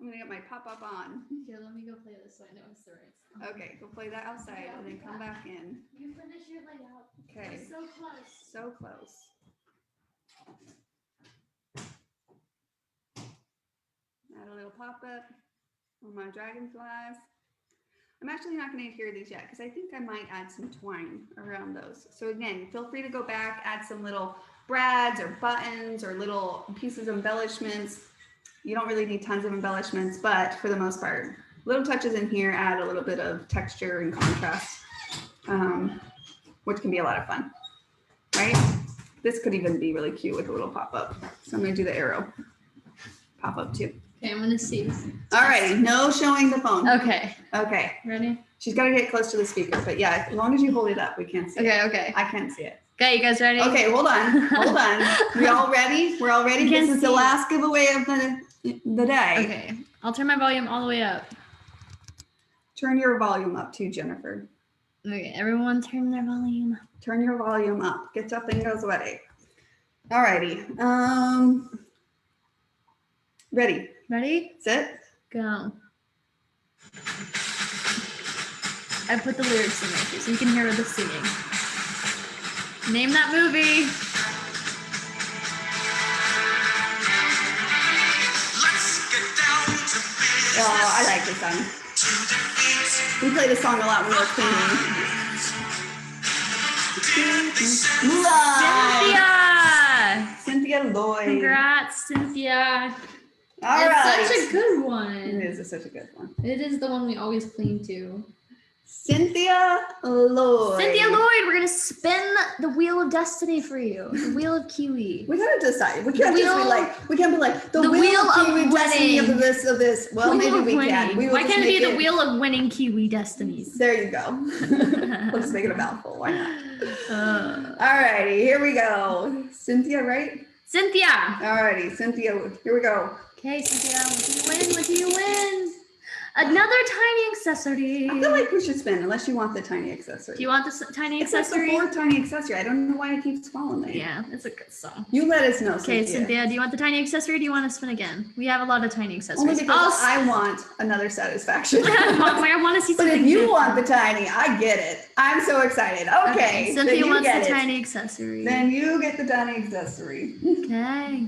I'm going to get my pop-up on. Okay, let me go play this so I know it's the right song. Okay, go play that outside and then come back in. You finish your layout. Okay. It's so close. So close. Add a little pop-up on my dragonflies. I'm actually not going to adhere these yet because I think I might add some twine around those. So again, feel free to go back, add some little brads or buttons or little pieces of embellishments. You don't really need tons of embellishments, but for the most part, little touches in here add a little bit of texture and contrast, which can be a lot of fun. right? This could even be really cute with a little pop-up. So I'm gonna do the arrow pop-up too. Okay, I'm gonna see. All right, no showing the phone. Okay, Okay, ready? she's gotta get close to the speaker, but yeah, as long as you hold it up, we can't see it. Okay. I can't see it. Okay, you guys ready? Okay, hold on. We all ready? We're all ready? I can't This is the see. last giveaway of the day. Okay, I'll turn my volume all the way up. Turn your volume up too, Jennifer. Okay, everyone turn their volume. Turn your volume up. Get your fingers ready. All righty. Ready, Ready? set. Go. I put the lyrics in there too, so you can hear the singing. Name that movie. Oh, I like this song. We play this song a lot when we're cleaning. Live. Cynthia! Cynthia Lloyd. Congrats, Cynthia. All It's right. such a good It one. is such a good one. It is the one we always clean to. Cynthia Lloyd. Cynthia Lloyd, we're gonna spin the wheel of destiny for you. The wheel of Kiwi. We gotta decide. We can't Wheel- just be like, we can't be like the the wheel wheel of of Kiwi destiny winning. of this. Well, Wheel maybe of we winning. can. We will Why just can't it be make the wheel of winning Kiwi destinies? There you go. Let's make it a mouthful. Why not? Uh, All righty, here we go. Cynthia, right? Cynthia. All righty, Cynthia, here we go. Okay, Cynthia, what do you win? What do you win? Another tiny accessory. I feel like we should spin unless you want the tiny accessory. Do you want this tiny It's like accessory? the fourth tiny accessory. I don't know why it keeps falling there. Yeah, it's a good song. You let us know, Okay, Cynthia. Cynthia, do you want the tiny accessory or do you want to spin again? We have a lot of tiny Only accessories. because I want another satisfaction. I want to see But something if you different. want the tiny, I get it. I'm so excited. Okay, then Cynthia you wants get the it. tiny accessory. Then you get the tiny accessory. Okay.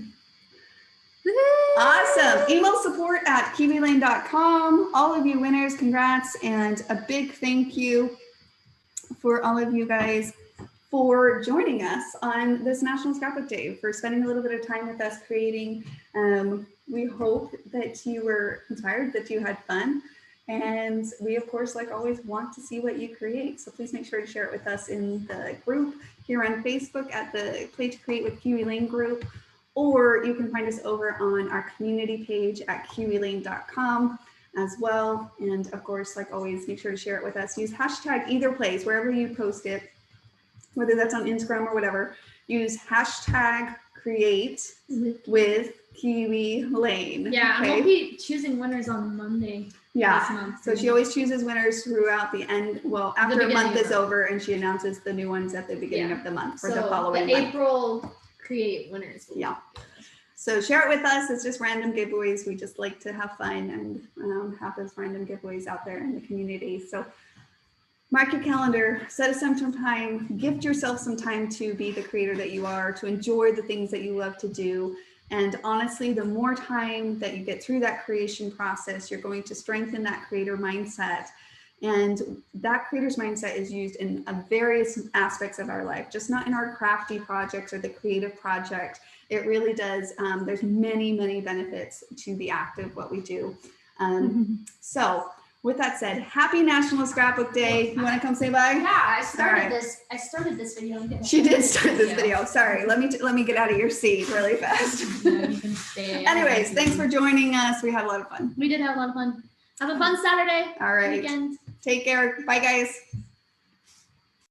Awesome. Email support at kiwilane.com. All of you winners, congrats. And a big thank you for all of you guys for joining us on this National Scrapbook Day, for spending a little bit of time with us creating. We hope that you were inspired, that you had fun. And we, of course, like always, want to see what you create. So please make sure to share it with us in the group here on Facebook at the Play to Create with Kiwi Lane group. Or you can find us over on our community page at kiwilane.com as well. And of course, like always, make sure to share it with us. Use hashtag either place, wherever you post it, whether that's on Instagram or whatever. Use hashtag create with Kiwi Lane. Yeah, okay? we'll be choosing winners on Monday. This Yeah. month. So she always chooses winners throughout the end. Well, after a beginning month of is the month. over, and she announces the new ones at the beginning Yeah. of the month for So the following the month. April create winners. Yeah. So share it with us. It's just random giveaways. We just like to have fun and have those random giveaways out there in the community. So mark your calendar, set aside some time, gift yourself some time to be the creator that you are, to enjoy the things that you love to do. And honestly, the more time that you get through that creation process, you're going to strengthen that creator mindset. And that creator's mindset is used in various aspects of our life, just not in our crafty projects or the creative project. It really does. There's many, many benefits to the act of what we do. So with that said, happy National Scrapbook Day. You want to come say bye? Yeah, I started this. I started this video. She did start this video. Sorry. Let me get out of your seat really fast. Anyways, thanks for joining us. We had a lot of fun. We did have a lot of fun. Have a fun Saturday. All right. Weekend. Take care. Bye, guys.